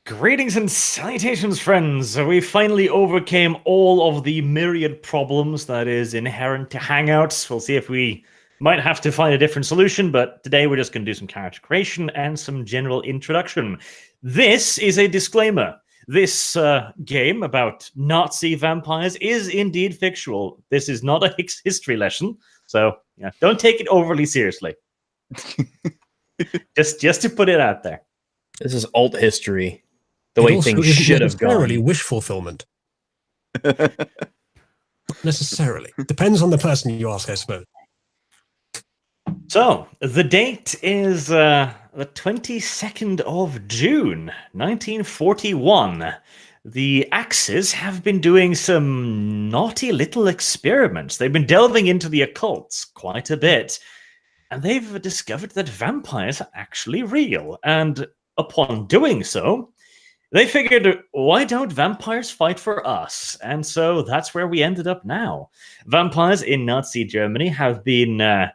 Greetings and salutations, friends! We finally overcame all of the myriad problems that is inherent to Hangouts. We'll see if we might have to find a different solution, but today we're just going to do some character creation and some general introduction. This is a disclaimer. This game about Nazi vampires is indeed fictional. This is not a history lesson, so don't take it overly seriously. just to put it out there. This is alt history. The way things should have gone. Necessarily wish fulfillment. Not necessarily. Depends on the person you ask, I suppose. So, the date is the 22nd of June, 1941. The Axes have been doing some naughty little experiments. They've been delving into the occult quite a bit. And they've discovered that vampires are actually real. And upon doing so, they figured, why don't vampires fight for us? And so that's where we ended up now. Vampires in Nazi Germany have been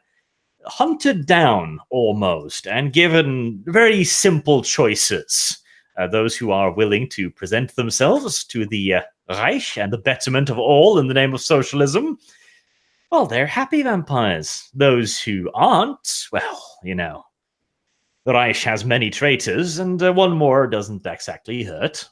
hunted down, almost, and given very simple choices. Those who are willing to present themselves to the Reich and the betterment of all in the name of socialism, well, they're happy vampires. Those who aren't, well, the Reich has many traitors, and one more doesn't exactly hurt.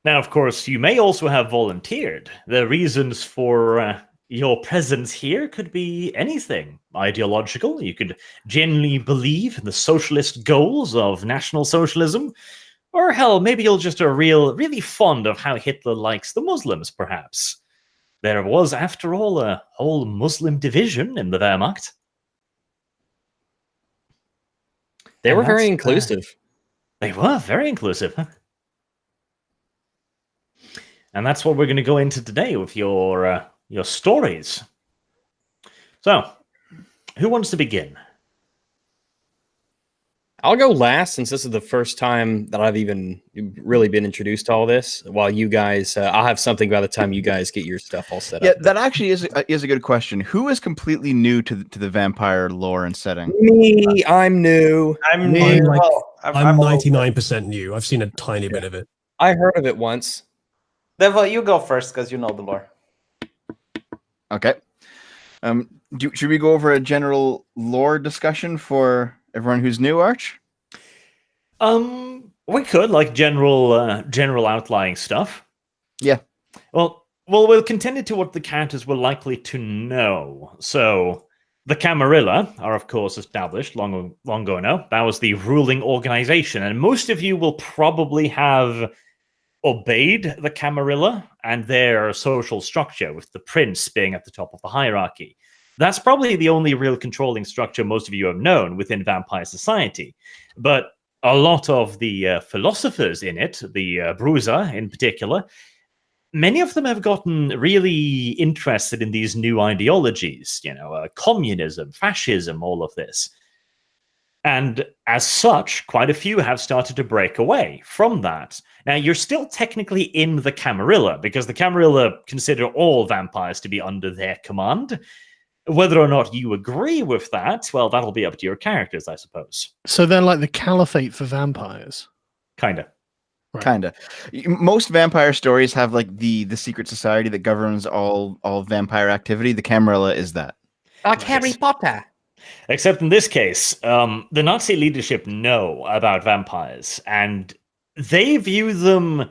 Now, of course, you may also have volunteered. The reasons for your presence here could be anything ideological. You could genuinely believe in the socialist goals of National Socialism. Or hell, maybe you're just really fond of how Hitler likes the Muslims, perhaps. There was, after all, a whole Muslim division in the Wehrmacht. They were very inclusive. They were very inclusive. And that's what we're going to go into today with your stories. So, who wants to begin? I'll go last, since this is the first time that I've even really been introduced to all this. While you guys, I'll have something by the time you guys get your stuff all set up. Yeah, that actually is a good question. Who is completely new to the vampire lore and setting? Me, I'm new. I'm 99% new. I've seen a tiny bit of it. I heard of it once. Devil, you go first because you know the lore. Okay. Should we go over a general lore discussion for everyone who's new, Arch? We could, like general outlying stuff. Yeah. Well, we'll contend it to what the characters were likely to know. So, the Camarilla are, of course, established long ago now. That was the ruling organization, and most of you will probably have obeyed the Camarilla and their social structure, with the prince being at the top of the hierarchy. That's probably the only real controlling structure most of you have known within vampire society. But a lot of the philosophers in it, the Bruiser in particular, many of them have gotten really interested in these new ideologies, communism, fascism, all of this. And as such, quite a few have started to break away from that. Now, you're still technically in the Camarilla, because the Camarilla consider all vampires to be under their command. Whether or not you agree with that, well, that'll be up to your characters, I suppose. So they're like the caliphate for vampires? Kinda. Right. Kinda. Most vampire stories have like the secret society that governs all vampire activity. The Camarilla is that. Like Harry Potter. Except in this case, the Nazi leadership know about vampires, and they view them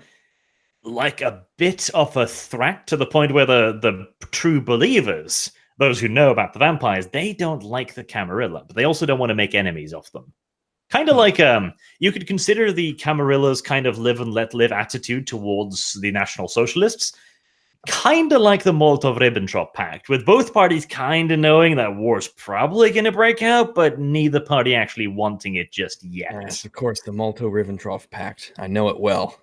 like a bit of a threat, to the point where the true believers, those who know about the vampires, they don't like the Camarilla, but they also don't want to make enemies of them. Kind of like, you could consider the Camarilla's kind of live and let live attitude towards the National Socialists, kind of like the Molotov-Ribbentrop Pact, with both parties kind of knowing that war's probably going to break out, but neither party actually wanting it just yet. Yes, of course, the Molotov-Ribbentrop Pact. I know it well.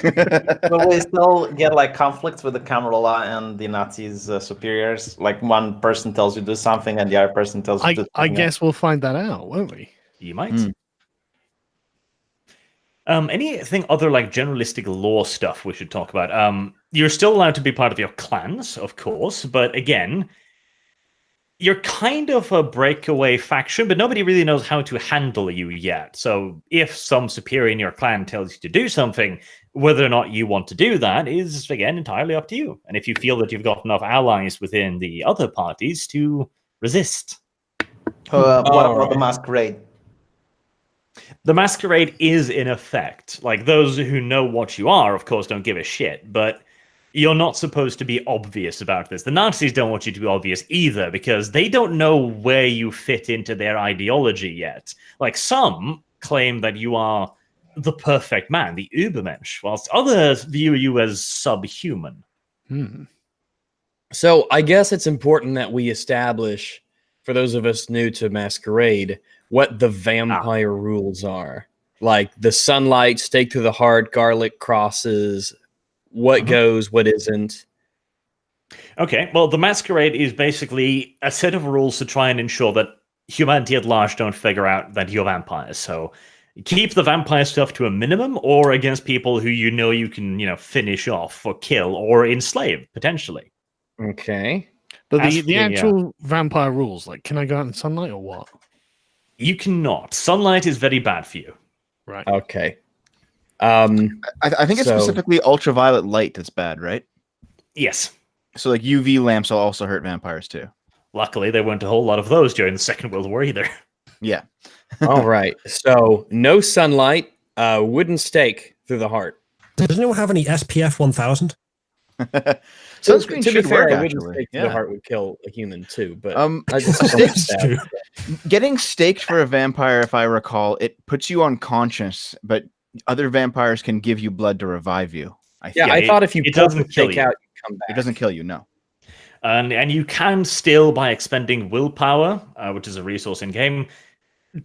But we still get like conflicts with the Camarilla and the Nazis' superiors. Like one person tells you to do something and the other person tells you to do something. I guess we'll find that out, won't we? You might. Anything other like generalistic lore stuff we should talk about? You're still allowed to be part of your clans, of course, but again, You're kind of a breakaway faction, but nobody really knows how to handle you yet. So if some superior in your clan tells you to do something, whether or not you want to do that is, again, entirely up to you. And if you feel that you've got enough allies within the other parties to resist. What about the masquerade? The masquerade is in effect. Like, those who know what you are, of course, don't give a shit, but you're not supposed to be obvious about this. The Nazis don't want you to be obvious either, because they don't know where you fit into their ideology yet. Like, some claim that you are the perfect man, the Übermensch, whilst others view you as subhuman. So I guess it's important that we establish, for those of us new to Masquerade, what the vampire rules are. Like the sunlight, stake through the heart, garlic crosses, what goes, what isn't. Okay, well, the Masquerade is basically a set of rules to try and ensure that humanity at large don't figure out that you're vampires. So keep the vampire stuff to a minimum, or against people who you can, finish off or kill or enslave, potentially. Okay. But As for the the, actual vampire rules, like, can I go out in sunlight or what? You cannot. Sunlight is very bad for you. Right. Okay. I think it's So- specifically ultraviolet light that's bad, right? Yes. So like UV lamps will also hurt vampires too. Luckily, there weren't a whole lot of those during the Second World War either. Yeah. All right. So no sunlight, wooden stake through the heart. Does anyone have any SPF 1000? Sunscreen to be should fair, work a wooden actually. stake through the heart would kill a human too. But I just a don't That's understand. true. Getting staked for a vampire, if I recall, it puts you unconscious, but other vampires can give you blood to revive you. Yeah, Yeah, I thought if you it pulled doesn't the kill stake you. out, you come back. It doesn't kill you, no. And you can still, by expending willpower, which is a resource in game,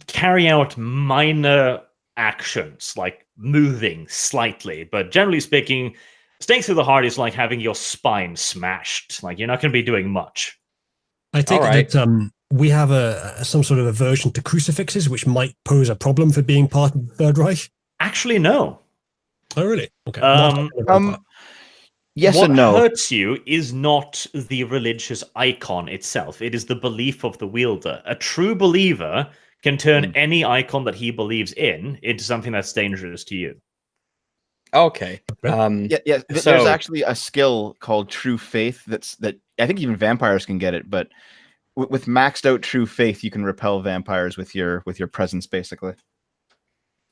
carry out minor actions like moving slightly. But generally speaking, stake through the heart is like having your spine smashed. Like, you're not going to be doing much. I take All it right. that we have some sort of aversion to crucifixes, which might pose a problem for being part of the Third Reich. Actually, no. Oh, really? Okay. Yes what and no. hurts you is not the religious icon itself. It is the belief of the wielder. A true believer can turn any icon that he believes in into something that's dangerous to you. Okay. Yeah. There's So- actually a skill called True Faith that I think even vampires can get it, but with maxed out True Faith, you can repel vampires with your presence, basically.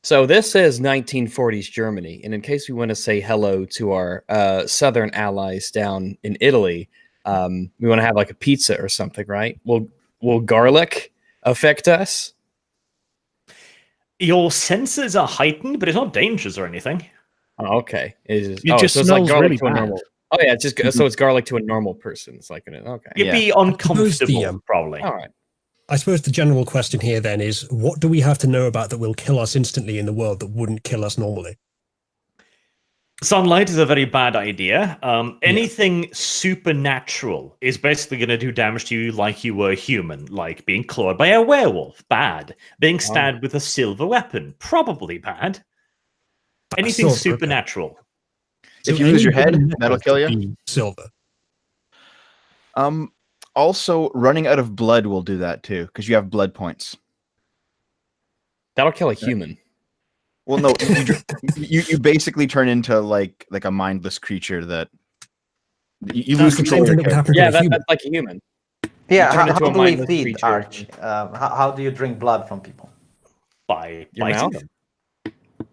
So this says 1940s Germany, and in case we want to say hello to our southern allies down in Italy, we want to have like a pizza or something, right? Will garlic affect us? Your senses are heightened, but it's not dangerous or anything. Oh, okay. It so just it's like smells garlic really to a bad. normal. Oh yeah, it's just so it's garlic to a normal person. It's like okay. You'd Yeah. be uncomfortable, probably. All right. I suppose the general question here then is, what do we have to know about that will kill us instantly in the world that wouldn't kill us normally? Sunlight is a very bad idea. Anything supernatural is basically going to do damage to you like you were human, like being clawed by a werewolf, bad. Being stabbed with a silver weapon, probably bad. Anything Silver, okay. supernatural. If you lose your head, any that'll kill you. would be Silver. Also, running out of blood will do that too, because you have blood points. That'll kill a human. Well, no, you basically turn into like a mindless creature that you lose That's the control same of thing your that would character. happen to Yeah, a human. that's like a human. Yeah, turn how into a do we mindless feed creature. Arch? How do you drink blood from people? By Your biting mouth? them.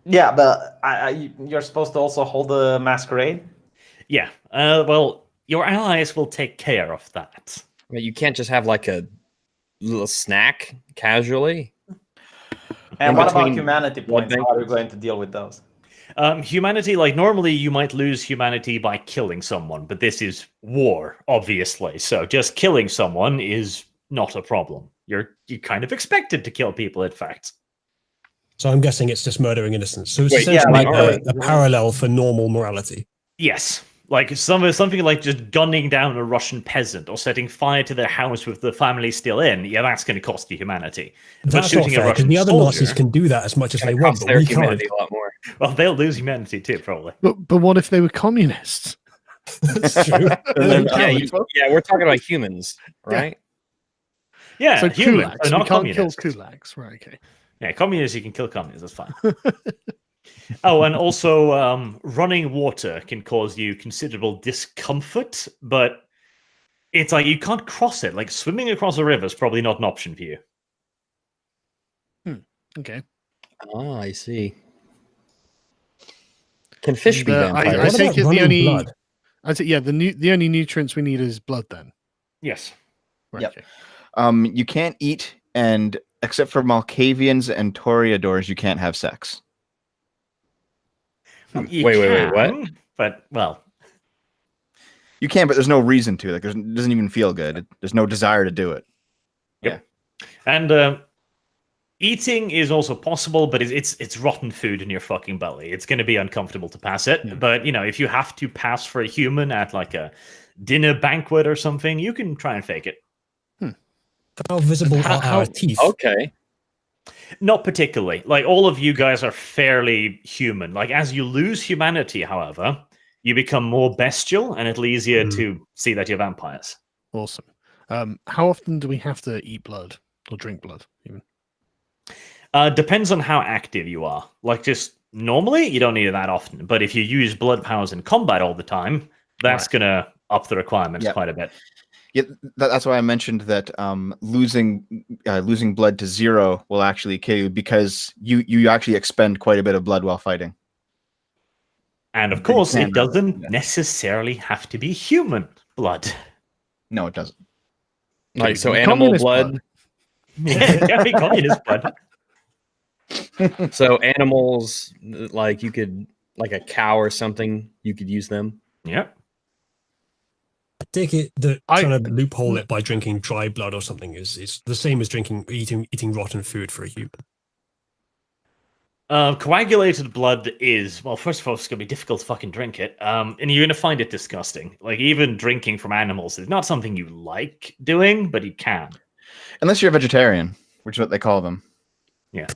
Yeah, but you're supposed to also hold the masquerade. Yeah. Well, your allies will take care of that. You can't just have like a little snack casually. And In what about between humanity blood points? How are you bankers. going to deal with those? Humanity, like normally you might lose humanity by killing someone, but this is war, obviously. So just killing someone is not a problem. You're kind of expected to kill people, in fact. So I'm guessing it's just murdering innocents. So it's Wait, yeah, essentially like, a parallel for normal morality. Yes. Like something like just gunning down a Russian peasant or setting fire to their house with the family still in, yeah, that's going to cost you humanity. But That's not shooting a fair, because Russian the other soldier, Nazis can do that as much as they Gonna want, cost but their we can't. humanity a lot more. well, they'll lose humanity too, probably. But what if they were communists? That's true. Yeah, we're talking about humans, right? Yeah, So human, kulaks, so we not can't communists. kill kulaks, right? Okay. Yeah, communists, you can kill communists, that's fine. Oh, and also running water can cause you considerable discomfort, but it's like you can't cross it. Like swimming across a river is probably not an option for you. Okay. Ah, I see. Can fish And, be I vampires? What take about it the running only. blood? I think the only nutrients we need is blood then. Yes. Right. Yep. Okay. You can't eat, and except for Malkavians and Toreadors, you can't have sex. You Wait, what? can, but, well, You can, but there's no reason to. Like, it doesn't even feel good. There's no desire to do it. and eating is also possible, but it's rotten food in your fucking belly. It's going to be uncomfortable to pass it. Yeah. But, if you have to pass for a human at like a dinner banquet or something, you can try and fake it. How visible are How- our teeth? Okay. Not particularly. Like, all of you guys are fairly human. Like, as you lose humanity, however, you become more bestial, and it's easier Mhm. to see that you're vampires. Awesome. How often do we have to eat blood or drink blood? Even? Depends on how active you are. Like, just normally, you don't need it that often. But if you use blood powers in combat all the time, that's Right. going to up the requirements Yep. quite a bit. Yeah, that's why I mentioned that losing blood to 0 will actually kill you, because you actually expend quite a bit of blood while fighting. And of But you course, can, it doesn't yeah. necessarily have to be human blood. No, it doesn't. Like, so Okay, animal communist blood. Yeah, it can be communist blood. So animals, like you could, like a cow or something, you could use them. Yep. I take it that I- trying to loophole it by drinking dry blood or something is the same as eating rotten food for a human. Coagulated blood is, well, first of all, it's going to be difficult to fucking drink it. And you're going to find it disgusting. Like, even drinking from animals is not something you like doing, but you can. Unless you're a vegetarian, which is what they call them. Yeah.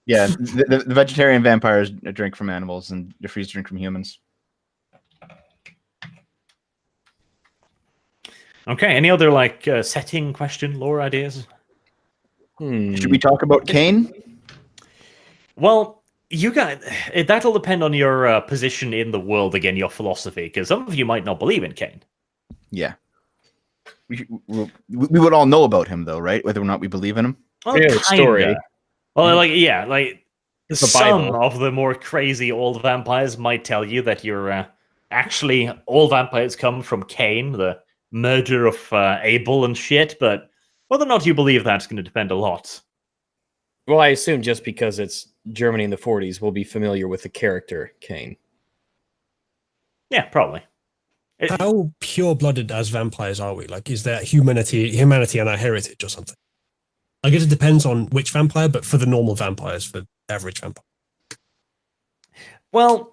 Yeah, the vegetarian vampires drink from animals, and the freeze drink from humans. Okay, any other, like, setting question, lore ideas? Should we talk about Cain? Well, you guys, that'll depend on your position in the world, again, your philosophy, because some of you might not believe in Cain. Yeah. We would all know about him, though, right? Whether or not we believe in him. Well, Yeah, the story. kinda. Well, like, yeah, like, It's the some Bible. of the more crazy old vampires might tell you that you're actually, all vampires come from Cain, the murder of Abel and shit, but whether or not you believe that's going to depend a lot. Well, I assume just because it's Germany in the 40s, we'll be familiar with the character Cain. Yeah, probably. How pure-blooded as vampires are we? Like, is there humanity in our heritage or something? I guess it depends on which vampire, but for the normal vampires, for average vampire. Well,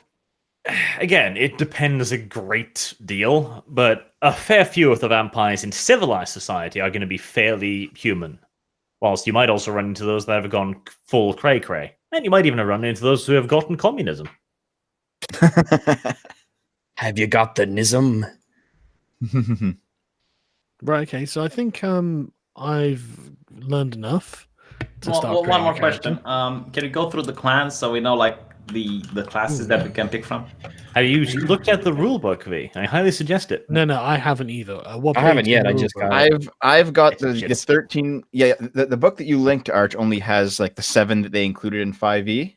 again, it depends a great deal, but a fair few of the vampires in civilized society are going to be fairly human. Whilst you might also run into those that have gone full cray-cray. And you might even run into those who have gotten communism. Have you got the nism? Right. Okay. So I think I've learned enough to Well, start. one creating more a character. question. Can you go through the clans so we know like the classes that we can pick from? Have you looked at the rulebook, V? I highly suggest it. No, I haven't either. What I haven't page yet, in the I just rulebook? got it. I've got the Shit. 13. Yeah, the book that you linked, Arch, only has like the 7 that they included in 5e.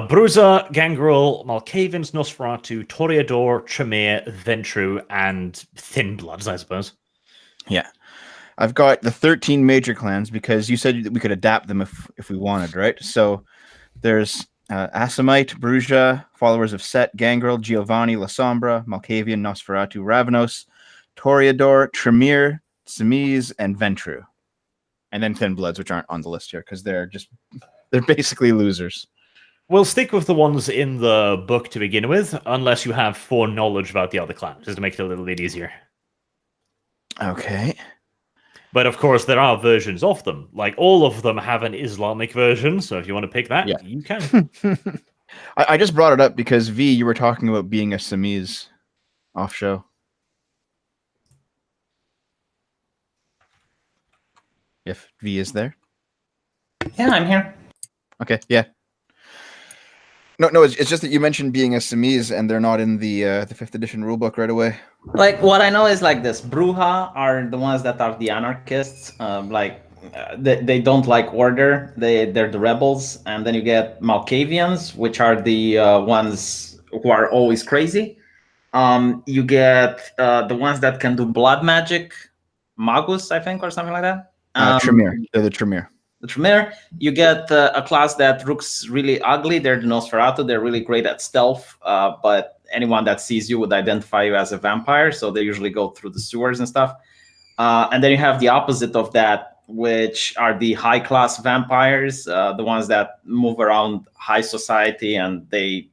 Bruiser, Gangrel, Malkavians, Nosferatu, Toreador, Tremere, Ventru, and Thin Bloods, I suppose. Yeah. I've got the 13 major clans because you said that we could adapt them if we wanted, right? So there's Asimite, Bruja, followers of Set, Gangrel, Giovanni, La Sombra, Malkavian, Nosferatu, Ravenos, Toreador, Tremere, Simiz, and Ventru. And then Thin Bloods, which aren't on the list here because they're basically losers. We'll stick with the ones in the book to begin with, unless you have foreknowledge about the other clans, just to make it a little bit easier. Okay. But of course, there are versions of them. Like, all of them have an Islamic version, so if you want to pick that, Yeah. you can. I just brought it up because, V, you were talking about being a Simiz off-show. if V is there. Yeah, I'm here. Okay, yeah. No, it's just that you mentioned being a Samiz and they're not in the 5th edition rulebook right away. Like what I know is like this: Bruja are the ones that are the anarchists. They don't like order. They're the rebels, and then you get Malkavians, which are the ones who are always crazy. You get the ones that can do blood magic, Magus, I think, or something like that. Tremere. They're the Tremere. The Tremere. You get a class that looks really ugly. They're the Nosferatu. They're really great at stealth, but anyone that sees you would identify you as a vampire, so they usually go through the sewers and stuff. And then you have the opposite of that, which are the high-class vampires, the ones that move around high society, and they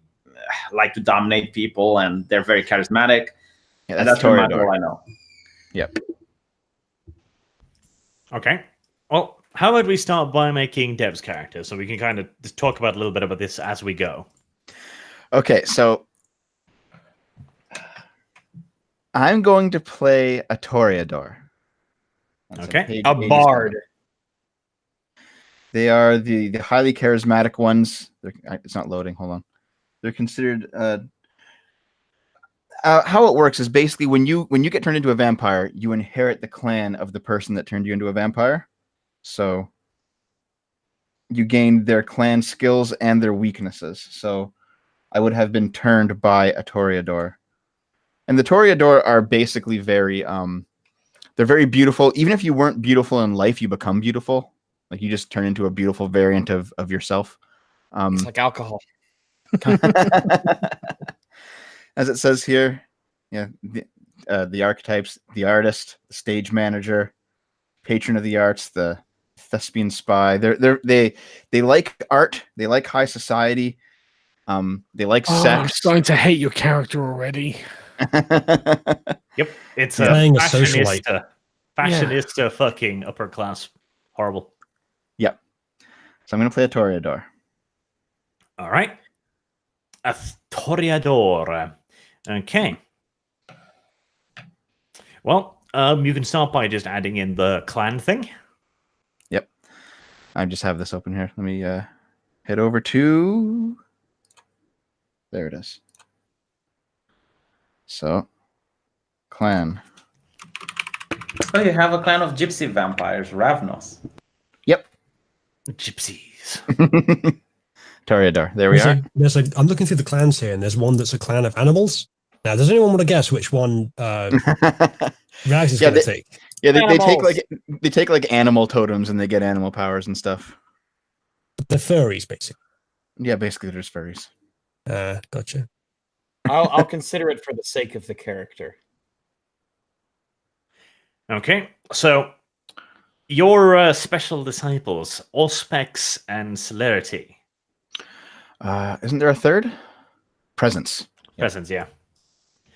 like to dominate people, and they're very charismatic. Yeah, And that's that's pretty much Toreador. all I know. Yep. Okay. Well, how about we start by making Dev's character, so we can kind of just talk about a little bit about this as we go. Okay, so I'm going to play a Toreador. That's Okay. page A 87. bard. They are the highly charismatic ones. It's not loading. Hold on. They're considered. How it works is basically when you get turned into a vampire, you inherit the clan of the person that turned you into a vampire. So you gain their clan skills and their weaknesses. So I would have been turned by a Toreador. And the Toreador are basically very they're very beautiful. Even if you weren't beautiful in life, you become beautiful. Like you just turn into a beautiful variant of yourself. It's like alcohol. As it says here, yeah, the archetypes: the artist, the stage manager, patron of the arts, the thespian spy. They like art. They like high society. They like I'm sex. starting to hate your character already. Yep. It's Playing a a socialite. fashionista fucking upper class. Horrible. Yep. So I'm going to play a Toreador. All right. A Toreador. Okay. Well, you can start by just adding in the clan thing. Yep. I just have this open here. Let me head over to... There it is. So, clan. Oh, you have a clan of gypsy vampires, Ravnos. Yep. Gypsies. Toreador. There we are. I'm looking through the clans here, and there's one that's a clan of animals. Now, does anyone want to guess which one Rags is going to take? Yeah, they take like animal totems and they get animal powers and stuff. They're furries, basically. Yeah, basically they're just furries. Gotcha. I'll consider it for the sake of the character. Okay, so your special disciples, Auspex and Celerity. Isn't there a third? Presence. Presence, yeah.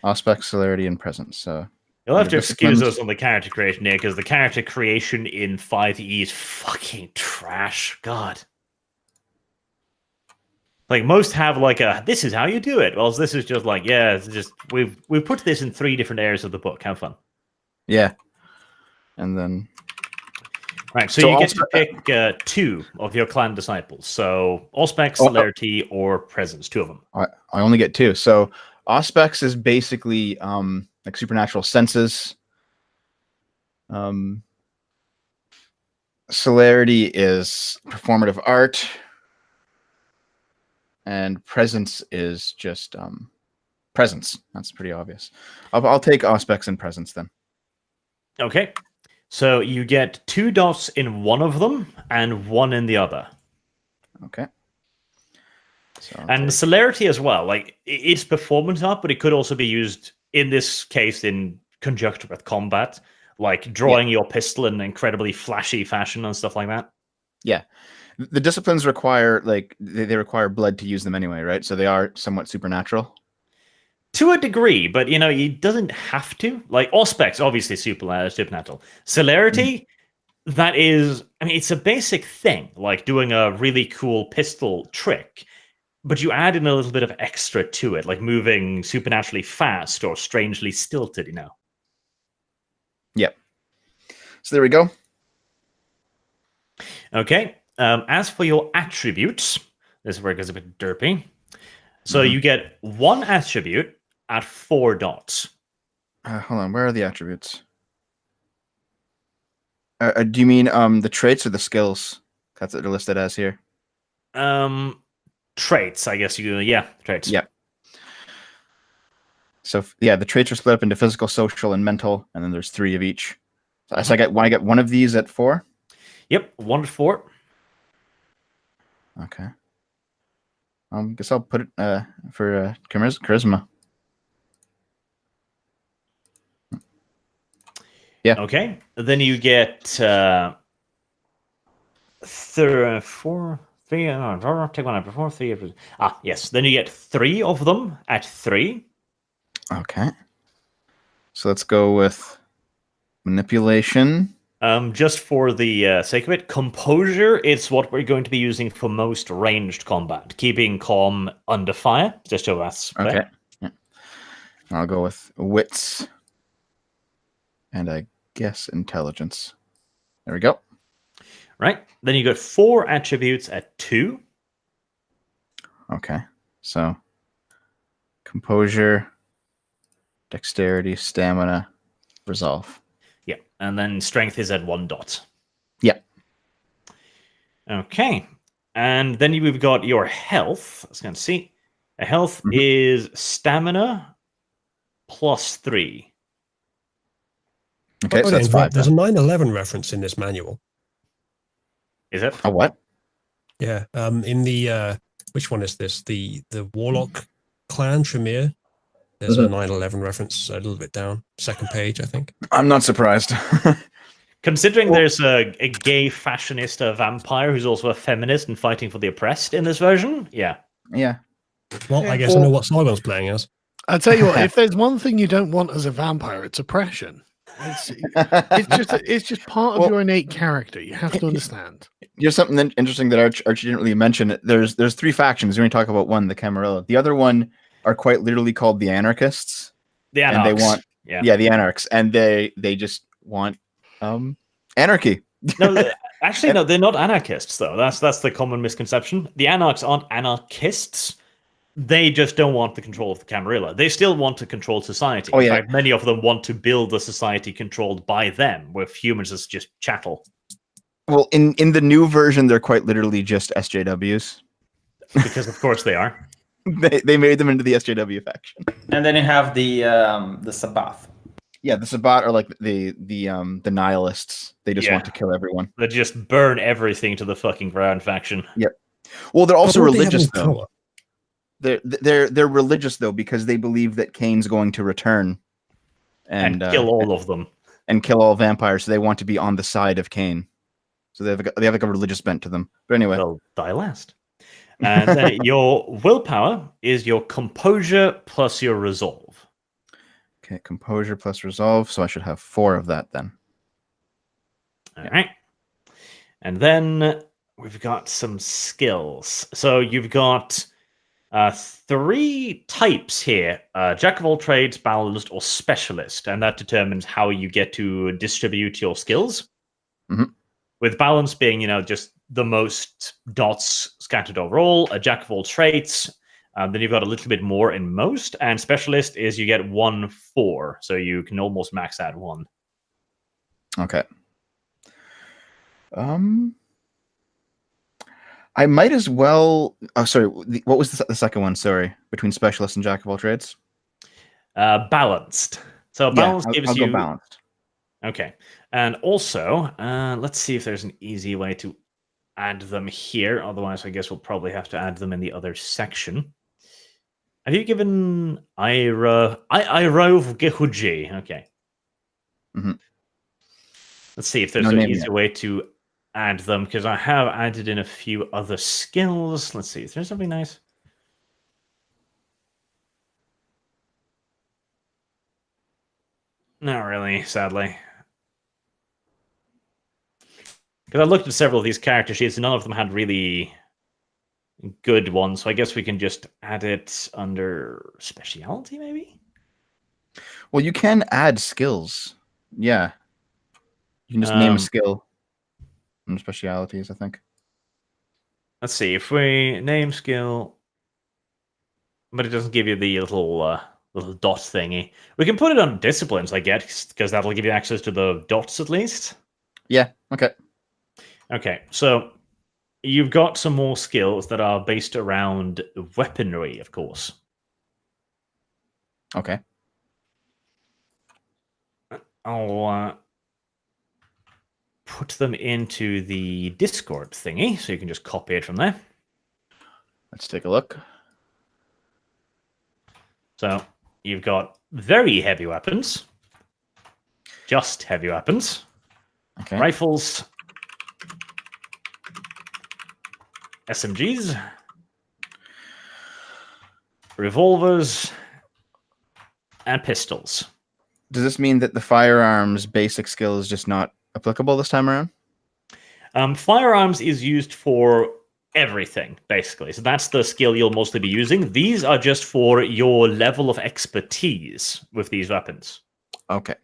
Auspex, celerity, and presence. So You'll have to the excuse disciplines- us on the character creation here, because the character creation in 5e is fucking trash. God. Like, most have like this is how you do it. Well, this is just like, yeah, it's just we've put this in 3 different areas of the book. Have fun. Yeah. And then Right, so you get to pick 2 of your clan disciples. So Auspex, Celerity, or Presence, 2 of them. I only get 2. So Auspex is basically like supernatural senses. Celerity is performative art. And presence is just presence. That's pretty obvious. I'll take Auspex and presence then. Okay. So you get 2 dots in one of them and 1 in the other. Okay. So And celerity as well. Like, it's performance art, but it could also be used in this case in conjunction with combat, like drawing your pistol in incredibly flashy fashion and stuff like that. Yeah. The disciplines require they require blood to use them anyway, right? So they are somewhat supernatural. To a degree, but it doesn't have to. Like, Auspex, obviously supernatural. Celerity, that is, it's a basic thing, like doing a really cool pistol trick, but you add in a little bit of extra to it, like moving supernaturally fast or strangely stilted, Yep. So there we go. Okay. As for your attributes, this is where it goes a bit derpy. So Mhm. you get one attribute at 4 dots. Hold on. Where are the attributes? Do you mean the traits or the skills? That's what they're listed as here. Traits, I guess yeah, traits. Yeah. So yeah, the traits are split up into physical, social, and mental, and then there's 3 of each. So I get one of these at 4. Yep, 1 to 4. Okay. Guess I'll put it for charisma. Yeah. Okay. Then you get 4, 3. Take one out before 3. Yes. Then you get 3 of them at 3. Okay. So let's go with manipulation. Just for the sake of it, composure is what we're going to be using for most ranged combat. Keeping calm under fire, just so that's clear. Okay. Yeah. I'll go with wits. And I guess intelligence. There we go. Right. Then you got 4 attributes at 2. Okay. So composure, dexterity, stamina, resolve. Yeah. And then strength is at 1 dot. Yeah. Okay. And then we've got your health. Let's go and see. A health is stamina plus 3. Okay, so Sorry to that's interrupt, 5. There's a Then. 9/11 reference in this manual. Is it? A what? Yeah. In the which one is this? The Warlock clan Tremere. There's a 9/11 reference a little bit down, second page, I think. I'm not surprised. Considering there's a gay fashionista vampire who's also a feminist and fighting for the oppressed in this version, yeah. Yeah. Well, I guess I know what Sargon's playing as. I'll tell you what, if there's one thing you don't want as a vampire, it's oppression. It's just part of your innate character. You have to understand. Here's something interesting that Archie didn't really mention. There's 3 factions. We're going to talk about one, the Camarilla. The other one are quite literally called the Anarchists. The Anarchs. And they want the Anarchs, and they just want anarchy. No, actually, no, they're not anarchists though. That's the common misconception. The Anarchs aren't anarchists. They just don't want the control of the Camarilla. They still want to control society. Oh, in yeah. fact, many of them want to build a society controlled by them, with humans as just chattel. Well, in the new version, they're quite literally just SJWs. Because of course they are. They made them into the SJW faction. And then you have the Sabbath. Yeah, the Sabbat are like the nihilists. They just want to kill everyone. They just burn everything to the fucking ground faction. Yep. Well, they're also Why don't they have religious any though. power? They're religious though because they believe that Cain's going to return And kill all of them. and kill all vampires. So they want to be on the side of Cain. So they have like a religious bent to them. But anyway, They'll die last. And then your willpower is your composure plus your resolve. okay, composure plus resolve. So I should have 4 of that then. All right. And then we've got some skills. So you've got 3 types here: jack of all trades, balanced, or specialist, and that determines how you get to distribute your skills. Mhm. With balance being, just the most dots scattered overall. A jack of all trades, then you've got a little bit more in most, and specialist is you get 1/4, so you can almost max out 1. Okay. I might as well. Oh, sorry. What was the second one? Sorry, between specialist and jack of all trades. Balanced. So balance gives I'll you go balanced. Okay. And also, let's see if there's an easy way to add them here. Otherwise, I guess we'll probably have to add them in the other section. Have you given Ira Gehuji? Okay. Mhm. Let's see if there's No an name easy yet. way to add them, because I have added in a few other skills. Let's see. Is there something nice? Not really, sadly. Because I looked at several of these character sheets, and none of them had really good ones. So I guess we can just add it under speciality, maybe? Well, you can add skills. Yeah. You can just name a skill. and specialities, I think. Let's see if we name skill, but it doesn't give you the little dot thingy. We can put it on disciplines, I guess, because that'll give you access to the dots at least. Yeah. Okay. Okay, so you've got some more skills that are based around weaponry, of course. Okay. I'll put them into the Discord thingy, so you can just copy it from there. Let's take a look. So you've got very heavy weapons, just heavy weapons, Okay. rifles, SMGs, revolvers, and pistols. Does this mean that the firearms basic skill is just not applicable this time around? Firearms is used for everything, basically. So that's the skill you'll mostly be using. These are just for your level of expertise with these weapons. Okay.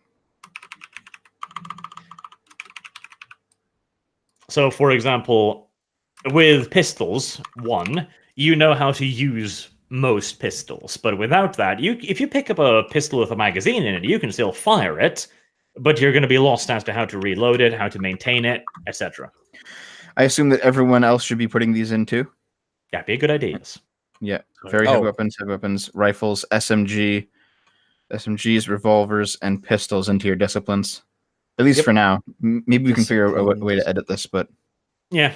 So, for example, with pistols, you know how to use most pistols, but without that, if you pick up a pistol with a magazine in it, you can still fire it, but you're going to be lost as to how to reload it, how to maintain it, etc. I assume that everyone else should be putting these in too. That'd be a good idea. Yes. Yeah. Very heavy weapons, rifles, SMGs, revolvers, and pistols into your disciplines. At least for now. Maybe we can figure out a way to edit this, but Yeah.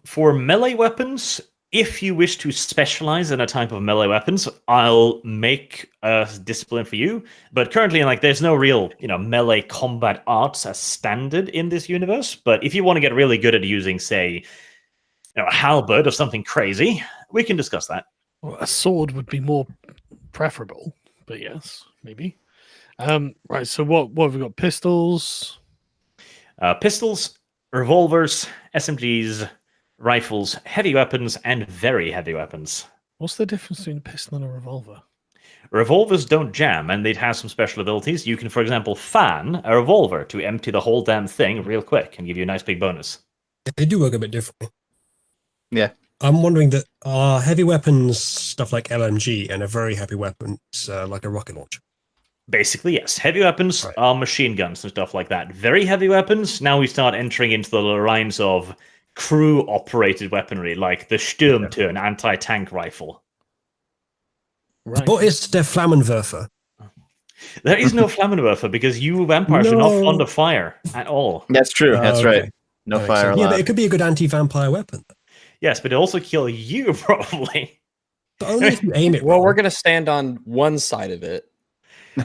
For melee weapons, if you wish to specialize in a type of melee weapons, I'll make a discipline for you. But currently, there's no real, melee combat arts as standard in this universe. But if you want to get really good at using, say, a halberd or something crazy, we can discuss that. Well, a sword would be more preferable, but yes, maybe. Right. So what have we got? Pistols. Pistols, revolvers, SMGs, rifles, heavy weapons, and very heavy weapons. What's the difference between a pistol and a revolver? Revolvers don't jam, and they'd have some special abilities. You can, for example, fan a revolver to empty the whole damn thing real quick and give you a nice big bonus. They do work a bit differently. Yeah. I'm wondering that are heavy weapons stuff like LMG and a very heavy weapons like a rocket launcher? Basically, yes. Heavy weapons are machine guns and stuff like that. Very heavy weapons, now we start entering into the lines of crew-operated weaponry, like the Sturmturm anti-tank rifle. Right. What is der Flammenwerfer? There is no Flammenwerfer because you vampires are not fond of fire at all. That's true. That's okay. right. No fire allowed. Yeah, but it could be a good anti-vampire weapon. Yes, but it also kill you, probably. But only if you aim it Well, wrong. we're going to stand on one side of it.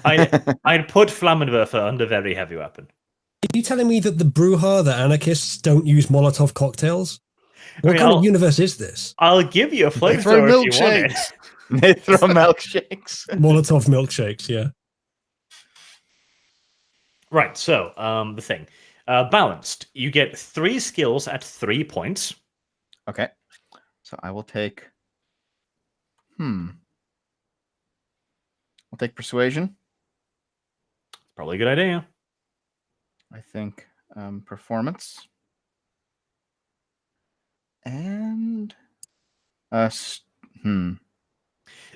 I'd put Flammenwerfer under very heavy weapon. Are you telling me that the Bruja, the anarchists, don't use Molotov cocktails? What kind of universe is this? I'll give you a They throw flamethrower if you want it. milkshakes. They throw milkshakes. Molotov milkshakes, yeah. Right, so the thing. Balanced. You get 3 skills at 3 points. Okay. So I will take... I'll take persuasion. Probably a good idea. I think performance. And...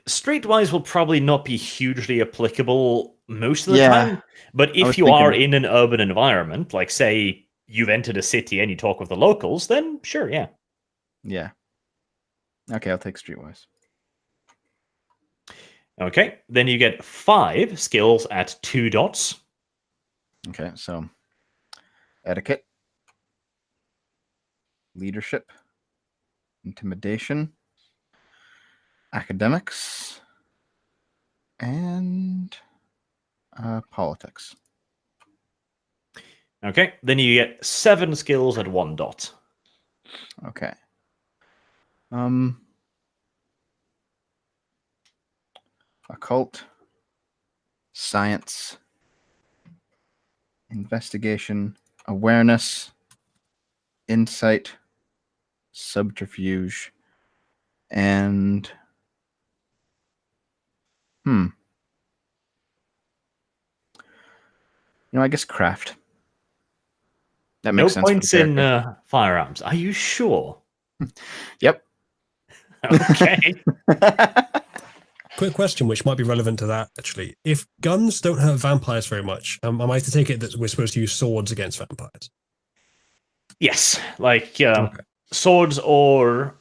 Streetwise will probably not be hugely applicable most of the Yeah. time, but if you thinking- are in an urban environment, like say you've entered a city and you talk with the locals, then sure, yeah. Yeah. Okay, I'll take streetwise. Okay, then you get 5 skills at 2 dots. Okay, so etiquette, leadership, intimidation, academics, and politics. Okay, then you get 7 skills at 1 dot. Okay. Occult, science, investigation, awareness, insight, subterfuge, and I guess craft. That No makes sense. for the points in character. firearms. Are you sure? Yep. Okay. Quick question, which might be relevant to that actually. If guns don't hurt vampires very much, am I to take it that we're supposed to use swords against vampires? Yes, like Okay. swords or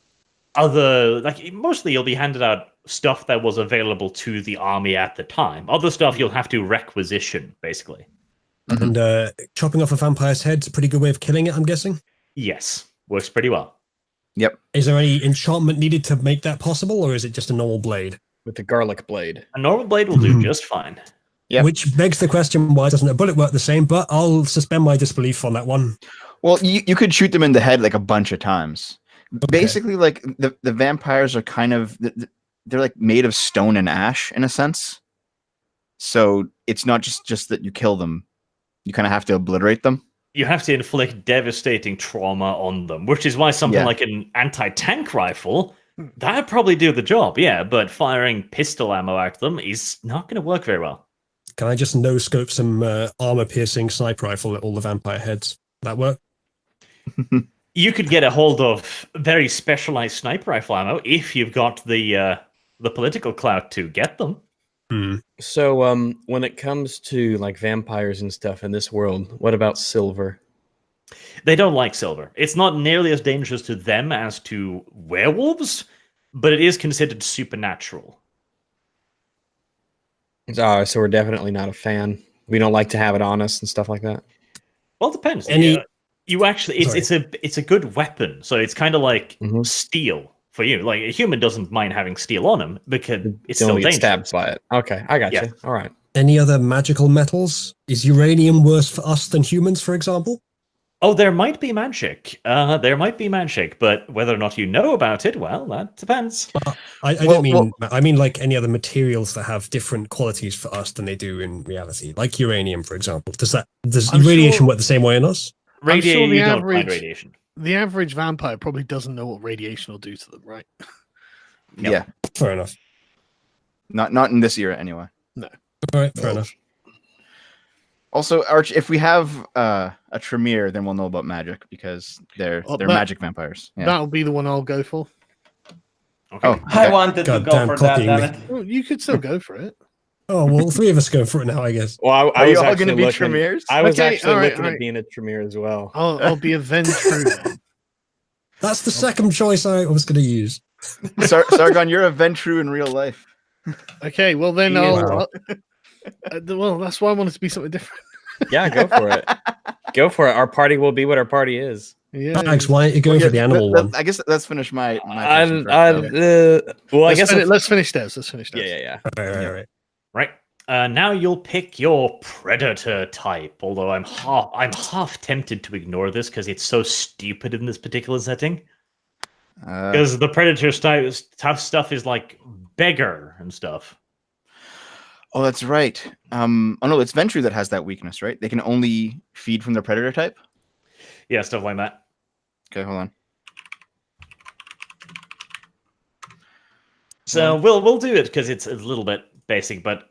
other, like mostly you'll be handed out stuff that was available to the army at the time. Other stuff you'll have to requisition, basically. Mhm. And chopping off a vampire's head is a pretty good way of killing it, I'm guessing. Yes, works pretty well. Yep. Is there any enchantment needed to make that possible, or is it just a normal blade? With the garlic blade. A normal blade will do just fine. Yep. Which begs the question, why doesn't a bullet work the same? But I'll suspend my disbelief on that one. Well, you could shoot them in the head like a bunch of times. Basically, like the vampires are kind of they're like made of stone and ash in a sense. So it's not just that you kill them; you kind of have to obliterate them. You have to inflict devastating trauma on them, which is why something Yeah. like an anti-tank rifle that'd probably do the job. Yeah, but firing pistol ammo at them is not going to work very well. Can I just no-scope some armor-piercing sniper rifle at all the vampire heads? That work? You could get a hold of very specialized sniper rifle ammo if you've got the political clout to get them. So, when it comes to like vampires and stuff in this world, what about silver? They don't like silver. It's not nearly as dangerous to them as to werewolves, but it is considered supernatural. Oh, so we're definitely not a fan. We don't like to have it on us and stuff like that. Well, it depends. Any- You actually, it's a good weapon. So it's kind of like Mhm. steel for you. Like a human doesn't mind having steel on him because it's Don't still get dangerous. stabbed by it. Okay, I got Yeah. you. All right. Any other magical metals? Is uranium worse for us than humans, for example? Oh, there might be magic. There might be magic, but whether or not you know about it, well, that depends. I Well- don't mean. I mean like any other materials that have different qualities for us than they do in reality, like uranium, for example. Does I'm radiation sure- work the same way in us? I'm sure Radiation, the you don't average- find radiation. The average vampire probably doesn't know what radiation will do to them, right? Yep. Yeah, Fair enough. not in this era anyway. All right, fair enough. Also, Arch, if we have a Tremere, then we'll know about magic because they're Oh, that- magic vampires. Yeah. That'll be the one I'll go for. Okay. Oh, I okay. wanted to go Goddamn for that, copying damn me. it. Well, you could still go for it. Oh well, three of us go for it now, I guess. Well, I Are was you all actually going to be looking- Tremeres? I was Okay, actually all right, looking all at right. being a Tremere as well. I'll be a Ventru then. That's the second choice I was going to use. Sargon, you're a Ventru in real life. Okay, well then Yeah. I'll. Well, that's why I wanted to be something different. Yeah, go for it. Go for it. Our party will be what our party is. Yeah. Thanks. Why aren't you going Yeah, for the animal one? I guess let's finish my I, question first, I, though. well, I Let's guess. let's finish theirs. Let's finish Yeah, theirs. yeah, All right. Right. Now you'll pick your predator type. Although I'm half tempted to ignore this because it's so stupid in this particular setting. Because the predator tough stuff is like beggar and stuff. Oh, that's right. Oh no, it's Ventru that has that weakness, right? They can only feed from their predator type. Yeah, stuff like that. Okay, hold on. So we'll do it because it's a little bit basic, but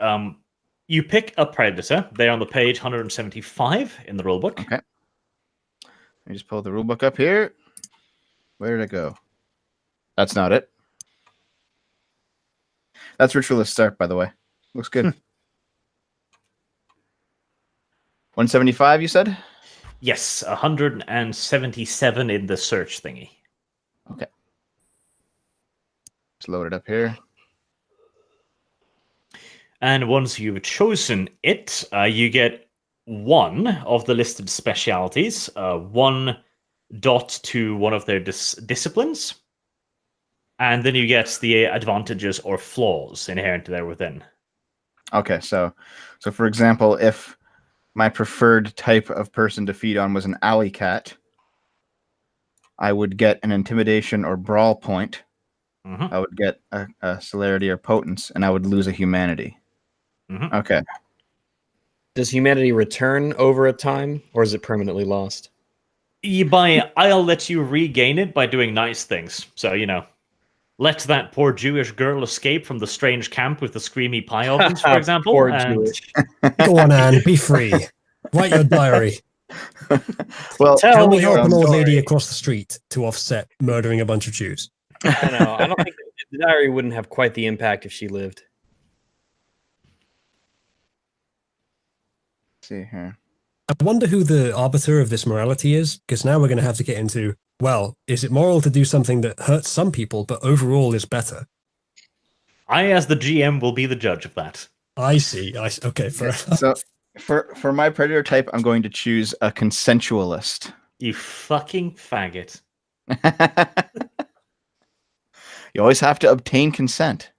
you pick a predator. They're on the page 175 in the rulebook. Okay. Let me just pull the rulebook up here. Where did it go? That's not it. That's Ritualist Start, by the way. Looks good. 175, you said? Yes, 177 in the search thingy. Just load it up here. And once you've chosen it, you get one of the listed specialities, 1 dot to one of their disciplines, and then you get the advantages or flaws inherent there within. Okay, so for example, if my preferred type of person to feed on was an alley cat, I would get an intimidation or brawl point. Mhm. I would get a celerity or potence, and I would lose a humanity. Mhm. Okay. Does humanity return over a time, or is it permanently lost? I'll let you regain it by doing nice things. So, let that poor Jewish girl escape from the strange camp with the screamy pie ovens, for example. Poor and Jewish. Go on, Anne. Be free. Write your diary. Well, Tell Can we me help your an old lady story. across the street to offset murdering a bunch of Jews? I know. I don't think the diary wouldn't have quite the impact if she lived. let's see here. I wonder who the arbiter of this morality is, because now we're going to have to get into, well, is it moral to do something that hurts some people, but overall is better? I, as the GM, will be the judge of that. I see. Okay, fair enough. So for my predator type, I'm going to choose a consensualist. You fucking faggot. You always have to obtain consent.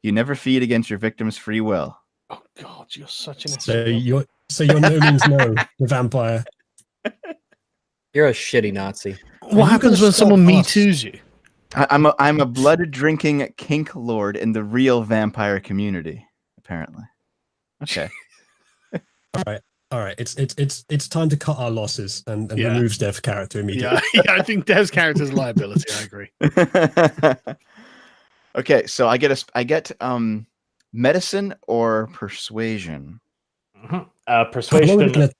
You never feed against your victim's free will. Oh God, you're such an. So you're no means no the vampire. You're a shitty Nazi. What happens when someone me toos you? I'm a blood drinking kink lord in the real vampire community. Apparently. Okay. All right. It's time to cut our losses and Yeah. remove Dev's character immediately. Yeah, I think Dev's character's a liability. I agree. Okay, so I get medicine or persuasion. Mhm. How long are we Persuasion gonna-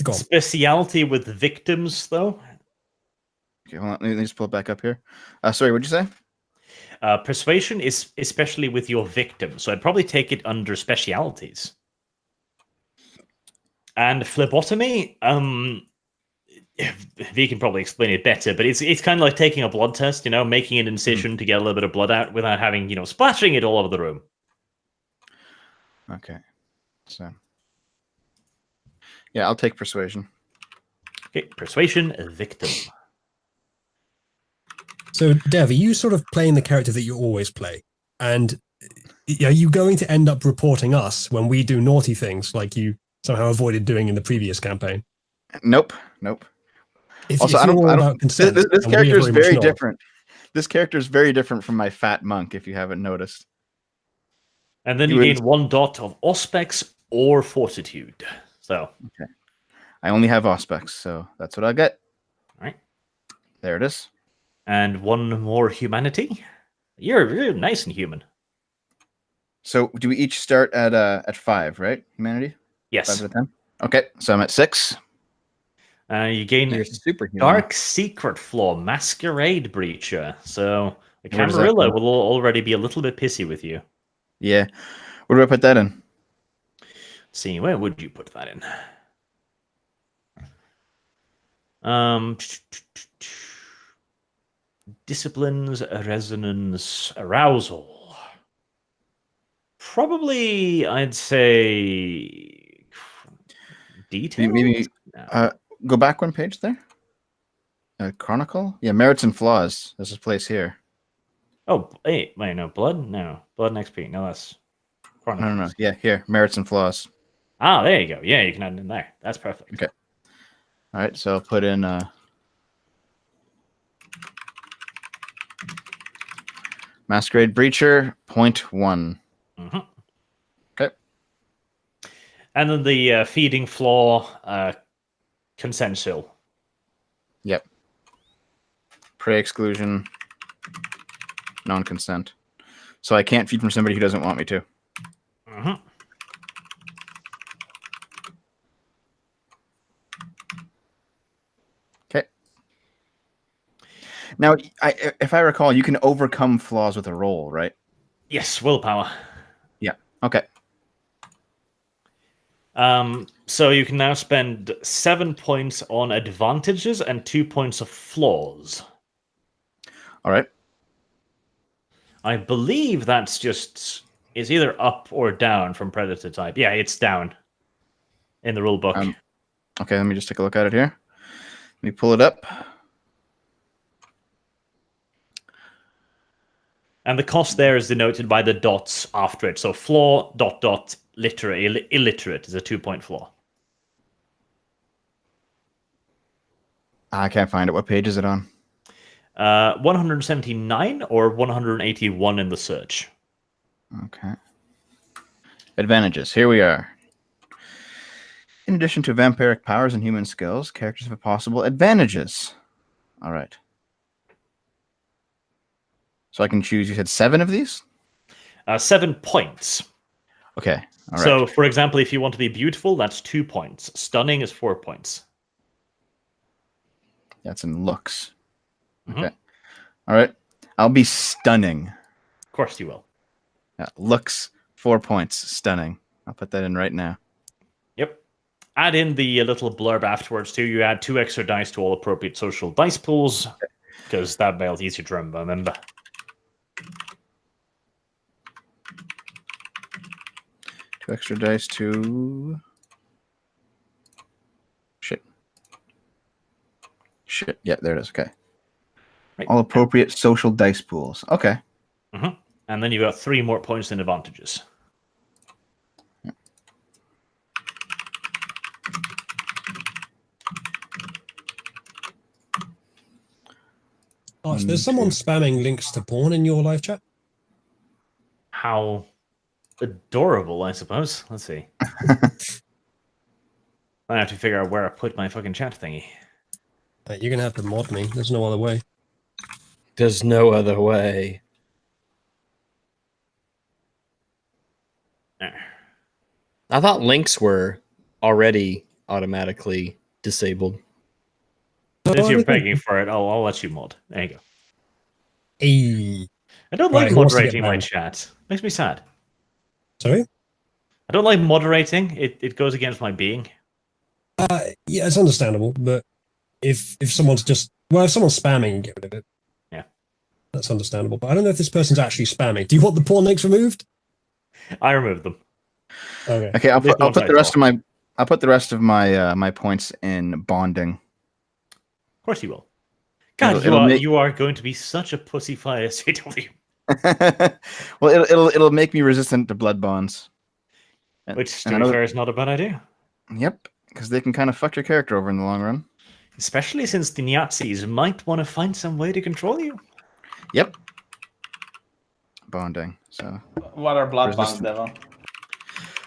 Go on. speciality with victims, though. Okay, hold on. Let me just pull it back up here. Sorry, what'd you say? Persuasion is especially with your victim, so I'd probably take it under specialities. And phlebotomy, V can probably explain it better, but it's kind of like taking a blood test, you know, making an incision to get a little bit of blood out without having, you know, splattering it all over the room. Okay. So yeah, I'll take persuasion. Okay, persuasion, victim. So, Dev, are you sort of playing the character that you always play? And are you going to end up reporting us when we do naughty things like you somehow avoided doing in the previous campaign? Nope. If, Also, if I you're all don't. about consent, This and we are character is very much very not, different. This character is very different from my fat monk. If you haven't noticed. And then He you was- gain 1 dot of auspex or fortitude. So, I only have auspex, so that's what I get. Right. There it is. and 1 more humanity. You're nice and human. So do we each start at 5, right? Humanity? 5 Yes. out of 10? Okay, so I'm at 6. You gain You're superhuman. Dark Secret Flaw, Masquerade Breacher. So the Where does that Camarilla go? will already be a little bit pissy with you. Yeah. Where do I put that in? Let's see, where would you put that in? Disciplines, resonance, arousal. Probably, I'd say details. Maybe go back 1 page there. Chronicle? Yeah, merits and flaws. There's a place here. Oh, wait, no, blood? No, blood next page. No, that's Chronicles. No. Yeah, here. Merits and flaws. Ah, there you go. Yeah, you can add it in there. That's perfect. Okay. All right, so I'll put in Masquerade Breacher, 0.1. Mhm. Okay. And then the feeding flaw, consensual. Yep. Prey exclusion, non-consent. So I can't feed from somebody who doesn't want me to. Mhm. Okay. Now, if I recall, you can overcome flaws with a roll, right? Yes, willpower. Yeah. Okay. So you can now spend 7 points on advantages and 2 points of flaws. All right. I believe that's just is either up or down from predator type. Yeah, it's down in the rule book. Okay, let me just take a look at it here. Let me pull it up. And the cost there is denoted by the dots after it. So flaw, ... literate, illiterate is a 2-point flaw. I can't find it. What page is it on? 179 or 181 in the search. Okay. Advantages. Here we are. In addition to vampiric powers and human skills, characters have possible advantages. All right. So I can choose, you said 7 of these? 7 points. Okay. All right. So, for example, if you want to be beautiful, that's 2 points. Stunning is 4 points. That's in looks. Mhm. Okay. All right. I'll be stunning. Of course you will. Yeah, looks 4 points. Stunning. I'll put that in right now. Yep. Add in the little blurb afterwards too. You add 2 extra dice to all appropriate social dice pools, because that makes it easier to remember. 2 extra dice to... Shit. Yeah, there it is. Okay. Right. All appropriate social dice pools. Okay. Mm-hmm. And then you've got 3 more points in advantages. Arch, there's someone spamming links to porn in your live chat. How adorable, I suppose. Let's see. I have to figure out where I put my fucking chat thingy. You're gonna have to mod me. There's no other way. There's no other way. There. I thought links were already automatically disabled. Since you're begging for it, I'll let you mod. There you go. Hey. I don't Right, like who wants to get moderating my banned? chat. Makes me sad. Sorry? I don't like moderating. It goes against my being. Yeah, it's understandable, but if someone's just if someone's spamming, get rid of it. Yeah. That's understandable. But I don't know if this person's actually spamming. Do you want the porn links removed? I removed them. Okay. Okay, I'll This put one's the rest I of my my points in bonding. Of course you will. God, you are going to be such a pussy fire, CW. Well, it'll make me resistant to blood bonds. Which, to be fair, is not a bad idea. Yep, because they can kind of fuck your character over in the long run. Especially since the Nazis might want to find some way to control you. Yep. Bonding. So. What are blood bonds, Resistant.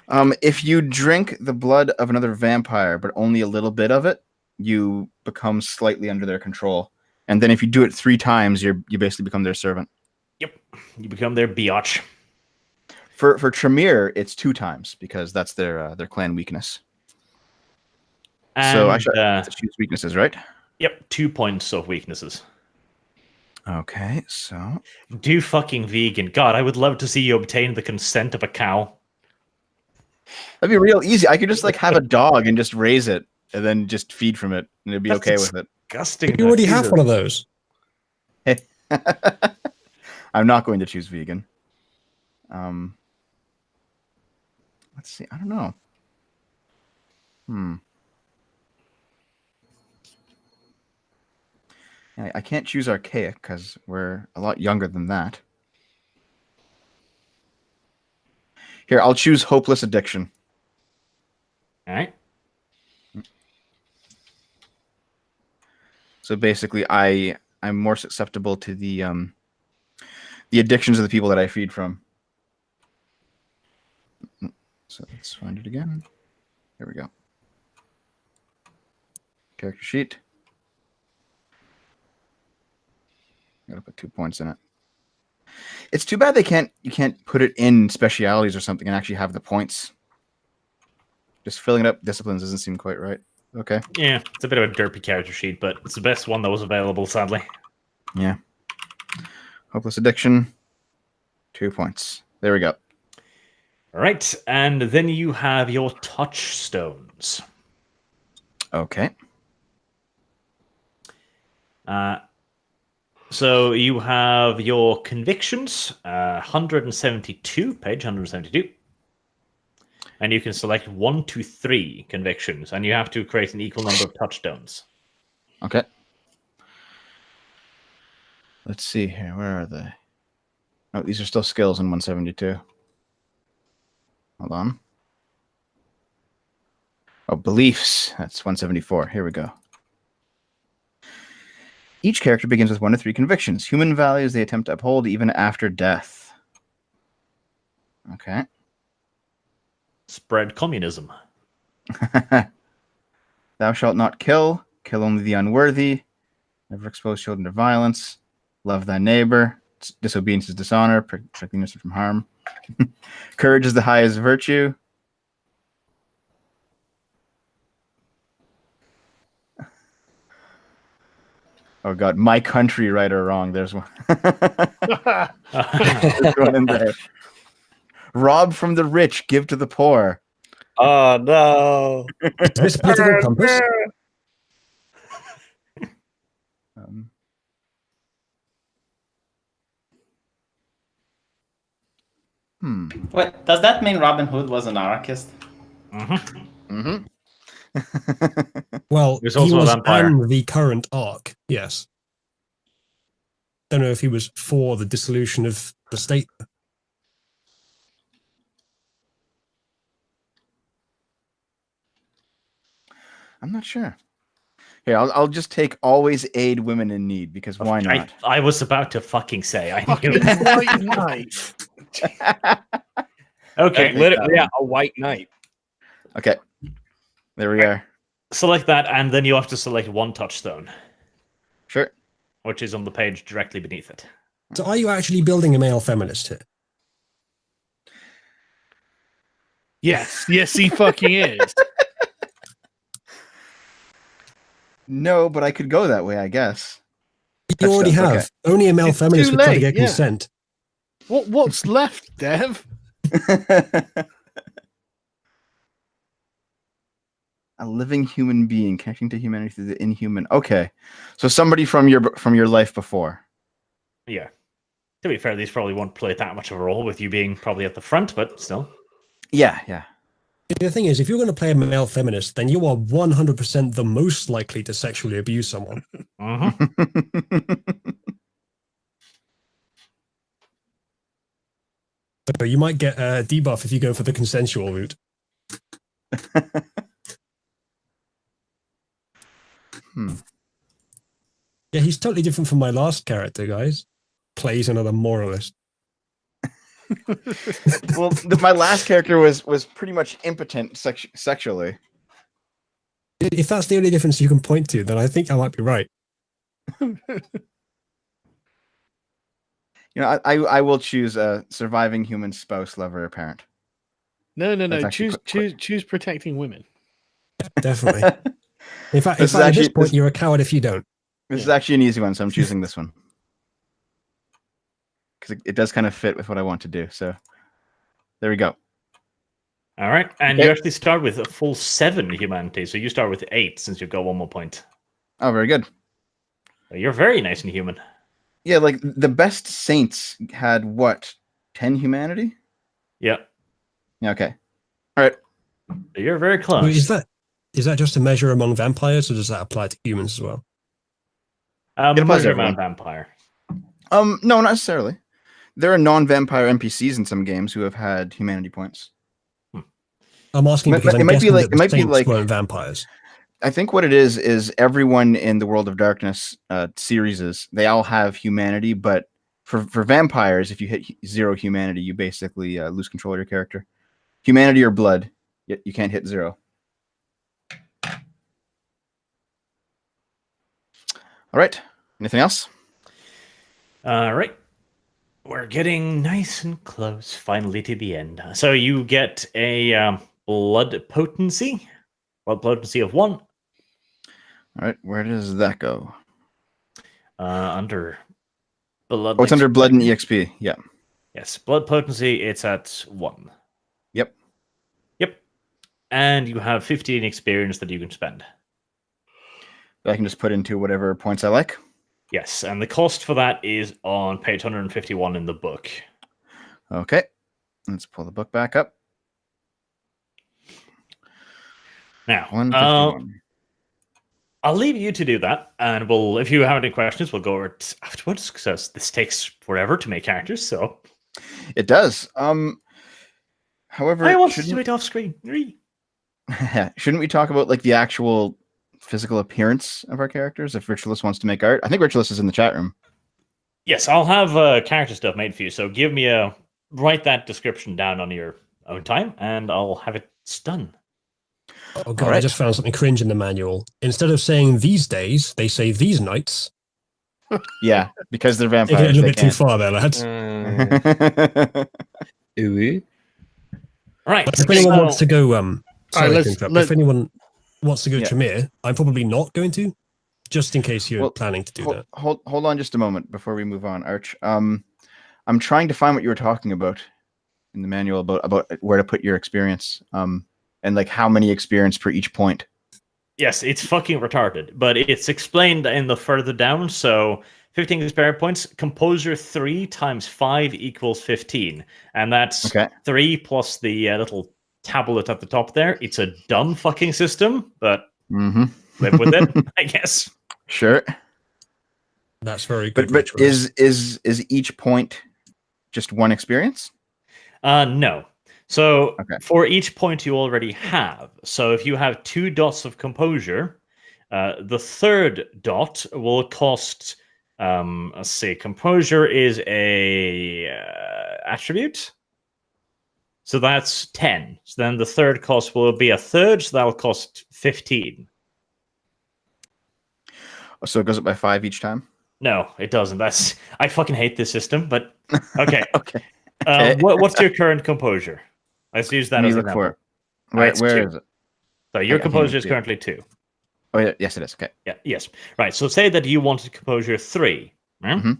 Devil? If you drink the blood of another vampire, but only a little bit of it, you become slightly under their control. And then if you do it 3 times, you basically become their servant. Yep. You become their biatch. For Tremere, it's 2 times because that's their clan weakness. And, so I should have to choose weaknesses, right? Yep, 2 points of weaknesses. Okay, so Do fucking vegan. God, I would love to see you obtain the consent of a cow. that'd be real easy. I could just like have a dog and just raise it and then just feed from it, and it'd be okay with it. Disgusting. You already have one of those. I'm not going to choose vegan. Let's see. I don't know. I can't choose archaic because we're a lot younger than that. Here, I'll choose hopeless addiction. All right. So basically, I'm more susceptible to the addictions of the people that I feed from. So let's find it again. Here we go. Character sheet. Gotta put 2 points in it. It's too bad you can't put it in specialities or something and actually have the points. Just filling it up disciplines doesn't seem quite right. Okay. Yeah, it's a bit of a derpy character sheet, but it's the best one that was available, sadly. Yeah. Hopeless addiction. 2 points. There we go. All right, and then you have your touchstones. Okay. So you have your convictions, 172, page 172. And you can select 1 to 3 convictions, and you have to create an equal number of touchstones. Okay. Let's see here. Where are they? Oh, these are still skills in 172. Hold on. Oh, beliefs. That's 174. Here we go. Each character begins with 1 to 3 convictions. Human values they attempt to uphold even after death. Okay. Spread communism. Thou shalt not kill. Kill only the unworthy. Never expose children to violence. Love thy neighbor. Disobedience is dishonor. Protecting innocent from harm. Courage is the highest virtue. Oh God, my country, right or wrong? There's one. There's one in there. Rob from the rich, give to the poor. Oh no! Is this political compass? Wait, does that mean Robin Hood was an anarchist? Mhm. Well, He was he also a was vampire. on the current arc, yes. Don't know if he was for the dissolution of the state. I'm not sure. Here, I'll just take always aid women in need because why not? I was about to fucking say. I knew Fucking it. White Knight. Okay. Yeah, a white knight. Okay, there we are. Select that, and then you have to select one touchstone, Sure. which is on the page directly beneath it. So are you actually building a male feminist here? Yes, yes, he fucking is. No, but I could go that way, I guess. You already Touchstones, have. Only a male It's feminist too would try to late, get yeah. consent. What's left, Dev? A living human being connecting to humanity through the inhuman. Okay, so somebody from your life before. Yeah. To be fair, these probably won't play that much of a role with you being probably at the front, but still. Yeah. The thing is, if you're going to play a male feminist, then you are 100% the most likely to sexually abuse someone. So you might get a debuff if you go for the consensual route. Yeah, he's totally different from my last character, guys. Plays another moralist. Well, my last character was pretty much impotent sexually. If that's the only difference you can point to, then I think I might be right. You know, I will choose a surviving human spouse, lover, or parent. No. That's actually Choose protecting women. Definitely. In fact, This is at this actually- point, you're a coward if you don't. This is actually an easy one, so I'm choosing this one. Because it does kind of fit with what I want to do. So there we go. All right. And Okay. you actually start with a full 7 humanity. So you start with 8 since you've got one more point. Oh, very good. So you're very nice and human. Yeah, like the best saints had what? 10 humanity? Yeah. Yeah, okay. All right. So you're very close. Wait, is that just a measure among vampires, or does that apply to humans as well? It applies to Measure amount everyone. vampire. No, not necessarily. There are non-vampire NPCs in some games who have had humanity points. I'm asking because I'm It might be guessing like- that it might the be saints like- weren't vampires. I think what it is everyone in the World of Darkness series, they all have humanity, but for vampires, if you hit 0 humanity, you basically lose control of your character. Humanity or blood, you can't hit 0. All right. Anything else? All right. We're getting nice and close, finally, to the end. So you get a blood potency. Blood potency of 1. All right. Where does that go? Under blood. Oh, it's under blood and EXP. Yeah. Yes, blood potency, it's at 1. Yep. And you have 15 experience that you can spend. I can just put into whatever points I like. Yes, and the cost for that is on page 151 in the book. Okay. Let's pull the book back up. Now, 151. I'll leave you to do that, and we'll, if you have any questions, we'll go over it afterwards, because this takes forever to make characters, so... It does. However, I want to do shouldn't, it off screen. shouldn't we talk about like the actual physical appearance of our characters if Ritualist wants to make art? I think Ritualist is in the chat room. Yes, I'll have character stuff made for you, so give me write that description down on your own time, and I'll have it done. Oh god, I Alright. just found something cringe in the manual. Instead of saying these days, they say these nights. Yeah, because they're Taking it a vampires. little They bit too far there, lads. Ooh. Right. But if anyone wants to go, sorry let's- to interrupt. let- If anyone wants to go Yeah. Tremere, I'm probably not going to, just in case you're Well, planning to do that. Hold on just a moment before we move on, Arch. I'm trying to find what you were talking about in the manual about where to put your experience, and like how many experience per each point. Yes, it's fucking retarded, but it's explained in the further down. So 15 experience points, composure 3 times 5 equals 15. And that's Okay. 3 plus the little tablet at the top there. It's a dumb fucking system, but Mm-hmm. live with it, I guess. Sure. That's very good. But Rituals. is each point just one experience? No. So Okay. for each point you already have. So if you have 2 dots of composure, the third dot will cost. Let's see. Composure is a attribute, so that's 10. So then the third cost will be a third, so that'll cost 15. So it goes up by 5 each time. No, it doesn't. I fucking hate this system. But okay. Okay. Okay. What's your current composure? Let's use that Let me as an look for example. it. Where, It's where 2. is it? So your I can't composure even is see it. currently 2. Oh, yeah, yes, it is. Okay. Yeah. Yes. Right. So say that you wanted composure 3. Mhm.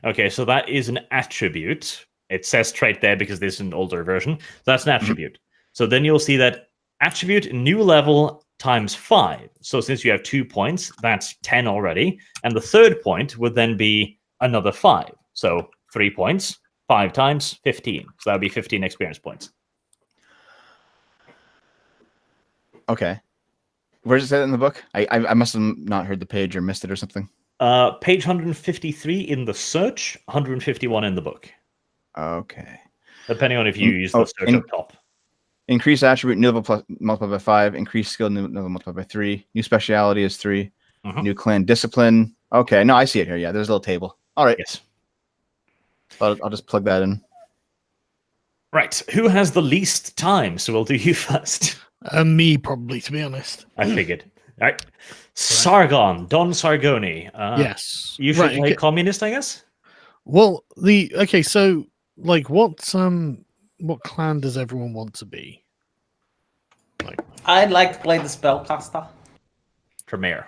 Okay. So that is an attribute. It says trait there because this is an older version. So that's an attribute. So then you'll see that attribute new level times 5. So since you have 2 points, that's 10 already. And the third point would then be another 5. So 3 points, 5 times 15. So that would be 15 experience points. Okay. Where does it say that in the book? I must have not heard the page or missed it or something. Page 153 in the search, 151 in the book. Okay. Depending on if you use the search up top. Increase attribute new level plus multiplied by 5. Increase skill new level multiplied by 3. New speciality is 3. Mhm. New clan discipline. Okay, no, I see it here. Yeah, there's a little table. All right. Yes. I'll just plug that in. Right. Who has the least time? So we'll do you first. Me, probably, to be honest. I figured. All right. Sargon, Don Sargoni. Yes. You should Right, play okay. communist, I guess? Well, so like what clan does everyone want to be? I'd like to play the spellcaster. Tremere.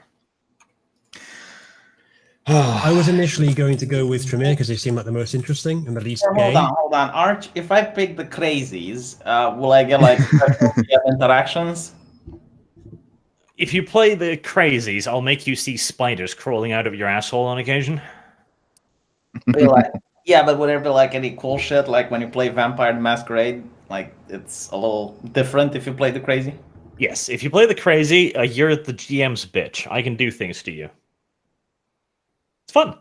I was initially going to go with Tremere because they seem like the most interesting and the least gay. Hold on, Arch. If I pick the crazies, will I get like interactions? If you play the crazies, I'll make you see spiders crawling out of your asshole on occasion. Be like, yeah, but would there be like any cool shit like when you play Vampire the Masquerade? Like it's a little different if you play the crazy. Yes, if you play the crazy, you're the GM's bitch. I can do things to you. It's fun.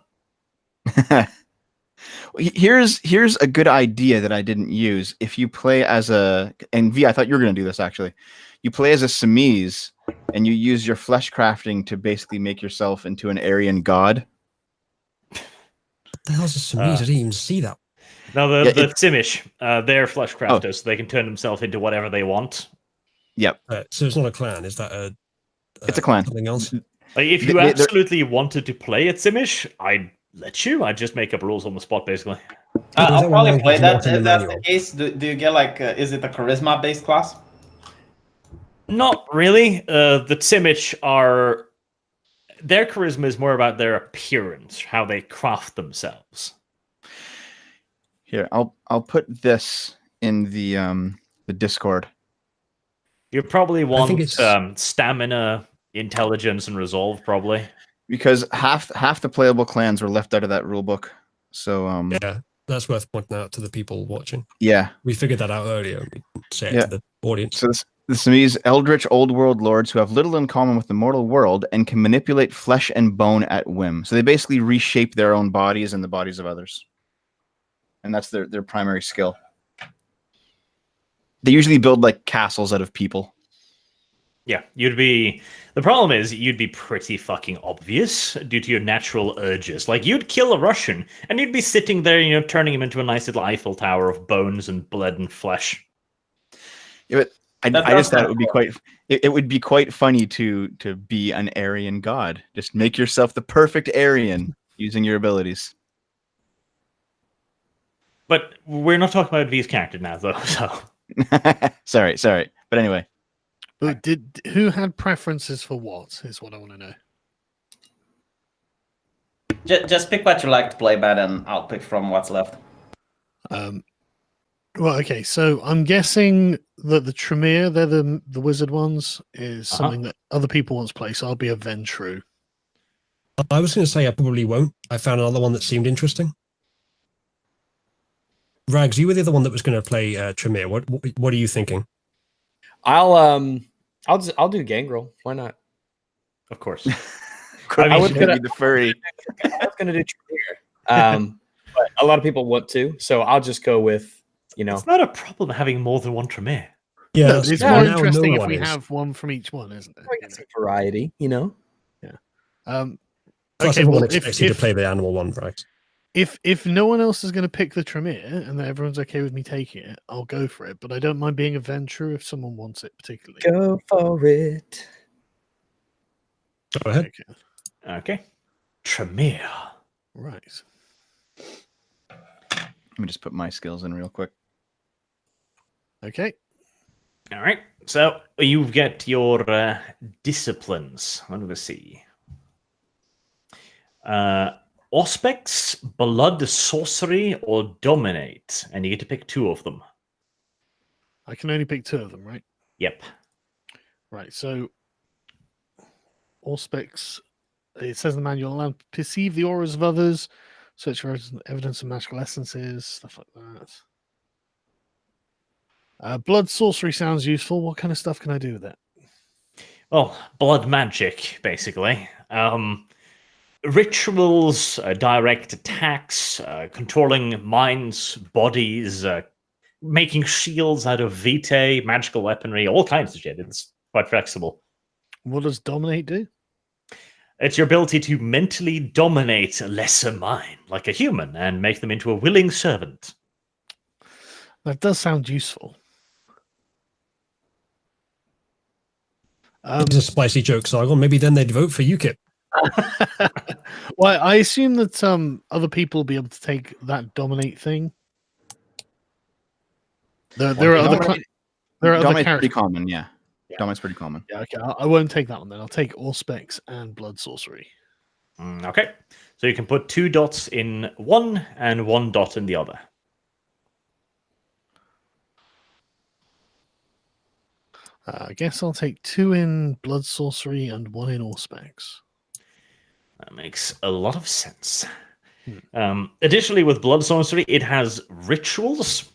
Here's a good idea that I didn't use. If you play as and V, I thought you were going to do this actually. You play as a Samiz, and you use your flesh crafting to basically make yourself into an Aryan god. What the hell's a Samiz? I didn't even see that. No, Yeah, the Simish, they're flesh crafters. So they can turn themselves into whatever they want. Yep, So it's not a clan. Is that it's a clan. something else? Like, if you They're- absolutely wanted to play at Simish, I'd let you. I'd just make up rules on the spot, basically. I'll that probably one play language that. not in the If that's the manual? case, do you get like, is it a charisma based class? Not really. The Simish are... Their charisma is more about their appearance, how they craft themselves. Here, I'll put this in the Discord. You probably think want it's- stamina, intelligence, and resolve, probably. Because half the playable clans were left out of that rule book. So Yeah, that's worth pointing out to the people watching. yeah. We figured that out earlier. We can say it Yeah. to the audience. So the Samiz, eldritch old world lords who have little in common with the mortal world and can manipulate flesh and bone at whim. So they basically reshape their own bodies and the bodies of others. And that's their primary skill. They usually build like castles out of people. Yeah, the problem is you'd be pretty fucking obvious due to your natural urges. Like, you'd kill a Russian, and you'd be sitting there, turning him into a nice little Eiffel Tower of bones and blood and flesh. Yeah, but That I just does thought it would be quite funny to be an Aryan god. Just make yourself the perfect Aryan. using your abilities. But we're not talking about these characters now, though. So sorry. But anyway, But who had preferences for what is what I want to know. Just pick what you like to play, Bad, and I'll pick from what's left. Well, okay, so I'm guessing that the Tremere, they're the wizard ones, is something that other people want to play. So I'll be a Ventru. I was going to say I probably won't. I found another one that seemed interesting. Rags, you were the other one that was going to play Tremere. What are you thinking? I'll do Gangrel. Why not? of course. I was was gonna- be the furry. I was going to do Tremere. But a lot of people want to, so I'll just go with, It's not a problem having more than one Tremere. Yeah, No, that's it's true. more Now interesting no if one we is. have one from each one, isn't it? I get some variety, Plus, Okay, everyone well, expects you to play the animal one, right? if no one else is going to pick the Tremere and everyone's okay with me taking it, I'll go for it. But I don't mind being a Ventru if someone wants it particularly. Go for it. Go ahead. Okay. Okay. Tremere. Right. Let me just put my skills in real quick. Okay. All right. So you get your disciplines. What do we see? Auspex, Blood, Sorcery, or Dominate. And you get to pick 2 of them. I can only pick 2 of them, right? Yep. Right. So, Auspex, it says in the manual, allow to perceive the auras of others, search for evidence of magical essences, stuff like that. Blood sorcery sounds useful. What kind of stuff can I do with that? Well, blood magic, basically. Rituals, direct attacks, controlling minds, bodies, making shields out of vitae, magical weaponry, all kinds of shit. It's quite flexible. What does dominate do? It's your ability to mentally dominate a lesser mind, like a human, and make them into a willing servant. That does sound useful. It's a spicy joke, Sargon. Maybe then they'd vote for UKIP. Well, I assume that other people will be able to take that dominate thing. There are other Dominate- there are other Dominate's pretty characters. common, yeah. Yeah. Dominate's pretty common. Yeah, okay, I won't take that one then. I'll take Auspex and Blood Sorcery. Okay. So you can put 2 dots in one and 1 dot in the other. I guess I'll take 2 in Blood Sorcery and 1 in Auspex. That makes a lot of sense. Additionally, with Blood Sorcery, it has rituals,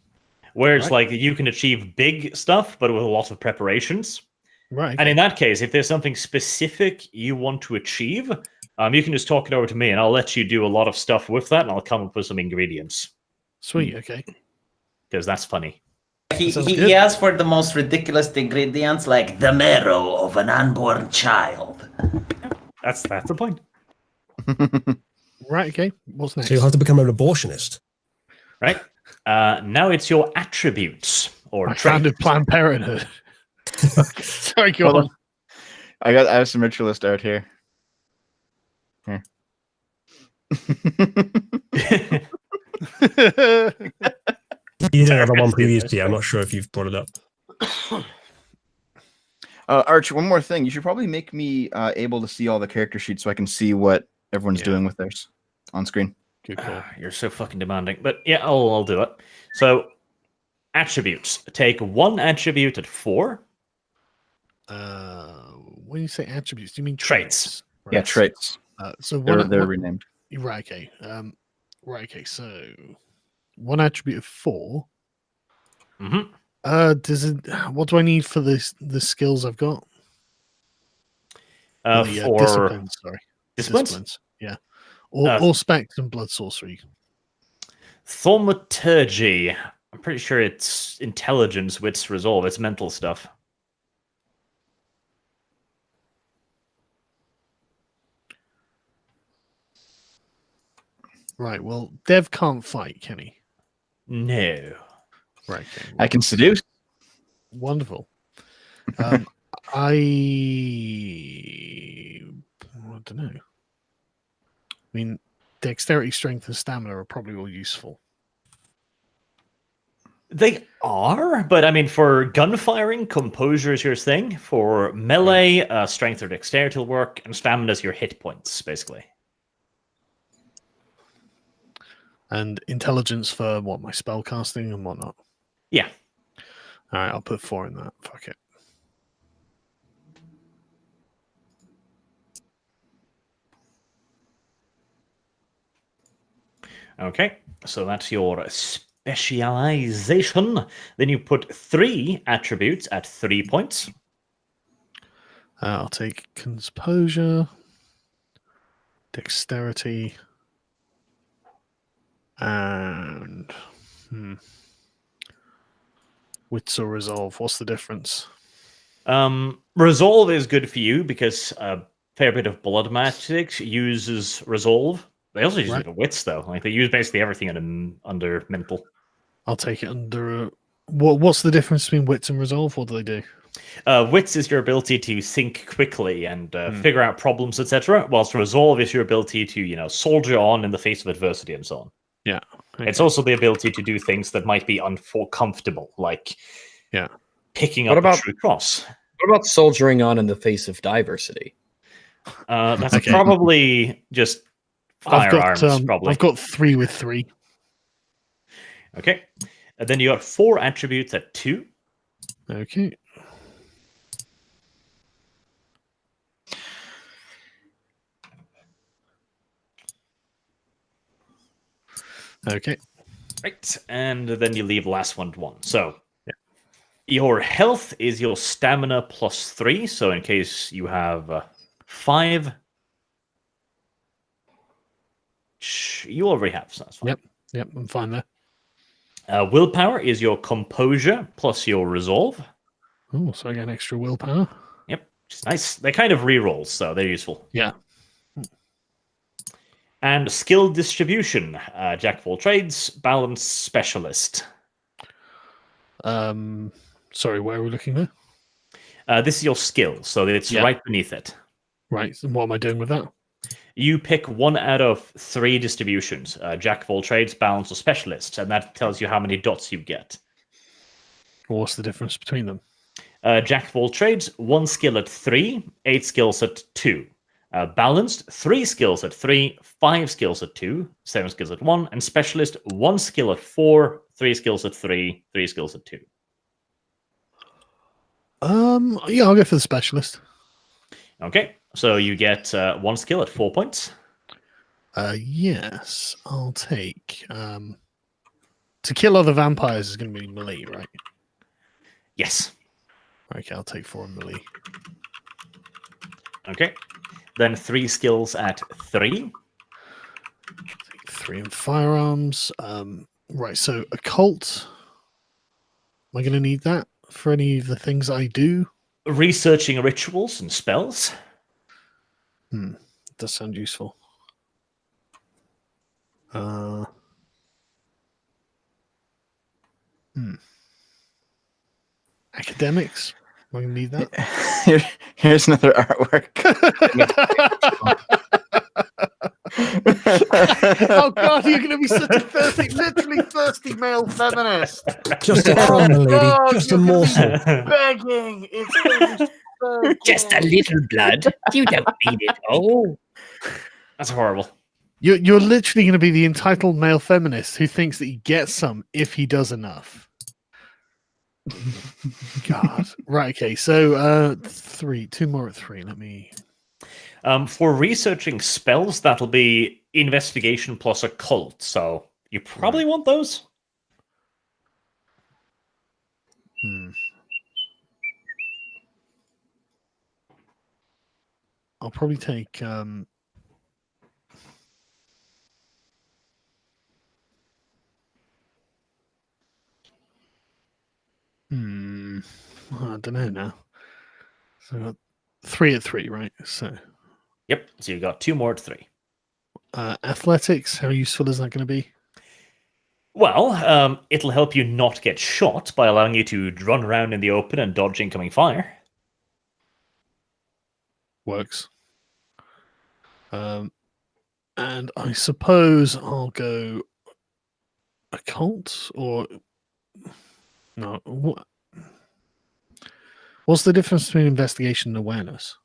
where it's like you can achieve big stuff, but with a lot of preparations. Right. And in that case, if there's something specific you want to achieve, you can just talk it over to me, and I'll let you do a lot of stuff with that, and I'll come up with some ingredients. Sweet, okay. Because that's funny. He asked for the most ridiculous ingredients, like the marrow of an unborn child. That's the point. Right, okay. What's next? So you'll have to become an abortionist. Right? Now it's your attributes, or I traits. founded Planned Parenthood. Sorry, go Hold on. on. I have some ritualist art here. Here. You did have one previously. I'm not sure if you've brought it up. Arch, one more thing. You should probably make me able to see all the character sheets so I can see what everyone's doing with theirs on screen. Good call. You're so fucking demanding. But yeah, I'll do it. So, attributes. Take 1 attribute at 4. When you say attributes, do you mean Traits. Right. Yeah, traits. So They're renamed. right, okay. Right, okay. So 1 attribute of 4. Mm-hmm. Does it? What do I need for the skills I've got? For disciplines. Sorry, disciplines? Yeah, all specs and blood sorcery. Thaumaturgy. I'm pretty sure it's intelligence, wits, resolve. It's mental stuff. Right. Well, Dev can't fight, can he? No. Right. Okay. I can seduce. Wonderful. I don't know. I mean, dexterity, strength, and stamina are probably all useful. They are, but I mean, for gunfiring, composure is your thing. For melee, strength or dexterity will work, and stamina is your hit points, basically. And intelligence for what, my spell casting and whatnot. Yeah. All right, I'll put 4 in that. Fuck it. Okay, so that's your specialization. Then you put 3 attributes at 3 points. I'll take composure, dexterity, and wits or resolve. What's the difference? Resolve is good for you because a fair bit of blood magic uses resolve. They also use it for wits, though. Like they use basically everything under mental. I'll take it under. What's the difference between wits and resolve? What do they do? Wits is your ability to think quickly and figure out problems, etc. Whilst resolve is your ability to, soldier on in the face of adversity and so on. Yeah, okay. It's also the ability to do things that might be uncomfortable, like picking up a true cross. What about soldiering on in the face of diversity? That's probably just firearms. Probably. I've got 3 with 3. Okay, and then you got 4 attributes at 2. Okay. Okay. Right, and then you leave last one to 1. So your health is your stamina plus 3. So in case you have 5, you already have. So that's fine. Yep, I'm fine there. Willpower is your composure plus your resolve. Oh, so I get an extra willpower. Yep, which is nice. They're kind of rerolls, so they're useful. Yeah. And skill distribution, jack of all trades, balance specialist. Sorry, where are we looking there? This is your skill, so it's right beneath it. Right, so what am I doing with that? You pick 1 out of 3 distributions, jack of all trades, balance, or specialist, and that tells you how many dots you get. Well, what's the difference between them? Jack of all trades, 1 skill at 3, 8 skills at 2. Balanced, 3 skills at 3, 5 skills at 2, 7 skills at 1, and specialist, 1 skill at 4, 3 skills at 3, 3 skills at 2. Yeah, I'll go for the specialist. Okay, so you get 1 skill at 4 points. Yes, I'll take. To kill other vampires is going to be melee, right? Yes. Okay, I'll take 4 melee. Okay. Then 3 skills at 3. 3 in firearms. Right, so occult. Am I going to need that for any of the things I do? Researching rituals and spells. Does sound useful. Academics. Am I going to need that? Here's another artwork. Oh God, you're going to be such a literally thirsty male feminist. Just a crumb, lady. Just a morsel. Begging. It's gonna be so Just a little blood. You don't need it all. That's horrible. You're literally going to be the entitled male feminist who thinks that he gets some if he does enough. God. Right, okay. So 2 more at 3. Let me. For researching spells, that'll be investigation plus occult. So you probably want those. I'll probably take. I don't know now. So I got 3 at 3, right? So. Yep. So you got 2 more at 3. Athletics. How useful is that going to be? Well, it'll help you not get shot by allowing you to run around in the open and dodge incoming fire. Works. And I suppose I'll go occult or no. What's the difference between investigation and awareness?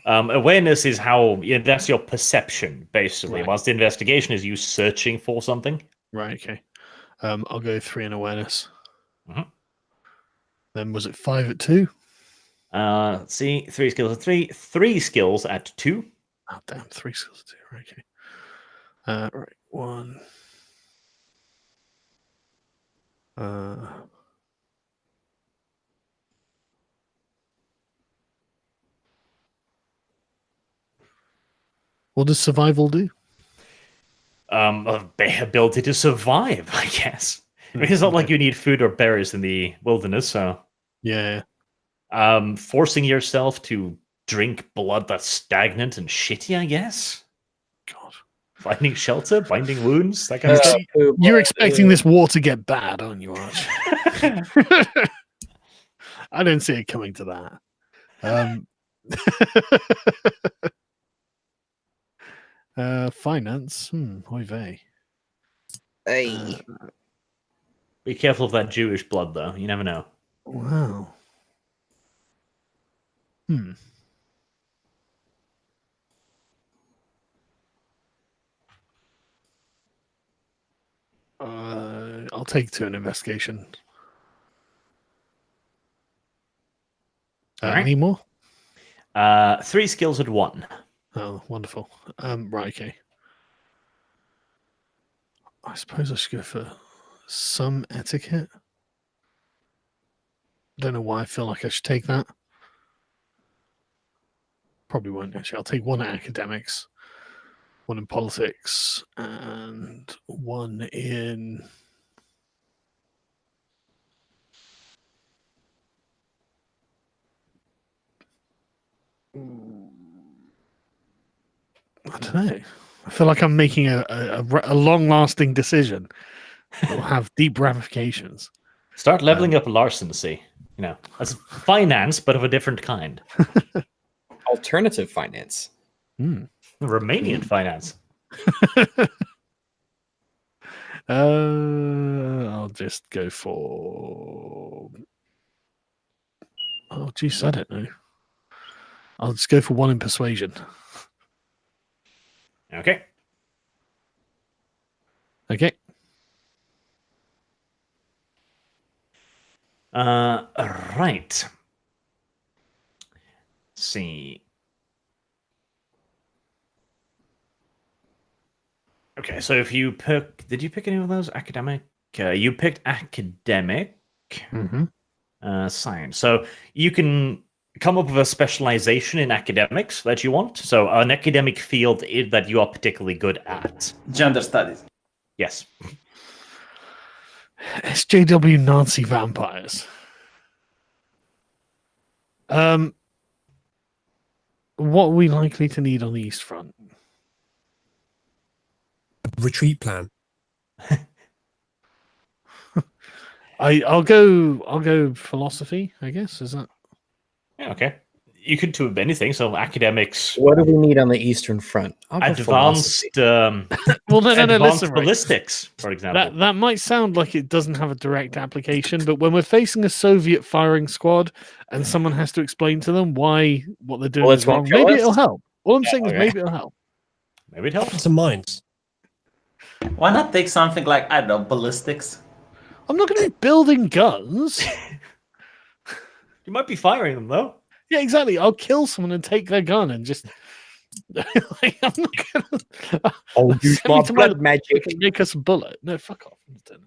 Awareness is how that's your perception, basically. Right. Whilst investigation is you searching for something. Right. Okay. I'll go 3 in awareness. Mhm. Then was it 5 at 2? Let's see. 3 skills at 3. 3 skills at 2. Oh damn! 3 skills at 2. Right. Okay. Right. 1. What does survival do? Ability to survive, I guess. I mean, it's not like you need food or berries in the wilderness, so Yeah. forcing yourself to drink blood that's stagnant and shitty, I guess. God. Finding shelter, binding wounds, that kind of stuff. You're expecting this war to get bad, aren't you, Arch? I don't see it coming to that. Finance. Oy vey. Hey. Be careful of that Jewish blood, though. You never know. Wow. I'll take 2 in investigation. Alright. Any more? 3 skills at 1. Oh, wonderful. Right, okay. I suppose I should go for some etiquette. Don't know why I feel like I should take that. Probably won't actually. I'll take 1 in academics, 1 in politics, and 1 in I don't know. I feel like I'm making a long-lasting decision that will have deep ramifications. Start leveling up larcency. That's finance, but of a different kind. Alternative finance. Romanian finance. I'll just go for. Oh, geez, I don't know. I'll just go for 1 in persuasion. Okay. Okay. Right. Let's see. Okay, so if you pick, did you pick any of those academic? You picked academic science. So you can come up with a specialization in academics that you want. So an academic field that you are particularly good at. Gender studies. Yes. SJW Nazi vampires. What are we likely to need on the East Front? Retreat plan. I'll go philosophy, I guess. Is that Yeah, okay. You could do anything. So academics, What do we need on the Eastern Front? I'll go philosophy. advanced, well? No, advanced listen, right. ballistics, for example. That might sound like it doesn't have a direct application, but when we're facing a Soviet firing squad and someone has to explain to them why what they're doing Bullets is won't wrong, kill maybe us? it'll help. All I'm saying is okay. maybe it'll help. Maybe it helps. Some mines. Why not take something like, I don't know, ballistics? I'm not going to be building guns. You might be firing them, though. Yeah, exactly. I'll kill someone and take their gun and just. Like, I'm not gonna. Use Send me my to blood magic. and make us a bullet. No, fuck off.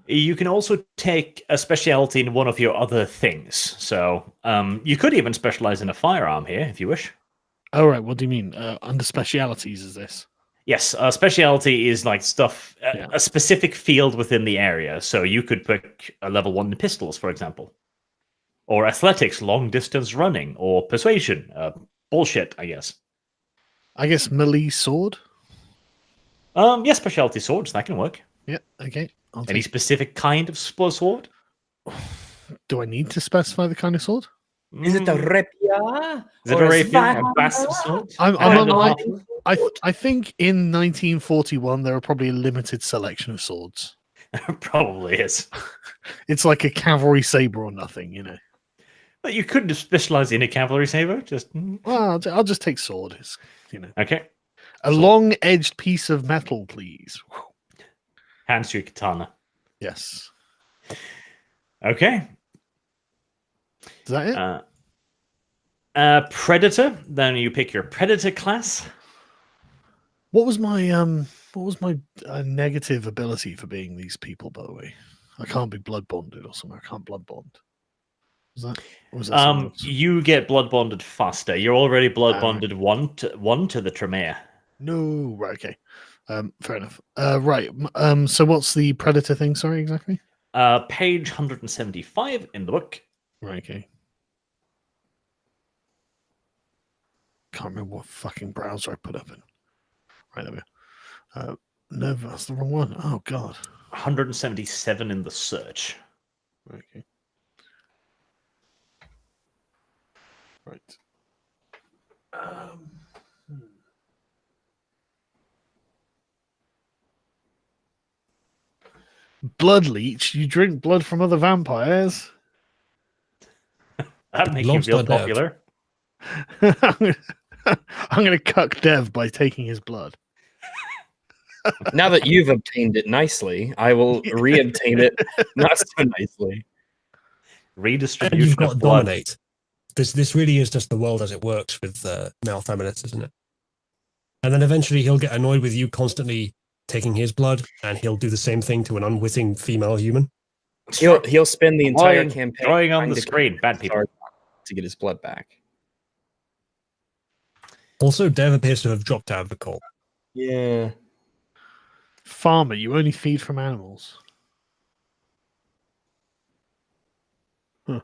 You can also take a specialty in one of your other things. So you could even specialize in a firearm here, if you wish. Oh, right. What do you mean? Under specialities is this? Yes, a specialty is like stuff, Yeah. a specific field within the area. So you could pick a level 1 in pistols, for example. Or athletics, long distance running, or persuasion. Bullshit, I guess. I guess melee sword. Yes, specialty swords, that can work. Yeah. Okay. I'll Any take... specific kind of sword? Do I need to specify the kind of sword? Is it a rapier? Is it or a a rapier? svan? A bastard sword? I'm I don't on know. like I think in 1941 there are probably a limited selection of swords. Probably is. It's like a cavalry saber or nothing, you know. But you could specialize in a cavalry saber. Just Well, I'll just take sword. It's, you know, okay. a Sword. long-edged piece of metal, please. Hands to your katana. Yes. Okay. Is that it? Predator. Then you pick your predator class. What was my negative ability for being these people? By the way, I can't be blood bonded or something. I can't blood bond. Was that? Or was that something else? You get blood bonded faster. You're already blood Ah. bonded one to the Tremere. No, right, okay. Fair enough. Right. So what's the predator thing? Sorry, exactly. Page 175 in the book. Right, okay. Can't remember what fucking browser I put up in. Right, there we go. No, that's the wrong one. Oh god. 177 in the search. Right, okay. Right. Blood leech. You drink blood from other vampires. That'd make you Lobster feel Dev. popular. I'm going to cuck Dev by taking his blood. Now that you've obtained it nicely, I will re-obtain it not so nicely. And Redistribution you've got of blood. dominate. This really is just the world as it works with male feminists, isn't it? And then eventually he'll get annoyed with you constantly taking his blood, and he'll do the same thing to an unwitting female human. He'll spend the entire Drawing- campaign drawing on trying the to screen. convince Bad people. Sargon to get his blood back. Also, Dev appears to have dropped out of the call. Yeah. Farmer, you only feed from animals. Huh.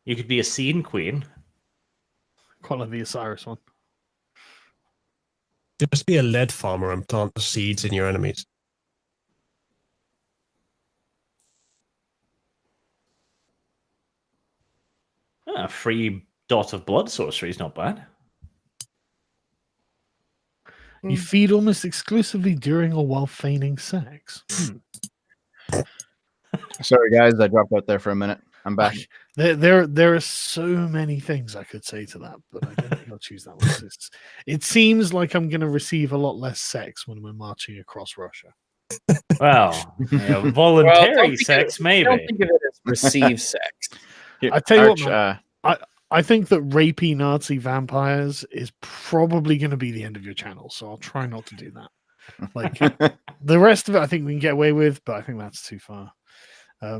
You could be a scene queen. Quite like the Osiris one. Just be a lead farmer and plant the seeds in your enemies. A free dot of blood sorcery is not bad. You feed almost exclusively during or while feigning sex. Sorry, guys, I dropped out there for a minute. I'm back. There are so many things I could say to that, but I don't think I'll choose that one. It seems like I'm going to receive a lot less sex when we're marching across Russia. Well, Well, voluntary don't think sex, of it- Don't maybe. think of it as receive sex. Here, I tell you Arch, what, man, I think that rapey Nazi vampires is probably going to be the end of your channel, so I'll try not to do that. Like the rest of it, I think we can get away with, but I think that's too far. yeah,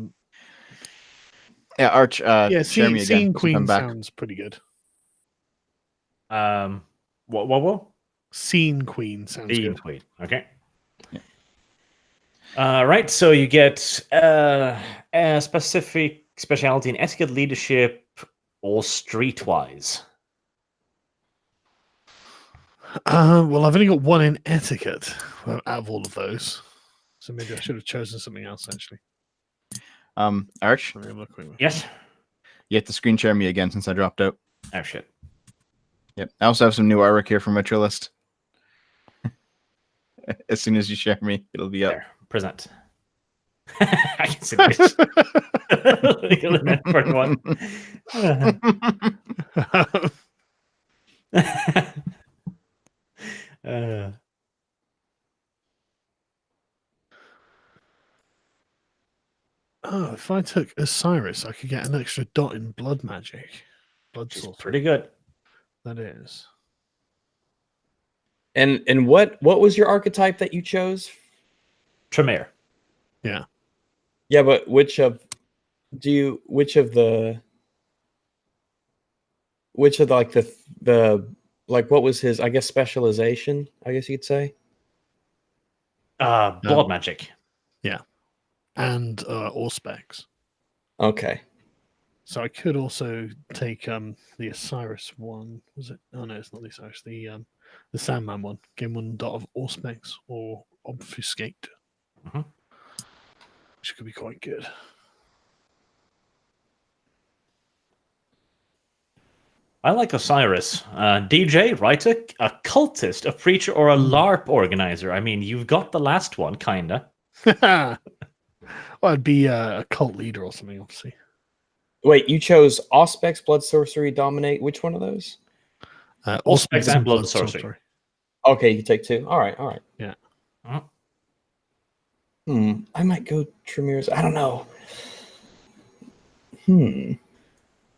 Arch, Yeah, share me again. Scene since I'm Queen back. sounds pretty good. What? Scene Queen sounds Scene good. queen. Okay. Yeah. Right. So you get a specific specialty in etiquette, leadership, or streetwise. Well, I've only got one in etiquette out of all of those, so maybe I should have chosen something else. Actually, Arch, let me have a look quickly. Yes. you have to screen share me again since I dropped out. Oh shit. Yep. I also have some new artwork here from Ritualist. As soon as you share me, it'll be up. There. Present. I can see this. Look at the first one. Oh, if I took Osiris, I could get an extra dot in blood magic. Blood It's source. pretty good. That is. And what was your archetype that you chose? Tremere. Yeah, but which of the what was his, I guess, specialization, I guess you'd say? Blood magic. And Auspex. Okay. So I could also take the Osiris one. Was it? Oh no, it's not the Osiris. The Sandman one. Gain 1 dot of Auspex or Obfuscate. Mhm. Which could be quite good. I like Osiris. DJ, writer, a cultist, a preacher, or a LARP organizer. I mean, you've got the last one, kinda. Well, I'd be a cult leader or something, obviously. Wait, you chose Auspex, Blood Sorcery, Dominate. Which one of those? Auspex and Blood Sorcery. Okay, you take 2. All right. Yeah. I might go Tremere's. I don't know.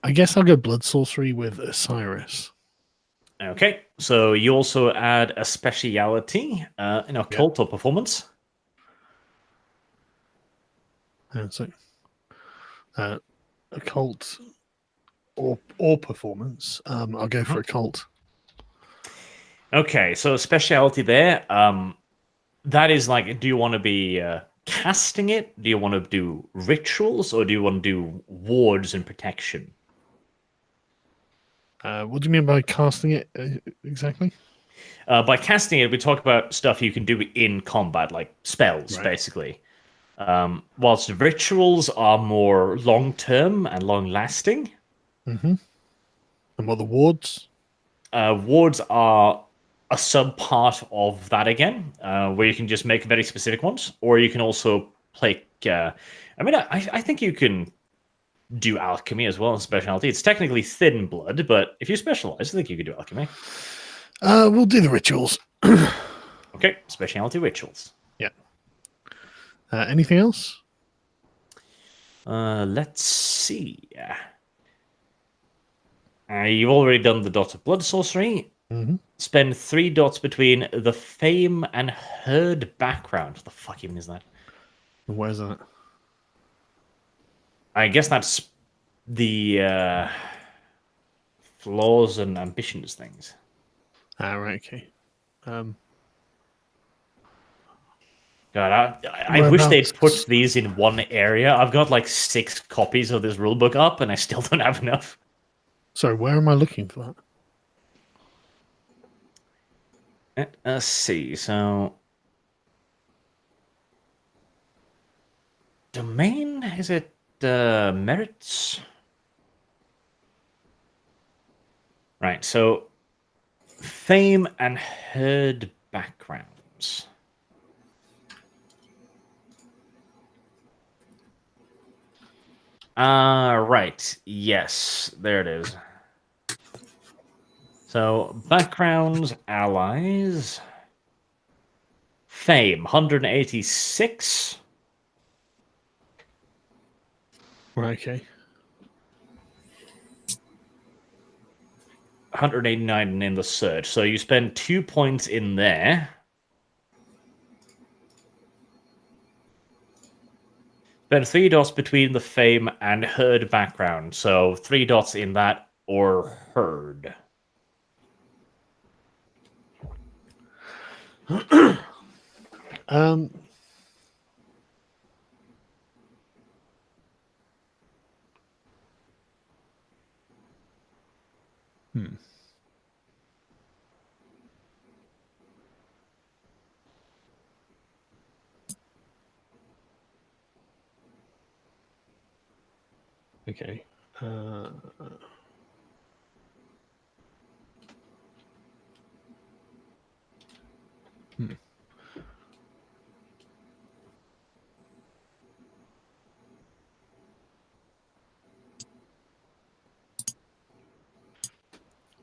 I guess I'll go Blood Sorcery with Osiris. Okay, so you also add a speciality in occult or performance. So, occult or performance. I'll go for occult. Okay, so a speciality there. That is like, do you want to be casting it? Do you want to do rituals, or do you want to do wards and protection? What do you mean by casting it exactly? By casting it, we talk about stuff you can do in combat, like spells, basically. Whilst rituals are more long-term and long-lasting. Mm-hmm. And what are the wards? Wards are a sub-part of that again, where you can just make very specific ones, or you can also play... I think you can do alchemy as well as specialty. It's technically thin blood, but if you specialize, I think you could do alchemy. We'll do the rituals. Okay, specialty rituals. Yeah. Anything else? Let's see. You've already done the dot of blood sorcery. Mm-hmm. Spend 3 dots between the fame and herd background. What the fuck even is that? Where's that? I guess that's the flaws and ambitions things. Right, okay. God, I wish they'd put these in one area. I've got like 6 copies of this rulebook up, and I still don't have enough. Sorry, where am I looking for that? Let's see. So, domain, is it merits? Right. So, fame and herd backgrounds. Right. Yes, there it is. So, backgrounds, allies, fame, 186. Right, okay. 189 in the search. So you spend 2 points in there. Spend 3 dots between the fame and herd background. So 3 dots in that or herd. Okay.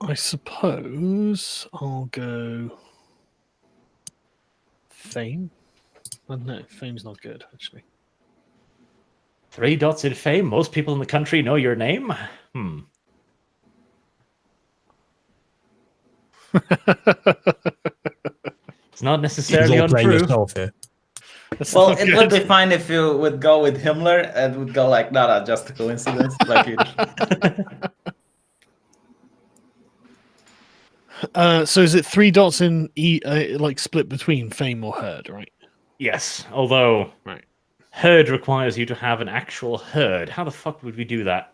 I suppose I'll go fame. I don't know. Fame's not good, actually. 3 dots in fame. Most people in the country know your name. It's not necessarily untrue. Yourself here. Well, it would be fine if you would go with Himmler and would go like, no, just a coincidence. Like you. So is it 3 dots in like split between fame or herd, right? Yes, although herd requires you to have an actual herd. How the fuck would we do that?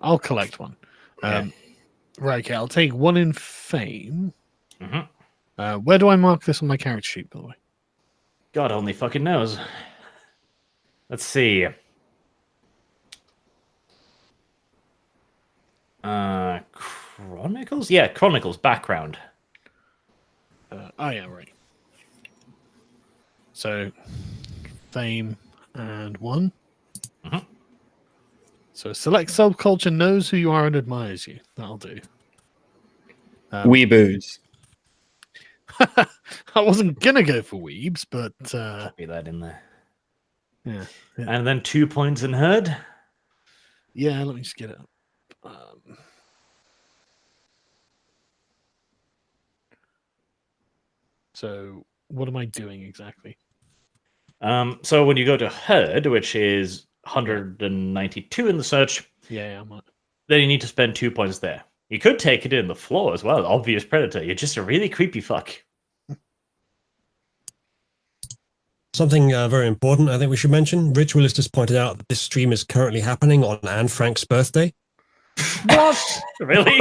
I'll collect one. Right, okay, I'll take 1 in fame. Where do I mark this on my character sheet, by the way? God only fucking knows. Let's see. Chronicles? Yeah, Chronicles background. Yeah, right. So, fame and 1. Mhm. So, select subculture knows who you are and admires you. That'll do. Weeboos. I wasn't gonna go for weebs, but Copy that in there. yeah. And then 2 points in herd. Yeah, let me just get it up. So, what am I doing exactly? So when you go to herd, which is 192 in the search, Yeah, I'm then you need to spend 2 points there. You could take it in the floor as well. Obvious predator. You're just a really creepy fuck. Something very important I think we should mention. Rich Willis just pointed out that this stream is currently happening on Anne Frank's birthday. What? Really?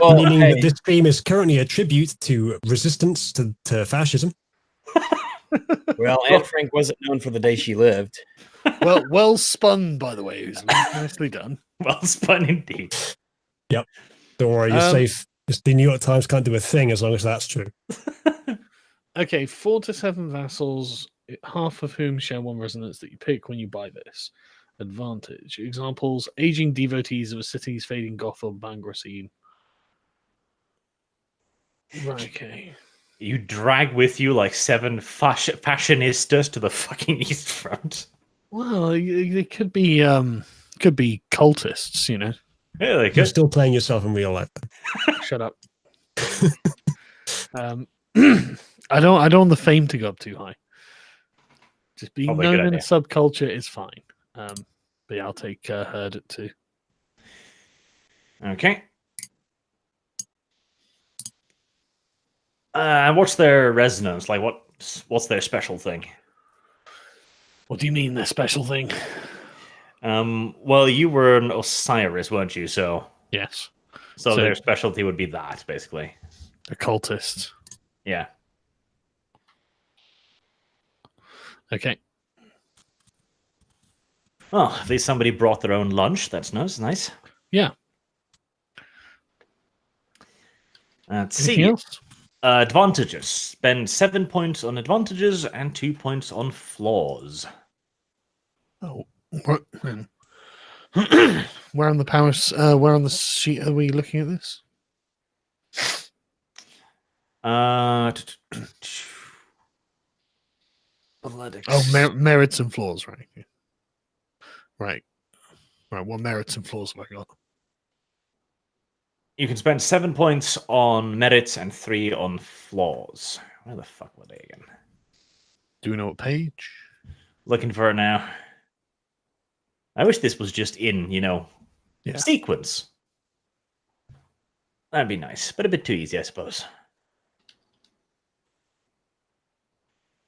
Well, Meaning hey, that this stream is currently a tribute to resistance to fascism. well, Anne Frank wasn't known for the day she lived. well spun, by the way. It was nicely done. Well spun indeed. Don't worry, you're Um, safe. The New York Times can't do a thing as long as that's true. Okay, 4 to 7 vassals, half of whom share one resonance that you pick when you buy this. Advantage. Examples: aging devotees of a city's fading goth or Bangra scene. Right, okay. You drag with you like 7 fashionistas to the fucking East Front. Well, they could be cultists, you know. Yeah, they You're could. still playing yourself in real life. Shut up. I don't want the fame to go up too high. Just being Probably a good known in a idea. subculture is fine. But yeah, I'll take herd at 2. Okay. What's their resonance? Like, what's their special thing? What do you mean the special thing? Well, you were an Osiris, weren't you? So Yes, so So- their specialty would be that, basically. occultists. Yeah. Okay. Oh, at least somebody brought their own lunch. That's nice. Yeah. Let's Anything see. else? Advantages. Spend 7 points on advantages and 2 points on flaws. Oh, what? Where on the powers? Where on the sheet are we looking at this? Athletics. Oh, merits and flaws, right? Right. What merits and flaws have I got? You can spend 7 points on merits and 3 on flaws. Where the fuck were they again? Do we know what page? Looking for it now. I wish this was just in, Yeah. sequence. That'd be nice, but a bit too easy, I suppose.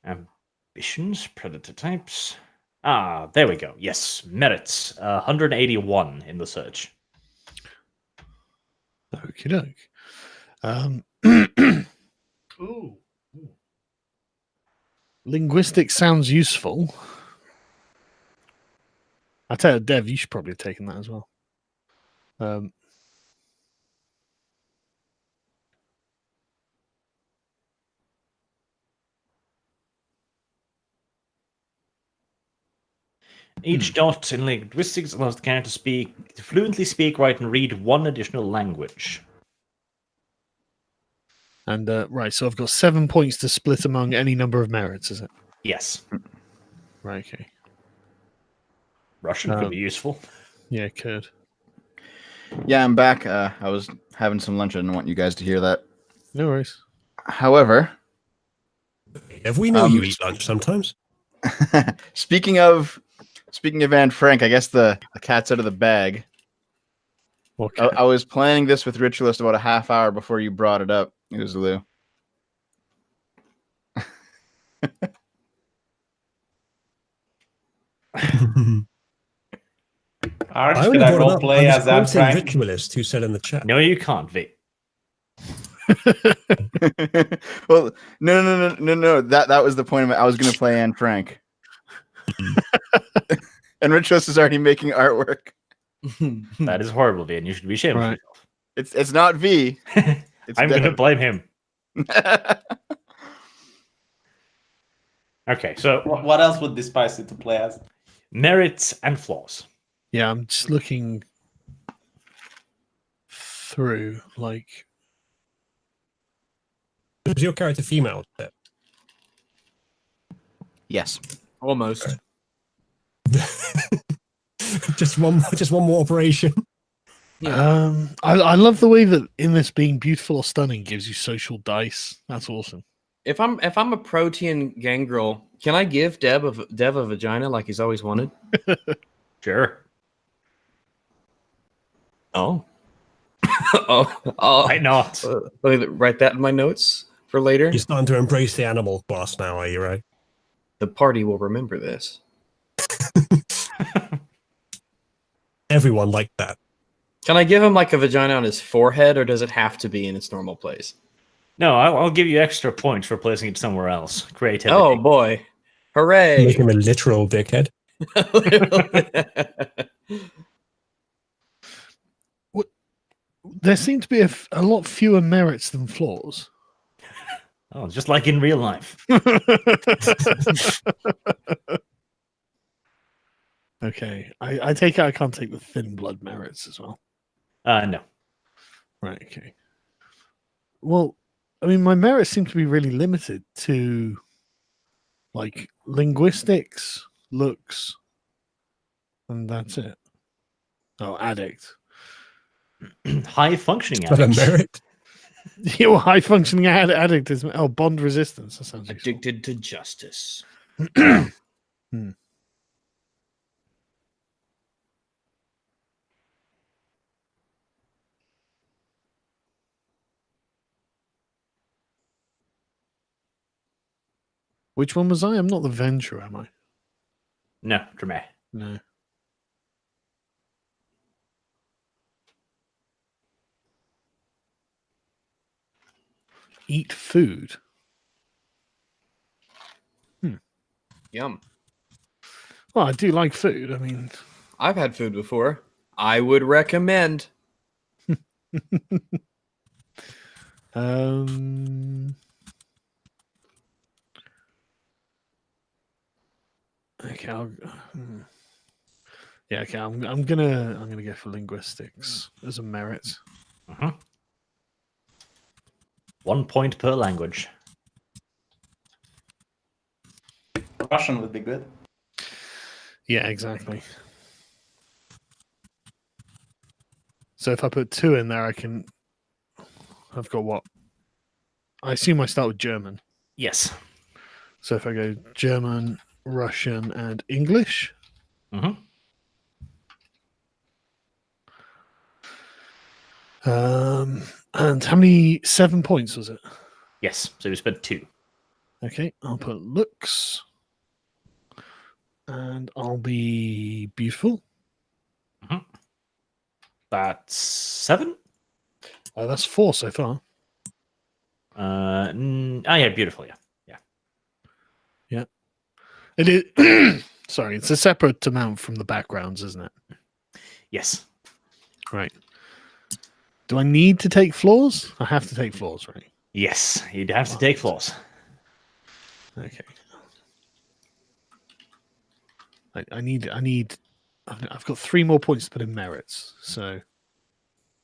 Ambitions, predator types. Ah, there we go. Yes, merits. 181 in the search. Okie doke. Ooh. Linguistics sounds useful. I tell you, Dev, you should probably have taken that as well. Each dot in linguistics allows the character to fluently speak, write, and read one additional language. And right, so I've got 7 points to split among any number of merits, is it? Yes. Right, okay. Russian could be useful. Yeah, it could. Yeah, I'm back. I was having some lunch. I didn't want you guys to hear that. No worries. However, If we know you eat lunch sometimes. speaking of Anne Frank, I guess the cat's out of the bag. Okay. I was planning this with Ritualist about a half hour before you brought it up, Uzulu. Arch, I would can have I brought it up. roleplay I as was Anne quoting Frank? Ritualist, who said in the chat. No, you can't, V. Well, no. That was the point of it. I was going to play Anne Frank. And Ritualist is already making artwork. That is horrible, V, and you should be ashamed of Right. yourself. It's not V. It's I'm going to Dev. blame him. Okay, so What else would be spicy to play as? merits and flaws. Yeah, I'm just looking through. Like, Is your character female? Yes. Almost. just one more operation. I love the way that in this being beautiful or stunning gives you social dice. That's awesome. If I'm a protean gangrel, can I give Dev a vagina like he's always wanted? Sure. Oh. oh. Why not? Let me write that in my notes for later. You're starting to embrace the animal class now, are you, right? The party will remember this. Everyone liked that. Can I give him like a vagina on his forehead, or does it have to be in its normal place? No, I'll give you extra points for placing it somewhere else. Creativity. Oh boy. Hooray. Make him a literal dickhead. There seem to be a lot fewer merits than flaws. Oh, just like in real life. Okay, I take it I can't take the thin blood merits as well. No. Right, okay. Well, I mean, my merits seem to be really limited to like linguistics, looks, and that's it. Oh, addict. High functioning Is that a addict. merit? Yeah, well, high functioning addict is bond resistance. That sounds useful. Addicted to justice. Which one was I? I'm not the Venture, am I? No, Treme. No. Eat food. Yum. Well, I do like food. I mean, I've had food before. I would recommend. Okay, yeah, okay. I'm gonna go for linguistics as a merit. 1 point per language. Russian would be good. Yeah, exactly. So if I put 2 in there, I've got what? I assume I start with German. Yes. So if I go German, Russian, and English. Mm-hmm. And how many? 7 points was it? Yes. So you spent 2. Okay, I'll put looks. And I'll be beautiful. That's 7. That's 4 so far. Yeah, beautiful. Yeah. It is. Sorry, it's a separate amount from the backgrounds, isn't it? Yes. Right. Do I need to take floors? I have to take floors, right? Yes. You'd have to take flaws. Okay. I've got 3 more points to put in merits, so.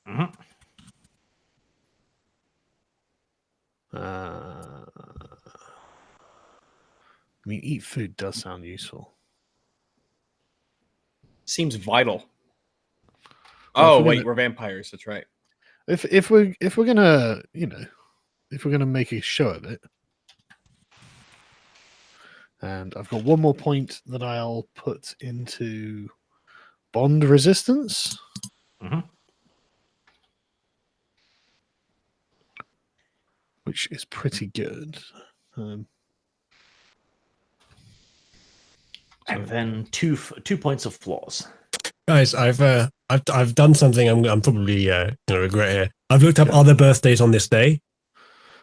Mhm. I mean, eat food does sound useful. Seems vital. Well, Oh if we're wait, gonna- we're vampires. That's right. If we're gonna if we're gonna make a show of it, and I've got 1 more point that I'll put into bond resistance. Mhm. Which is pretty good. And then 2 points of flaws. Guys, I've done something I'm probably gonna regret here. I've looked up other birthdays on this day.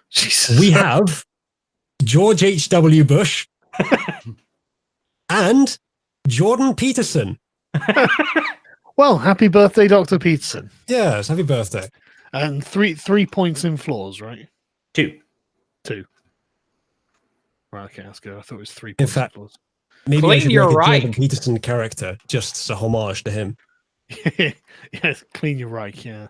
Jesus. We have George H.W. Bush and Jordan Peterson. Well, happy birthday, Dr. Peterson. Yes, happy birthday. And three points in flaws, right? 2. Right, okay, that's good. I thought it was 3 In points fact- in flaws. Maybe I Clean should your make a Reich. Jordan Peterson character just as a homage to him. Yes, clean your Reich, yeah.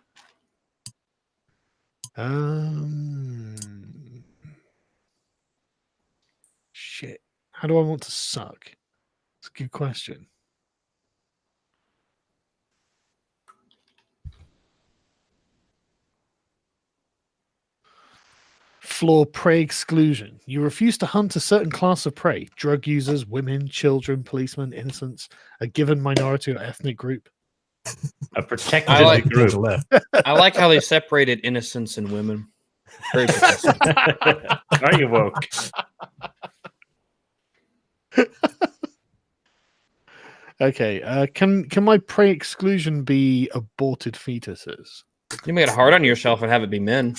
Shit. How do I want to suck? It's a good question. Flaw prey exclusion. You refuse to hunt a certain class of prey: drug users, women, children, policemen, innocents, a given minority or ethnic group. A protected I like- group. left. I like how they separated innocents and women. Very progressive. Very woke. Okay. Can my prey exclusion be aborted fetuses? You make it hard on yourself and have it be men.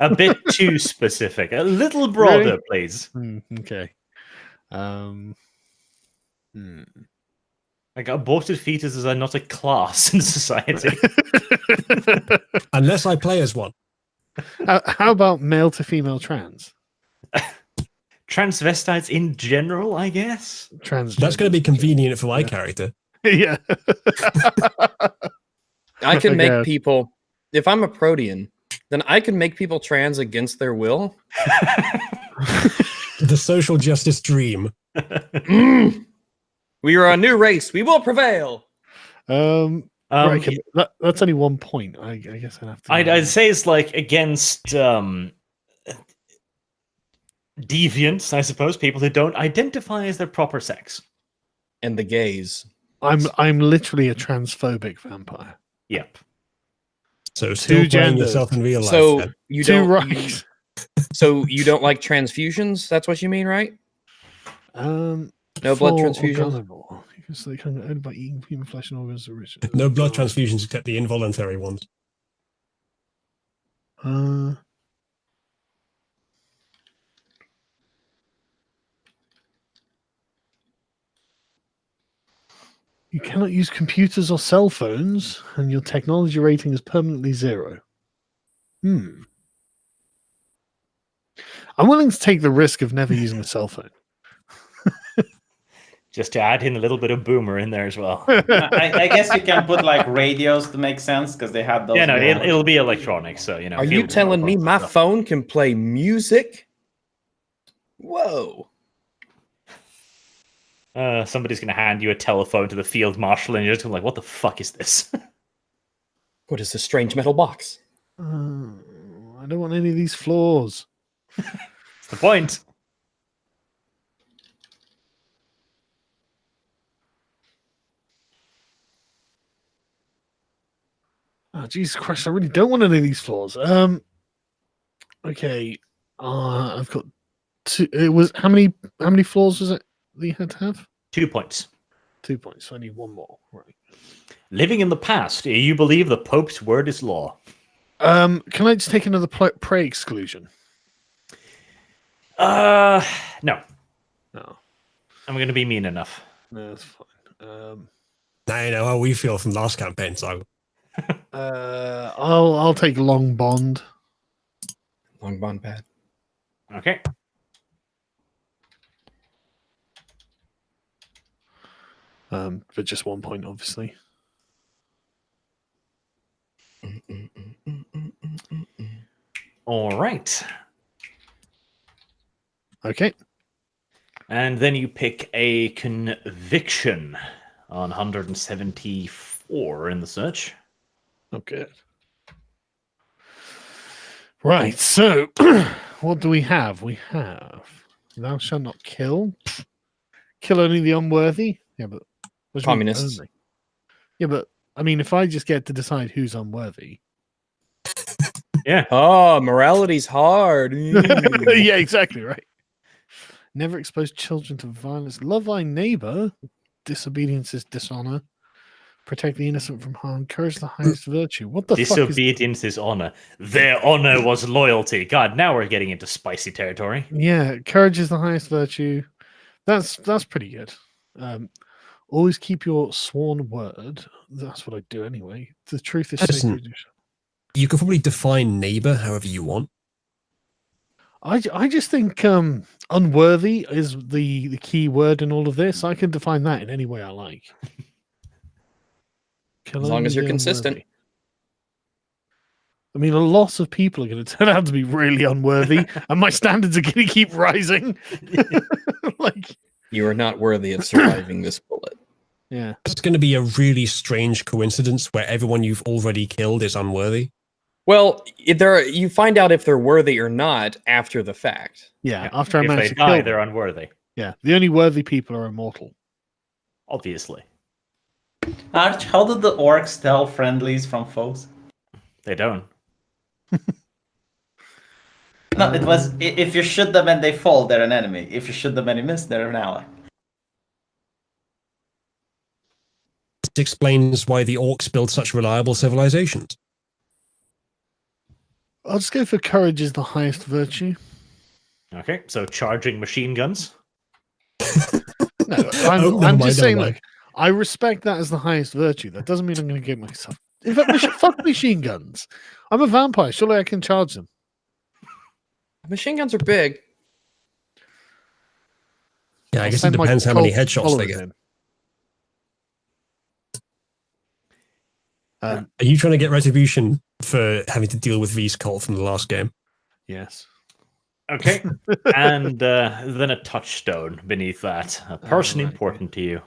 A bit too specific. A little broader, Really? please. Okay. Like aborted fetuses are not a class in society. Unless I play as one. How about male to female trans? Transvestites in general, I guess. Trans. That's going to be convenient for my character. Yeah. I can Okay. make people, if I'm a protean, then I can make people trans against their will. The social justice dream. We are a new race. We will prevail. Right, okay, that's only 1 point. I guess I'd have to. I'd say it's like against deviants, I suppose, people who don't identify as their proper sex. And the gays. I'm literally a transphobic vampire. Yep. So still playing genders. yourself in real life. So then. you Two don't. right. So you don't like transfusions? That's what you mean, right? No blood transfusions? Because they can only by eating human flesh and organs. No blood transfusions except the involuntary ones. You cannot use computers or cell phones, and your technology rating is permanently 0. I'm willing to take the risk of never using a cell phone. Just to add in a little bit of boomer in there as well. I guess you can put like radios to make sense because they had those. Yeah, no, before. it'll be electronics, so you know. Are you field telling me telephones my and stuff. phone can play music? Whoa. Somebody's going to hand you a telephone to the field marshal, and you're just gonna be like, "What the fuck is this?" What is this strange metal box? I don't want any of these flaws. That's the point. Oh, Jesus Christ! I really don't want any of these flaws. Okay. I've got 2. It was how many flaws was it that you had to have? 2 points. 2 points. So I need 1 more. Right. Living in the past, you believe the Pope's word is law. Can I just take another prey exclusion? No. No. I'm going to be mean enough. No, that's fine. Now you know how we feel from last campaign, so I'll take long bond. Long bond pad. Okay. But just 1 point, obviously. All right. Okay. And then you pick a conviction on 174 in the search. Okay. Right. So, what do we have? We have thou shalt not kill. Kill only the unworthy. Yeah, but what do you mean Communists. only? Yeah, but I mean, if I just get to decide who's unworthy. Yeah. Oh, morality's hard. Yeah, exactly right. Never expose children to violence. Love thy neighbor. Disobedience is dishonor. Protect the innocent from harm. Courage is the highest virtue. What the fuck is... Disobedience is honor. Their honor was loyalty. God, now we're getting into spicy territory. Yeah, courage is the highest virtue. That's pretty good. Always keep your sworn word. That's what I do anyway. The truth is Listen. sacred. You can probably define neighbor however you want. I just think unworthy is the key word in all of this. I can define that in any way I like. As long as you're consistent. Unworthy. I mean, a lot of people are going to turn out to be really unworthy, and my standards are going to keep rising. Like, You are not worthy of surviving this bullet. yeah. It's going to be a really strange coincidence where everyone you've already killed is unworthy. Well, you find out if they're worthy or not after the fact. Yeah, after I If manage they to kill die, them. they're unworthy. Yeah, the only worthy people are immortal. Obviously. Arch, how do the orcs tell friendlies from foes? They don't. No, it was if you shoot them and they fall, they're an enemy. If you shoot them and you miss, they're an ally. It explains why the orcs build such reliable civilizations. I'll just go for courage is the highest virtue. Okay, so charging machine guns. No, Oh, I'm never just mind, saying, never look, I respect that as the highest virtue. That doesn't mean I'm going to get myself. In fact, fuck machine guns. I'm a vampire. Surely I can charge them. Machine guns are big. Yeah, I I'll guess it send my depends how many cult headshots they followers get. in. Are you trying to get retribution for having to deal with V's cult from the last game? Yes. Okay. And then a touchstone beneath that. A person right, important to you.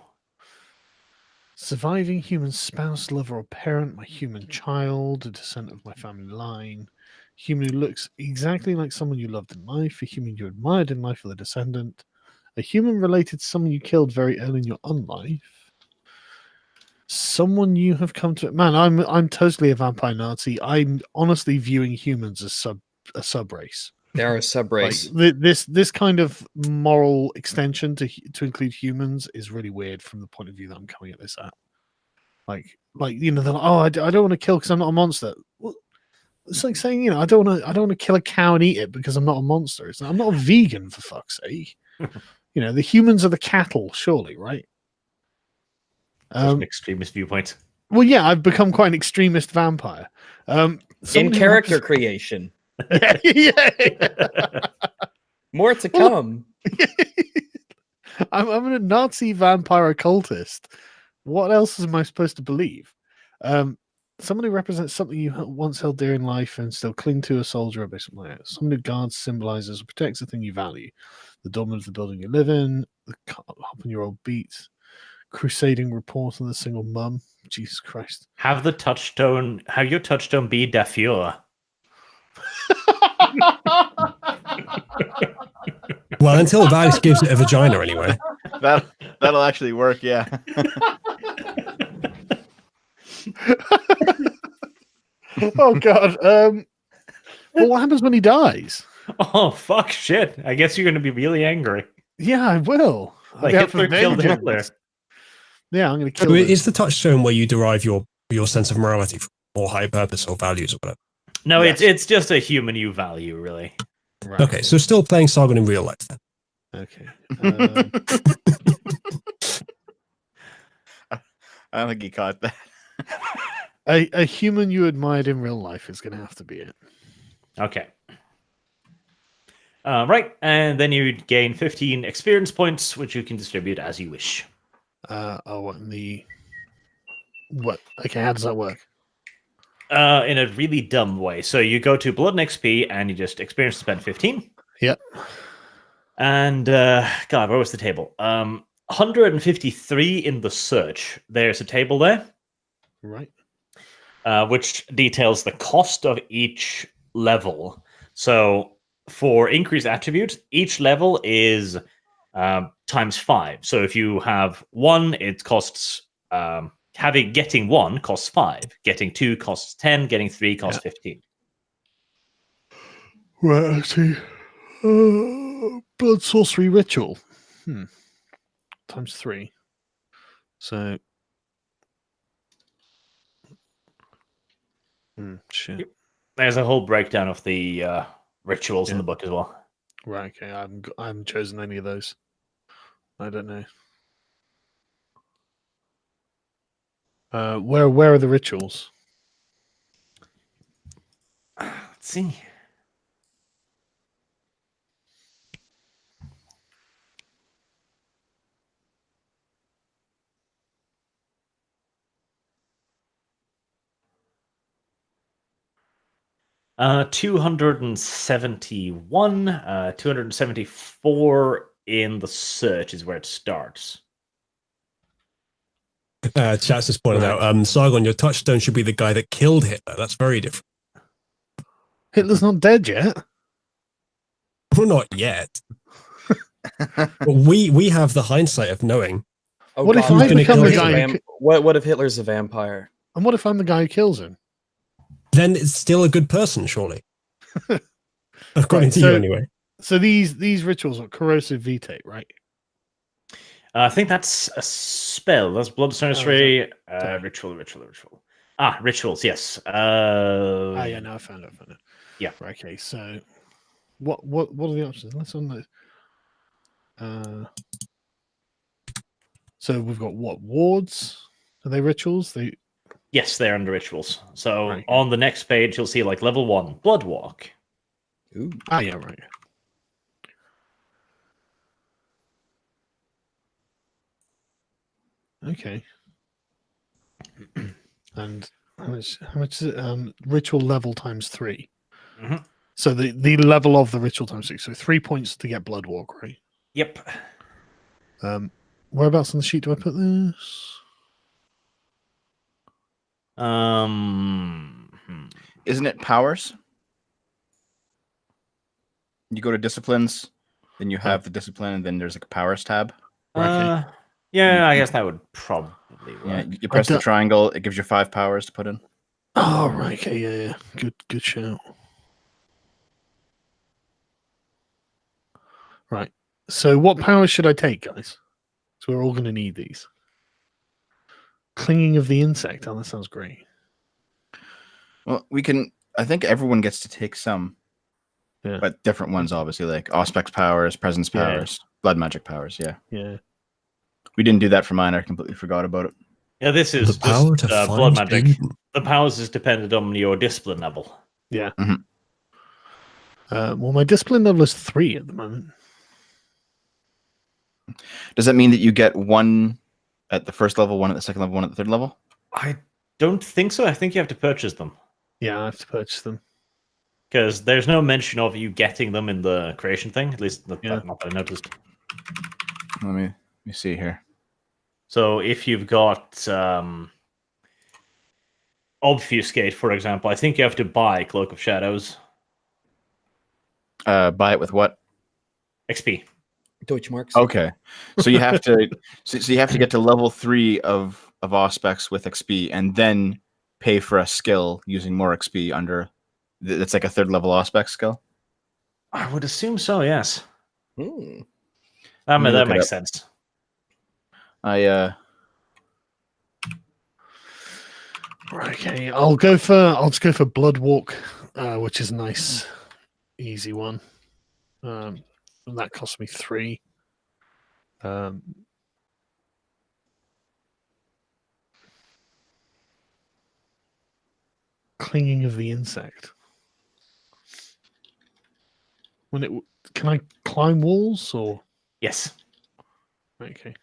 Surviving human spouse, lover, or parent, my human child, a descent of my family line, human who looks exactly like someone you loved in life, a human you admired in life, or the descendant, a human related to someone you killed very early in your unlife, someone you have come to. Man, I'm totally a vampire Nazi. I'm honestly viewing humans as a sub race. They are a sub race. Like this kind of moral extension to include humans is really weird from the point of view that I'm coming at this at. Like you know, they're like, oh, I don't want to kill because I'm not a monster. Well, it's like saying, you know, I don't want to kill a cow and eat it because I'm not a monster. I'm not a vegan, for fuck's sake. You know, the humans are the cattle, surely, right? An extremist viewpoint. Well, yeah, I've become quite an extremist vampire. In character creation. Yeah. More to come. I'm a Nazi vampire occultist. What else am I supposed to believe? Someone who represents something you once held dear in life and still cling to, a soldier, or something like that. Someone who guards, symbolizes, or protects the thing you value. The doorman of the building you live in, the hop on your old beat, crusading report on the single mum. Jesus Christ. Have your touchstone be Dafur. Well, until Vax gives it a vagina anyway. That'll actually work, yeah. Oh god. Well, what happens when he dies? Oh fuck shit. I guess you're gonna be really angry. Yeah, I will. Like I'll be out for Hitler killed vengeance. Hitler. Yeah, I'm gonna kill So him. is the touchstone where you derive your sense of morality or high purpose or values or whatever? No, Yes. it's just a human you value, really. Right. Okay, so still playing Sargon in real life then. Okay. I don't think he caught that. A human you admired in real life is going to have to be it. Okay. Right, and then you gain 15 experience points, which you can distribute as you wish. What? Okay, how does that work? In a really dumb way. So you go to Blood and XP, and you just experience spend 15. Yep. And God, where was the table? 153 in the search. There's a table there, Right. which details the cost of each level. So for increased attribute, each level is times 5. So if you have 1, it costs getting 1 costs 5, getting 2 costs 10, getting 3 costs 15. Right, I see. Blood sorcery ritual. Times 3. So. Shit. There's a whole breakdown of the rituals in the book as well. Right. Okay. I haven't chosen any of those. I don't know. Where are the rituals? Let's see. Uh, 271, 274 in the search is where it starts. Chats just pointed out, Sargon, your touchstone should be the guy that killed Hitler. That's very different. Hitler's not dead yet. Well, not yet. But we have the hindsight of knowing. Oh, What if God, I become the Hitler's a guy who what if Hitler's a vampire? And what if I'm the guy who kills him? Then it's still a good person, surely. According Right, to so- you, anyway. So these rituals are corrosive vitae, right? I think that's a spell. That's blood sorcery. Ritual. Ah, rituals. Yes. Yeah, no, I found it. Yeah. Right, okay, so what are the options? Let's on the. So we've got what wards? Are they rituals? Yes, they're under rituals. So Right. on the next page, you'll see like level 1, blood walk. Ooh. Yeah, right. Okay. And how much is it? Ritual level times 3. Mhm. So the level of the ritual times 6. So 3 points to get blood walk, right? Yep. Whereabouts on the sheet do I put this? Isn't it powers? You go to disciplines, then you have the discipline, and then there's like a powers tab. Yeah, I guess that would probably Yeah, work. you press the don't- triangle, it gives you 5 powers to put in. Oh, right. Okay, yeah. Good shout. Right. So what powers should I take, guys? So we're all going to need these. Clinging of the insect. Oh, that sounds great. Well, we can. I think everyone gets to take some, Yeah. but different ones, obviously, like Auspex powers, presence Yeah. powers, blood magic powers. Yeah, Yeah. we didn't do that for mine. I completely forgot about it. Yeah, this is The power just to blood find magic. Eden. The powers is dependent on your discipline level. Yeah. Mhm. Well, my discipline level is 3 at the moment. Does that mean that you get 1 at the first level, 1 at the second level, 1 at the third level? I don't think so. I think you have to purchase them. Yeah, I have to purchase them. Because there's no mention of you getting them in the creation thing. At least not that I noticed. Let me see here. So if you've got Obfuscate, for example, I think you have to buy Cloak of Shadows. Buy it with what? XP. Deutschmarks. Okay, so you have to. so you have to get to level 3 of Auspex with XP, and then pay for a skill using more XP under. That's like a 3rd level Auspex skill. I would assume so, yes. Hmm. That me look it makes up. sense. I Right, okay, I'll just go for Blood Walk, which is a nice, easy one. And that cost me 3. Clinging of the insect. Can I climb walls or? Yes. Okay.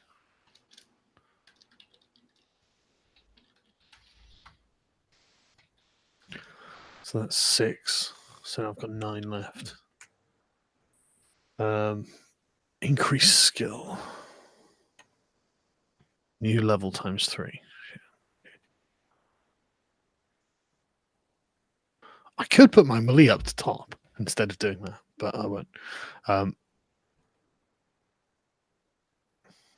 So that's 6. So I've got 9 left. Increase skill. New level times 3. I could put my melee up to top instead of doing that, but I won't.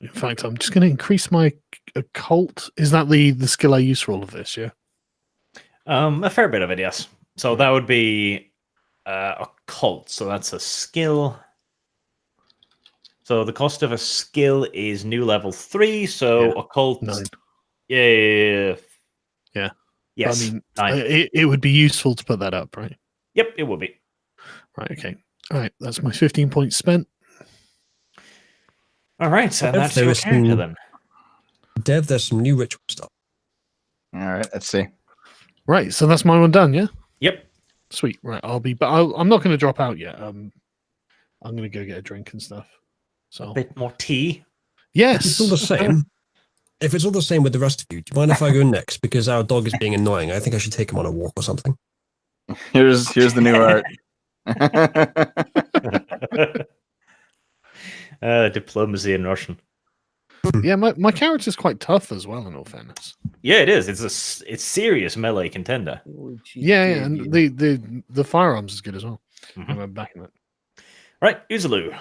In fact, I'm just going to increase my occult. Is that the skill I use for all of this? Yeah. A fair bit of it, yes. So that would be occult. So that's a skill. So the cost of a skill is new level 3. So occult. 9. Yeah. I Yes. mean, 9. it would be useful to put that up, right? Yep, it would be. Right. Okay. All right. That's my 15 points spent. All right, so If that's there your was character some- then. Dev, there's some new ritual stuff. All right, let's see. Right, so that's my one done, yeah? Yep. Sweet. Right, I'm not going to drop out yet. I'm going to go get a drink and stuff. So A bit more tea. yes, It's all the same. If it's all the same with the rest of you, do you mind if I go next? Because our dog is being annoying. I think I should take him on a walk or something. Here's the new art. Diplomacy in Russian. Yeah, my character's quite tough as well. In all fairness. Yeah, it is. It's serious melee contender. Yeah, and the firearms is good as well. Mhm. I'm backing it. Right, Uzulu.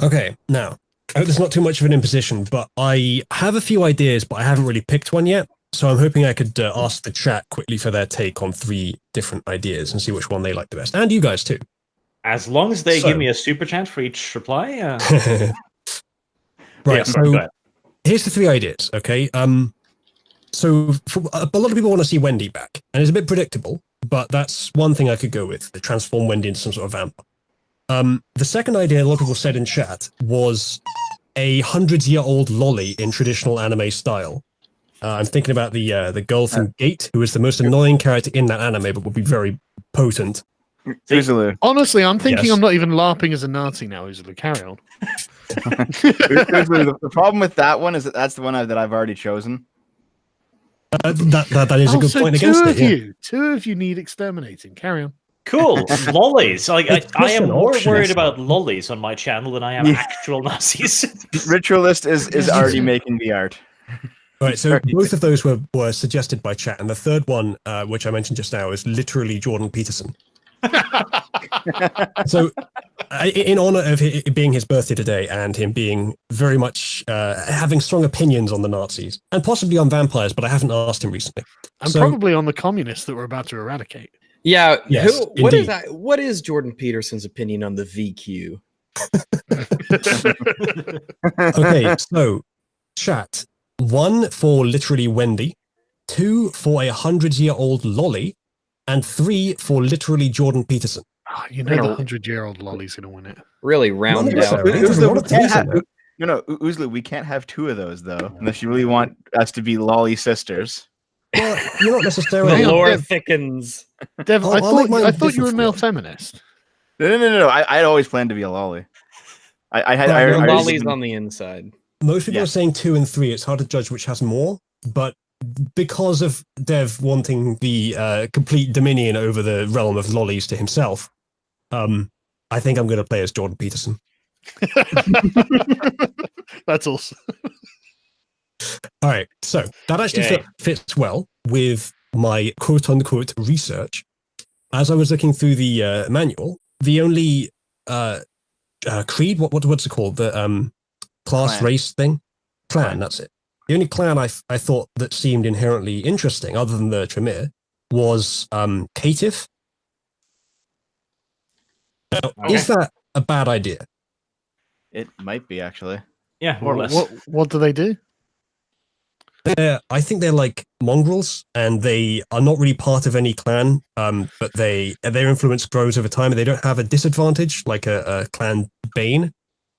Okay, now, I hope there's not too much of an imposition, but I have a few ideas, but I haven't really picked one yet. So I'm hoping I could ask the chat quickly for their take on 3 different ideas and see which one they like the best. And you guys too. As long as they So- give me a super chat for each reply. Right, Yeah, sorry, go so ahead. here's the 3 ideas, okay? So a lot of people want to see Wendy back, and it's a bit predictable, but that's one thing I could go with, to transform Wendy into some sort of vampire. The second idea a lot of people said in chat was a 100-year-old lolly in traditional anime style. I'm thinking about the girl from Gate, who is the most annoying character in that anime, but would be very potent. Uzulu. Honestly, I'm thinking Yes. I'm not even LARPing as a Nazi now. Uzulu, carry on. Uzulu, the problem with that one is that's the one that I've already chosen. That is a good so point against it. Yeah. Two of you need exterminating. Carry on. Cool. Lollies. Like, It's I just am an more option, worried isn't about it? lollies on my channel than I am Yeah. actual Nazis. Ritualist is already making the art. Right, so both of those were suggested by chat, and the third one, which I mentioned just now, is literally Jordan Peterson. So, in honor of it being his birthday today and him being very much having strong opinions on the Nazis and possibly on vampires, but I haven't asked him recently. And So- probably on the communists that we're about to eradicate. Yeah. Yes, What is indeed. that? What is Jordan Peterson's opinion on the VQ? Okay, so chat 1 for literally Wendy, 2 for a 100-year-old lolly, and 3 for literally Jordan Peterson. Ah, you know the 100-year-old lolly's going to win it. Really round None of us out. are right. There's a lot Uzulu, of threes in there. no, Uzulu, we can't have 2 of those though, unless you really want us to be lolly sisters. Well, you're not The necessarily. Hang on, lore Dev. thickens. Dev, I'll make mine I thought you were a different male for you. feminist. No. I always planned to be a lolly. I had Well, I, no, I, Lolly's on the inside. Most people Yeah. are saying 2 and 3. It's hard to judge which has more, but because of Dev wanting the complete dominion over the realm of lollies to himself, I think I'm going to play as Jordan Peterson. That's awesome. All right, so that actually Yay. fits well with my quote-unquote research. As I was looking through the manual, the only creed, what's it called? The class Clan. race thing? Clan, that's it. The only clan I thought that seemed inherently interesting, other than the Tremere, was Caitiff. Now, is that a bad idea? it might be actually. Yeah, more or less. What do they do? I think they're like mongrels, and they are not really part of any clan. But their influence grows over time, and they don't have a disadvantage like a clan Bane,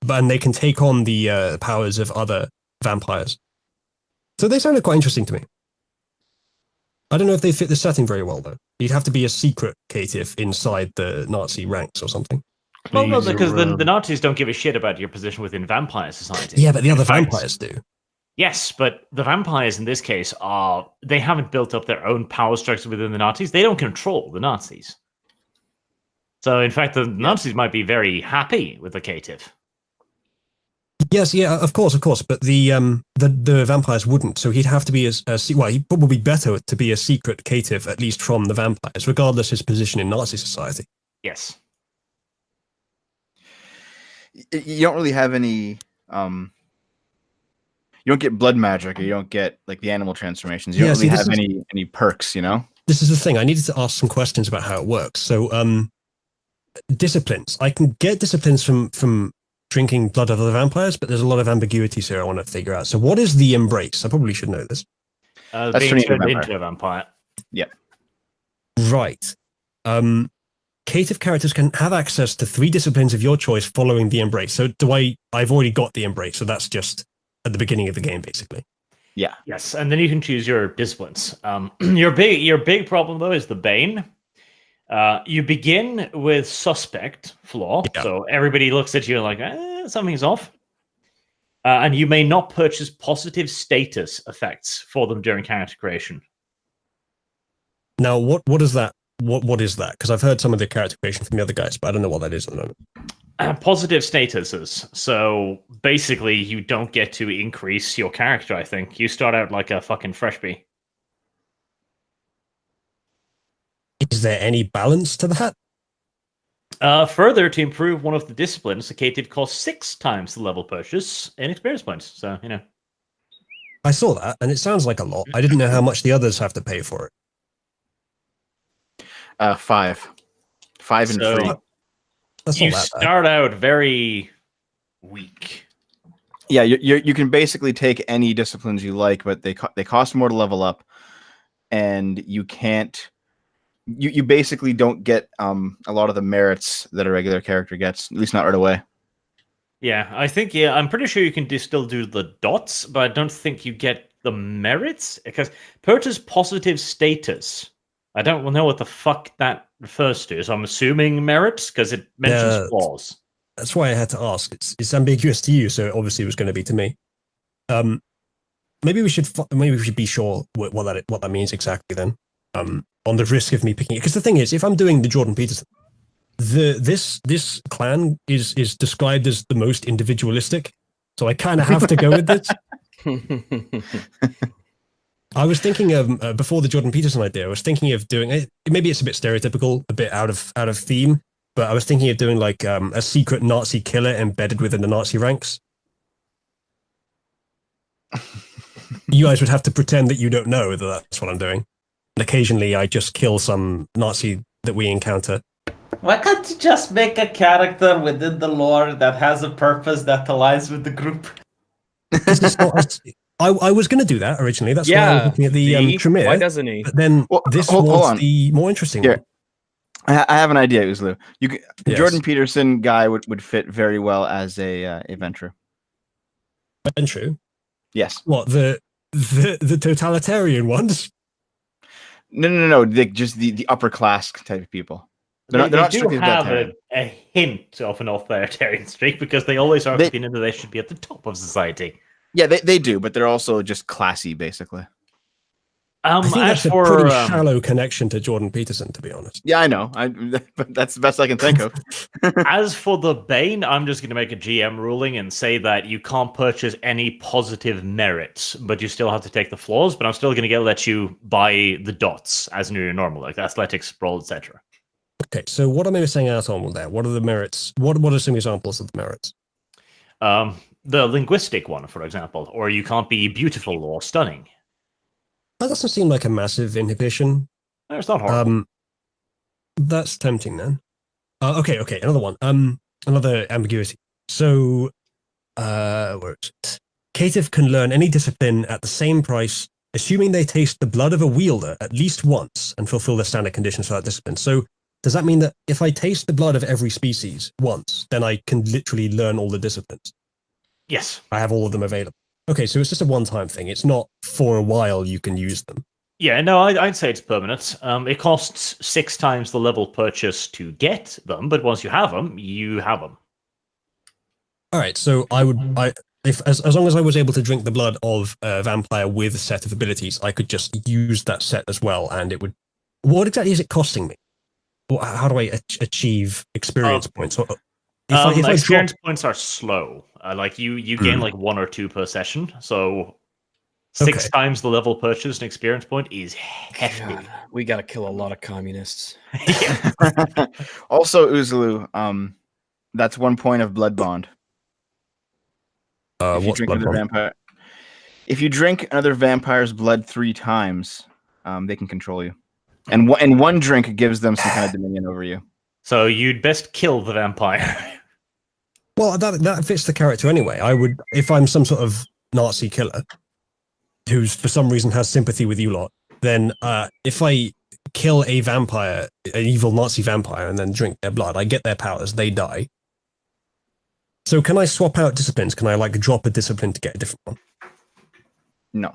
and they can take on the powers of other vampires. So they sounded quite interesting to me. I don't know if they fit the setting very well, though. You'd have to be a secret caitiff inside the Nazi ranks or something. Well, no, Please, because the around. Nazis don't give a shit about your position within vampire society. Yeah, but the other In fact, vampires do. Yes, but the vampires in this case they haven't built up their own power structure within the Nazis. They don't control the Nazis. So, in fact, the Nazis might be very happy with the caitiff. Yes, yeah, of course, but the vampires wouldn't. So he'd have to be he'd probably be better to be a secret caitiff, at least from the vampires, regardless his position in Nazi society. Yes. You don't really have any. You don't get blood magic, or you don't get like the animal transformations. You Yeah, don't really see, have this any perks. You know. This is the thing. I needed to ask some questions about how it works. So, disciplines. I can get disciplines from drinking blood of other vampires, but there's a lot of ambiguities here I want to figure out. So, what is the embrace? I probably should know this. That's Being turning into a turned vampire. into a vampire. Right. Caitiff characters can have access to 3 disciplines of your choice following the embrace. So I've already got the embrace, so that's just at the beginning of the game, basically. Yeah. Yes, and then you can choose your disciplines. Your big problem though is the Bane. You begin with suspect flaw, Yeah. so everybody looks at you like something's off, and you may not purchase positive status effects for them during character creation. Now, what is that? What is that? Because I've heard some of the character creation from the other guys, but I don't know what that is at the moment. Positive statuses. So basically, you don't get to increase your character. I think you start out like a fucking freshbee. Is there any balance to that? Further, to improve one of the disciplines, the cative costs 6 times the level purchase in experience points. So, you know. I saw that, and it sounds like a lot. I didn't know how much the others have to pay for it. 5 and So, 3. That's you not that bad. start out very weak. Yeah, you can basically take any disciplines you like, but they cost more to level up, and you can't. You basically don't get a lot of the merits that a regular character gets, at least not right away. Yeah, I think, I'm pretty sure you can still do the dots, but I don't think you get the merits, because purchase positive status. I don't know what the fuck that refers to, so I'm assuming merits, because it mentions flaws. That's why I had to ask. It's ambiguous to you, so obviously it was going to be to me. Maybe we should be sure what that means exactly then. On the risk of me picking it, because the thing is, if I'm doing the Jordan Peterson, this clan is described as the most individualistic, so I kind of have to go with this. I was thinking of before the Jordan Peterson idea. I was thinking of doing it. Maybe it's a bit stereotypical, a bit out of theme, but I was thinking of doing like a secret Nazi killer embedded within the Nazi ranks. You guys would have to pretend that you don't know that that's what I'm doing. And occasionally I just kill some Nazi that we encounter. Why can't you just make a character within the lore that has a purpose that aligns with the group? I was going to do that originally. That's why I was looking at the Tremere. Why doesn't he? But then hold on. The more interesting one. I have an idea, Uzlu. The Yes. Jordan Peterson guy would fit very well as a Ventrue. Ventrue? Yes. What, the totalitarian ones? No. Just the upper class type of people. They're They not do strictly have totalitarian. a hint of an authoritarian streak, because they always are opinion that they should be at the top of society. Yeah, they do, but they're also just classy, basically. I think As that's a for pretty shallow connection to Jordan Peterson, to be honest. Yeah, I know. But that's the best I can think of. as for the Bane, I'm just going to make a GM ruling and say that you can't purchase any positive merits, but you still have to take the flaws. But I'm still going to let you buy the dots as your normal, like athletics, sprawl, etc. Okay, so what am I missing out on there? What are the merits? What are some examples of the merits? The linguistic one, for example, or you can't be beautiful or stunning. That doesn't seem like a massive inhibition. It's not horrible. That's tempting then. Okay, another one. Another ambiguity. So, where is it? Cative can learn any discipline at the same price, assuming they taste the blood of a wielder at least once and fulfill the standard conditions for that discipline. So, does that mean that if I taste the blood of every species once, then I can literally learn all the disciplines? Yes. I have all of them available. Okay, so it's just a one-time thing. It's not for a while you can use them. Yeah, no, I'd say it's permanent. It costs 6 times the level purchase to get them, but once you have them, you have them. All right, so as long as I was able to drink the blood of a vampire with a set of abilities, I could just use that set as well, and it would. What exactly is it costing me? How do I achieve experience points? If experience points are slow. Like you gain like 1 or 2 per session. So 6 times the level purchase an experience point is hefty. God, we got to kill a lot of communists. Also, Uzlu, that's 1 point of blood bond. What's blood bond? Vampire, if you drink another vampire's blood 3 times, they can control you, and one drink gives them some kind of dominion over you. So you'd best kill the vampire. Well, that fits the character anyway. I would, if I'm some sort of Nazi killer who's for some reason has sympathy with you lot, then if I kill a vampire, an evil Nazi vampire, and then drink their blood, I get their powers, they die. So can I swap out disciplines? Can I like drop a discipline to get a different one? No.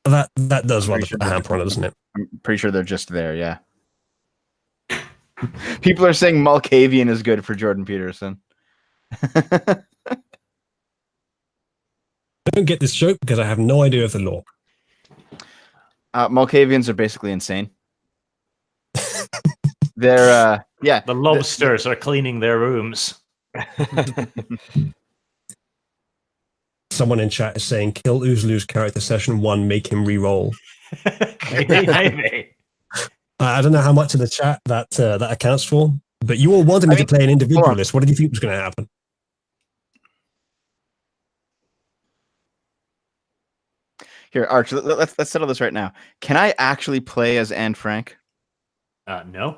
That does I'm rather pretty sure put a hamper on it, doesn't it? I'm pretty sure they're just there. Yeah. People are saying Malkavian is good for Jordan Peterson. I don't get this joke because I have no idea of the law. Malkavians are basically insane. They're The lobsters are cleaning their rooms. Someone in chat is saying, kill Uzlu's character session 1, make him re-roll. Maybe. I don't know how much of the chat that accounts for, but you all wanted me to play an individualist. What did you think was going to happen? Here, Arch, let's settle this right now. Can I actually play as Anne Frank? No.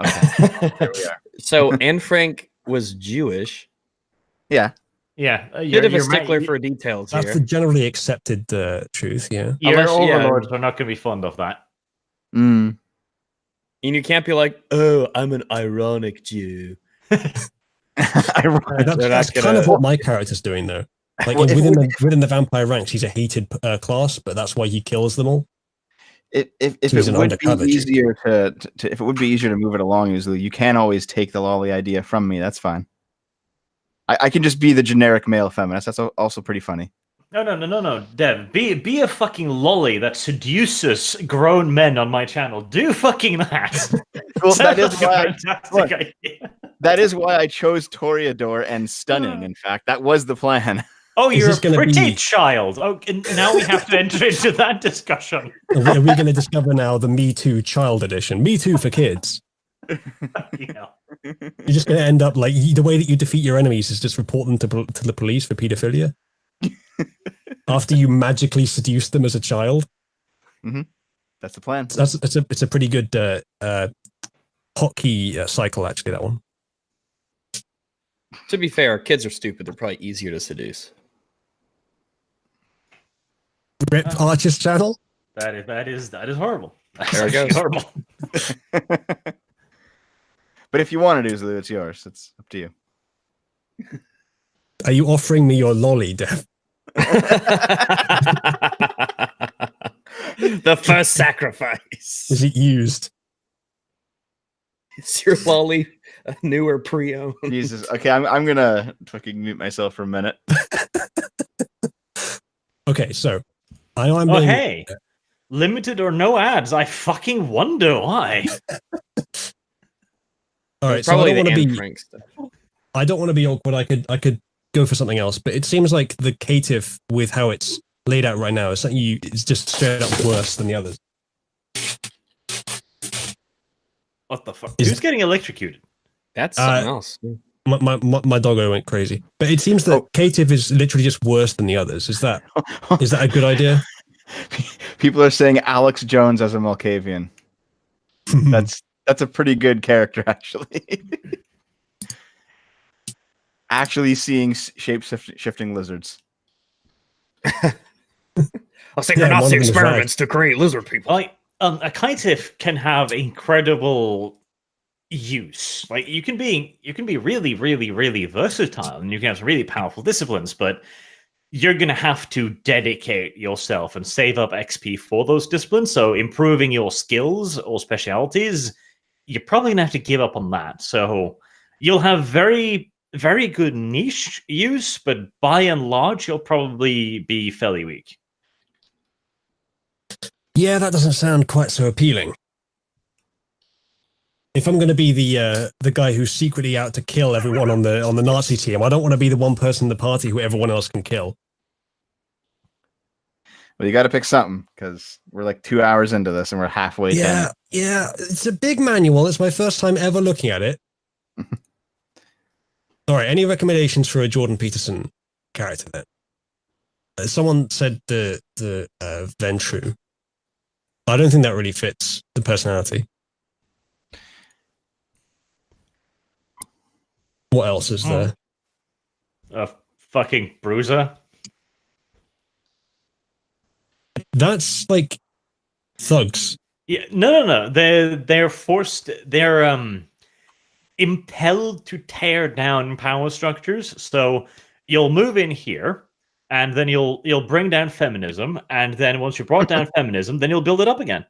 Okay. There we are. So Anne Frank was Jewish. Yeah. Yeah. Bit of a stickler for details That's here. the generally accepted truth, yeah. Your Unless, yeah. overlords are not going to be fond of that. Mm. And you can't be like, oh, I'm an ironic Jew. That's not kind of what my character's doing, though. Like Well, within the vampire ranks, he's a hated class, but that's why he kills them all. If He's it an would be undercover Jew. easier to if it would be easier to move it along easily, you can always take the lolly idea from me. That's fine. I can just be the generic male feminist. That's also pretty funny. No, Dev. Be a fucking lolly that seduces grown men on my channel. Do fucking that. Well, that is like a why fantastic idea. that is why I chose Toreador and Stunning. In fact, that was the plan. Oh, Is you're this a gonna pretty be- child. Oh, and now we have to enter into that discussion. Are we going to discover now the Me Too child edition? Me Too for kids. Yeah. You're just going to end up like the way that you defeat your enemies is just report them to the police for pedophilia. After you magically seduce them as a child. That's the plan. It's a pretty good hotkey cycle, actually, that one. To be fair, kids are stupid. They're probably easier to seduce. Rip Archer's channel? That is horrible. That's There it actually goes. horrible. But if you want to do Zulu, it's yours. It's up to you. Are you offering me your lolly, Dev? The first sacrifice. Is it used? Is your lolly a newer pre-owned? Jesus. Okay, I'm gonna fucking mute myself for a minute. Okay, so I know I'm Oh, being... hey. Limited or no ads. I fucking wonder why. All right, It's so I probably don't the want to Anne be... Frank stuff. I don't want to be awkward. I could go for something else, but it seems like the cative with how it's laid out right now is something it's just straight up worse than the others. What the fuck? Is- Who's getting electrocuted? That's something else. My doggo went crazy, but it seems that cative is literally just worse than the others. Is that a good idea? People are saying Alex Jones as a Malkavian. That's a pretty good character, actually. Actually seeing shape-shifting lizards. I'll say Yeah, one of them is experiments to create lizard people. Like, a caitiff can have incredible use. Like, you can be really, really, really versatile, and you can have some really powerful disciplines, but you're going to have to dedicate yourself and save up XP for those disciplines. So improving your skills or specialities, you're probably going to have to give up on that. So you'll have very, very good niche use, but by and large, you'll probably be fairly weak. Yeah, that doesn't sound quite so appealing. If I'm going to be the guy who's secretly out to kill everyone on the Nazi team, I don't want to be the one person in the party who everyone else can kill. Well, you got to pick something because we're like 2 hours into this and we're halfway Yeah, done. yeah, it's a big manual. It's my first time ever looking at it. All right, any recommendations for a Jordan Peterson character then? Someone said the Ventru. I don't think that really fits the personality. What else is there? A fucking bruiser. That's like thugs. Yeah, no. They're forced. They're impelled to tear down power structures. So you'll move in here, and then you'll bring down feminism, and then once you brought down feminism, then you'll build it up again.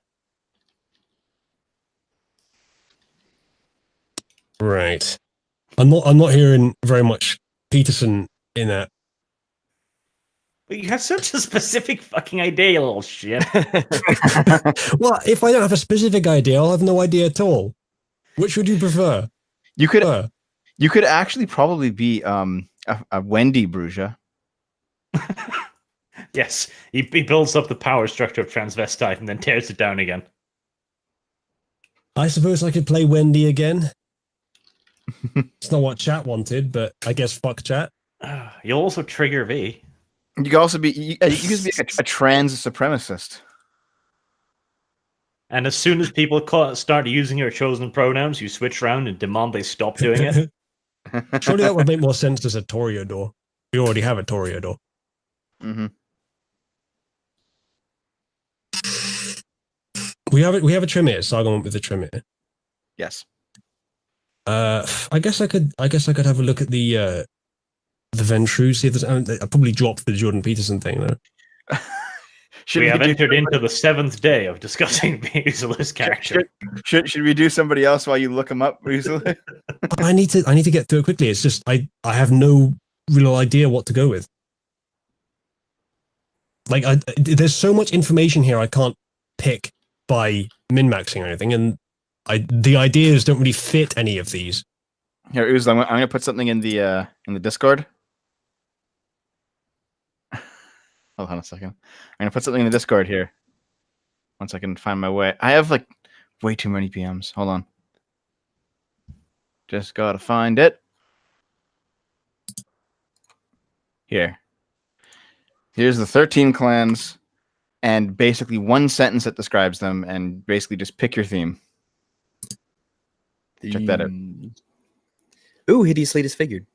Right. I'm not hearing very much Peterson in that. But you have such a specific fucking idea, you little shit. Well, if I don't have a specific idea, I'll have no idea at all. Which would you prefer? You could actually probably be a Wendy Bruja. Yes, he builds up the power structure of transvestite and then tears it down again. I suppose I could play Wendy again. It's not what chat wanted, but I guess fuck chat. You'll also trigger V. You could also be you could be a trans supremacist. And as soon as people start using your chosen pronouns, you switch around and demand they stop doing it. Surely that would make more sense as a Toreador. We already have a Toreador. Mm-hmm. We have a Tremere. Sargon went with the Tremere. Yes. I guess I could have a look at the Ventru. See if there's. I probably dropped the Jordan Peterson thing though. We have entered into the 7th day of discussing Useless character. Should we do somebody else while you look him up, Useless? I need to get through it quickly. It's just I have no real idea what to go with. Like there's so much information here I can't pick by min-maxing or anything, and the ideas don't really fit any of these. Here, Uz, I'm going to put something in the Discord. Hold on a second. I'm going to put something in the Discord here. Once I can find my way. I have like way too many PMs. Hold on. Just got to find it. Here. Here's the 13 clans and basically one sentence that describes them, and basically just pick your theme. Check that out. Ooh, hideously disfigured.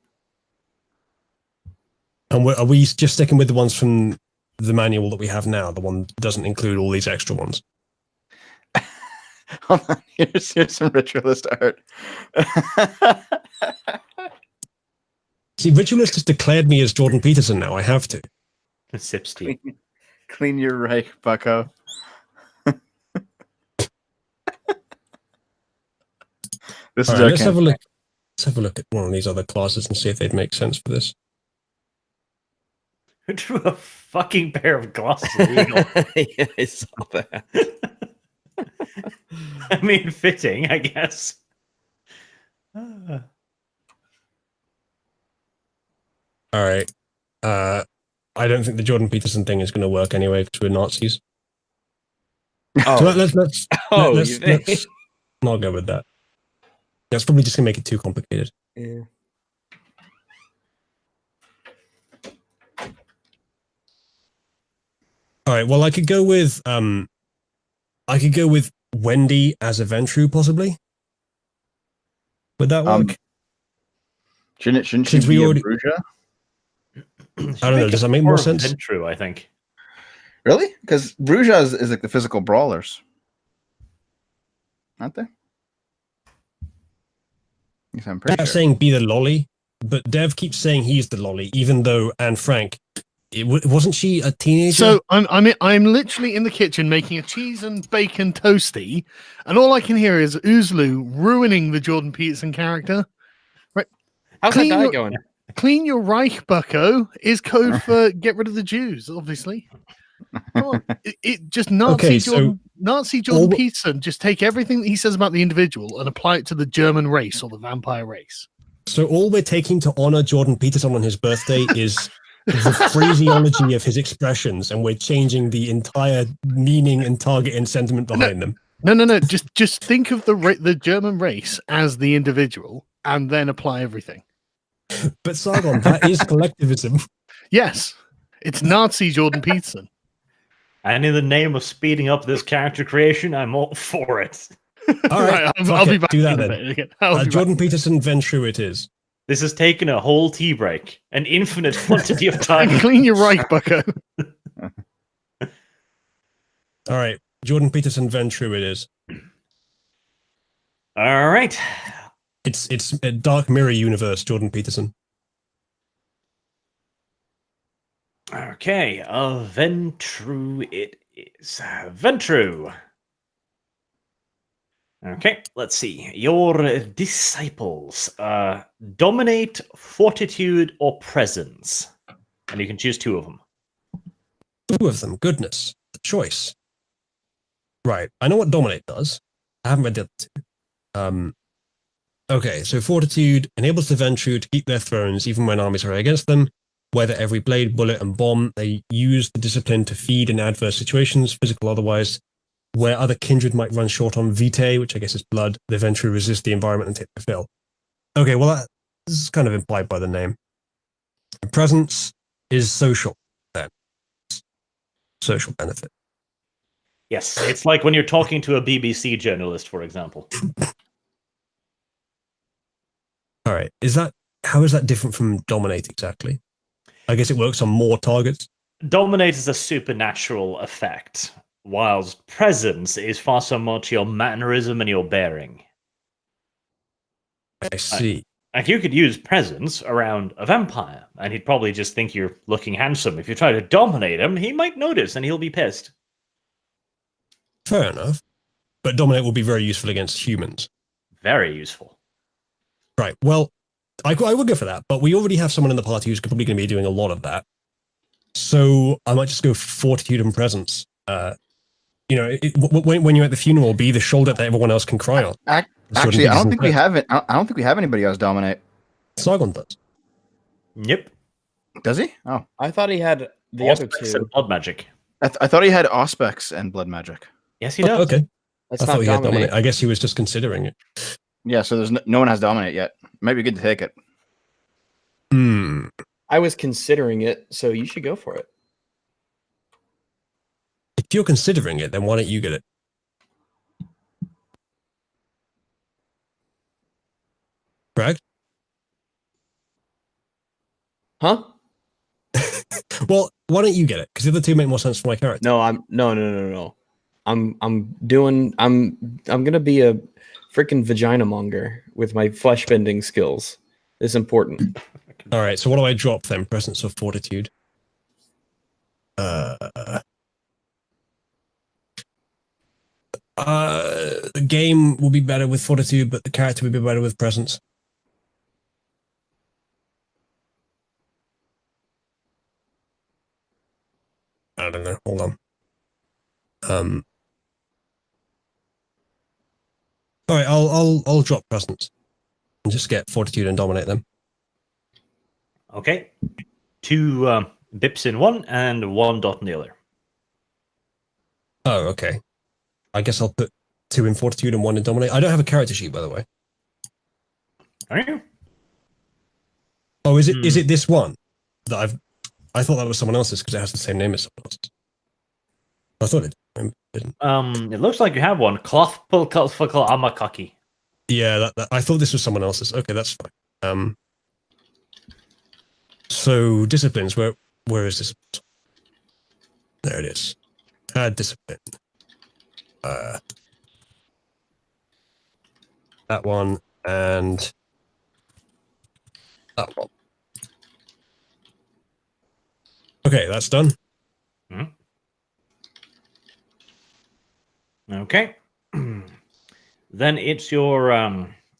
And are we just sticking with the ones from the manual that we have now? The one that doesn't include all these extra ones? Hold on. Here's some ritualist art. See, Ritualist has declared me as Jordan Peterson now. I have to. Sipstein. Clean your Reich, bucko. This is Right, let's have a look. Let's have a look at one of these other classes and see if they'd make sense for this. Who drew a fucking pair of glasses? Eagle? Yeah, I saw that. I mean, fitting, I guess. All right. I don't think the Jordan Peterson thing is going to work anyway because we're Nazis. Oh, So let's you think? let's not go with that. That's probably just going to make it too complicated. Yeah. All right. Well, I could go with Wendy as a Ventru, possibly. Would that work? Shouldn't she Since we be already- a Bruja? I don't know. Does that make more sense? True, I think. Really? Because Bruja is like the physical brawlers, aren't they? Yes, I'm pretty Dev's sure. saying be the lolly, but Dev keeps saying he's the lolly, even though Anne Frank, wasn't she a teenager? So I'm literally in the kitchen making a cheese and bacon toasty, and all I can hear is Uzlu ruining the Jordan Peterson character. Right? How's Clean that guy your- going? Clean your Reich, bucko, is code for get rid of the Jews, obviously. Come on. It just Okay, so Nazi Jordan all- Peterson, just take everything that he says about the individual and apply it to the German race or the vampire race. So all we're taking to honor Jordan Peterson on his birthday is the phraseology of his expressions, and we're changing the entire meaning and target and sentiment behind them. No. Just think of the German race as the individual, and then apply everything. But Sargon, that is collectivism. Yes, it's Nazi Jordan Peterson. And in the name of speeding up this character creation, I'm all for it. All right, I'll be back. do that in a then. bit again. I'll be back. Jordan Peterson Ventru it is. This has taken a whole tea break, an infinite quantity of time. Clean your Reich, bucko. All right, Jordan Peterson Ventru it is. All right. It's a Dark Mirror universe, Jordan Peterson. Okay, Ventru it is. Ventru. Okay, let's see. Your disciples dominate, fortitude, or presence. And you can choose two of them. Two of them. Goodness. The choice. Right. I know what dominate does. I haven't read the other two. Okay, so fortitude enables the Ventrue to keep their thrones even when armies are against them. Weather every blade, bullet, and bomb. They use the discipline to feed in adverse situations, physical or otherwise. Where other kindred might run short on vitae, which I guess is blood, the Ventrue resist the environment and take their fill. Okay, well, that is kind of implied by the name. Presence is social, then. Social benefit. Yes, it's like when you're talking to a BBC journalist, for example. All right. How is that different from dominate exactly? I guess it works on more targets. Dominate is a supernatural effect, whilst presence is far so much your mannerism and your bearing. I see. Like you could use presence around a vampire, and he'd probably just think you're looking handsome. If you try to dominate him, he might notice, and he'll be pissed. Fair enough. But dominate will be very useful against humans. Very useful. Right. Well, I would go for that, but we already have someone in the party who's probably going to be doing a lot of that. So I might just go fortitude and presence. When you're at the funeral, be the shoulder that everyone else can cry on. Actually, I don't think we have it. I don't think we have anybody else dominate. Sargon does. Yep. Does he? Oh, I thought he had the other two. Blood magic. I thought he had Auspex and blood magic. Yes, he does. Okay. That's I not thought he had dominate. dominate. I guess he was just considering it. Yeah, so there's no one has dominate yet. Might be good to take it. I was considering it, so you should go for it. If you're considering it, then why don't you get it? Correct? Huh? Well, why don't you get it? Because the other two make more sense for my character. No, no. I'm gonna be a freaking vagina monger with my flesh bending skills. It's important. All right, so what do I drop then? Presence or fortitude? The game will be better with fortitude, but the character will be better with presence. I don't know. Hold on. All right, I'll drop presence and just get fortitude and dominate them. Okay. 2 bips in one and 1 dot in the other. Oh, okay. I guess I'll put 2 in fortitude and 1 in dominate. I don't have a character sheet, by the way. Are you? Oh, is it this one that I thought that was someone else's because it has the same name as someone else's. I thought it didn't. It looks like you have one. Clothful Amakaki. Yeah, I thought this was someone else's. Okay, that's fine. So disciplines, where is this? There it is. Add discipline. That one and that one. Okay, that's done. Mm-hmm. Okay. Then it's your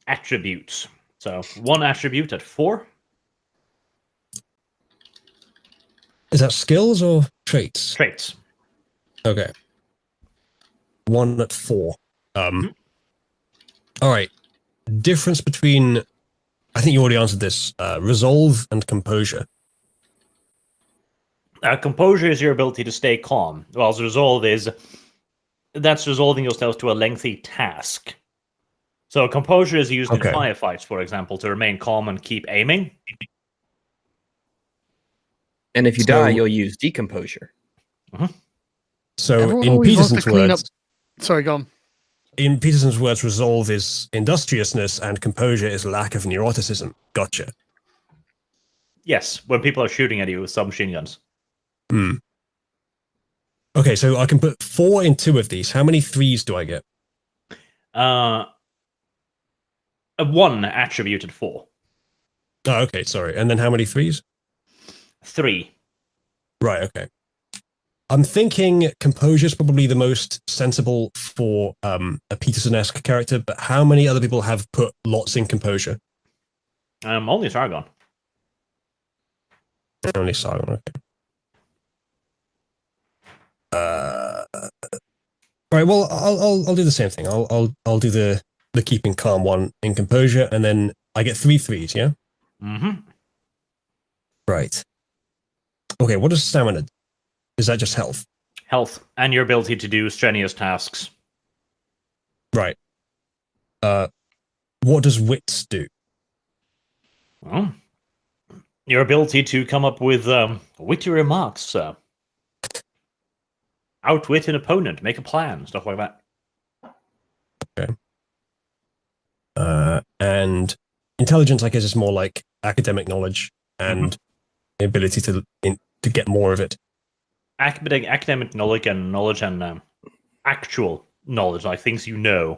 attributes. So 1 attribute at 4. Is that skills or traits? Traits. Okay. 1 at 4. All right. Difference between, I think you already answered this, resolve and composure. Composure is your ability to stay calm, whilst resolve that's resolving yourself to a lengthy task. So composure is used in firefights, for example, to remain calm and keep aiming. And if you die, you'll use decomposure. So Everyone in always wants to Peterson's clean words, Sorry, go on. in Peterson's words, resolve is industriousness and composure is lack of neuroticism. Gotcha. Yes, when people are shooting at you with submachine guns. Okay, so I can put 4 in 2 of these. How many 3s do I get? 1 attributed 4. Oh, okay, sorry. And then how many 3s? 3. Right, okay. I'm thinking Composure is probably the most sensible for a Peterson-esque character, but how many other people have put lots in Composure? Only Sargon. Only Sargon, okay. Right, well, I'll do the same thing. I'll do the keeping calm one in Composure, and then I get 3 threes, yeah? Mm-hmm. Right. Okay, what does stamina do? Is that just health? Health and your ability to do strenuous tasks. Right. What does wits do? Well, your ability to come up with witty remarks, outwit an opponent, make a plan, stuff like that. Okay. And intelligence, I guess, is more like academic knowledge and the ability to get more of it. Academic knowledge and actual knowledge, like things you know.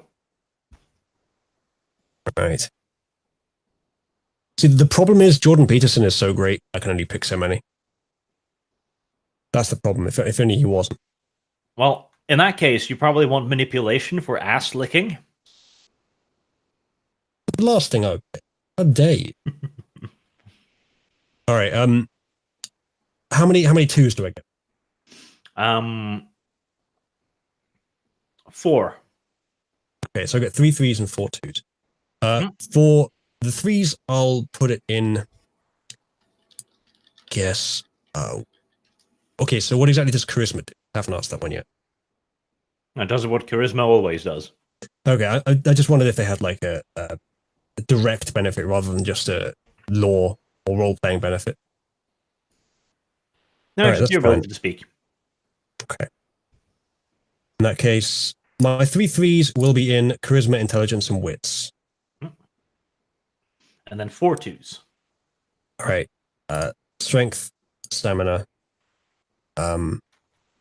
Right. See, the problem is Jordan Peterson is so great, I can only pick so many. That's the problem, if only he wasn't. Well, in that case, you probably want manipulation for ass licking. The last thing I would pick. How dare you? All right, how many twos do I get? 4. Okay, so I get 3 threes and 4 twos. For the threes, I'll put it in. Guess. Okay, so what exactly does charisma do? I haven't asked that one yet. That does what charisma always does. Okay, I just wondered if they had like a direct benefit rather than just a lore or role playing benefit. No, Right, it's that's your fine. ability to speak. Okay. In that case, my 3 threes will be in charisma, intelligence, and wits. And then 4 twos. All right. Strength, stamina,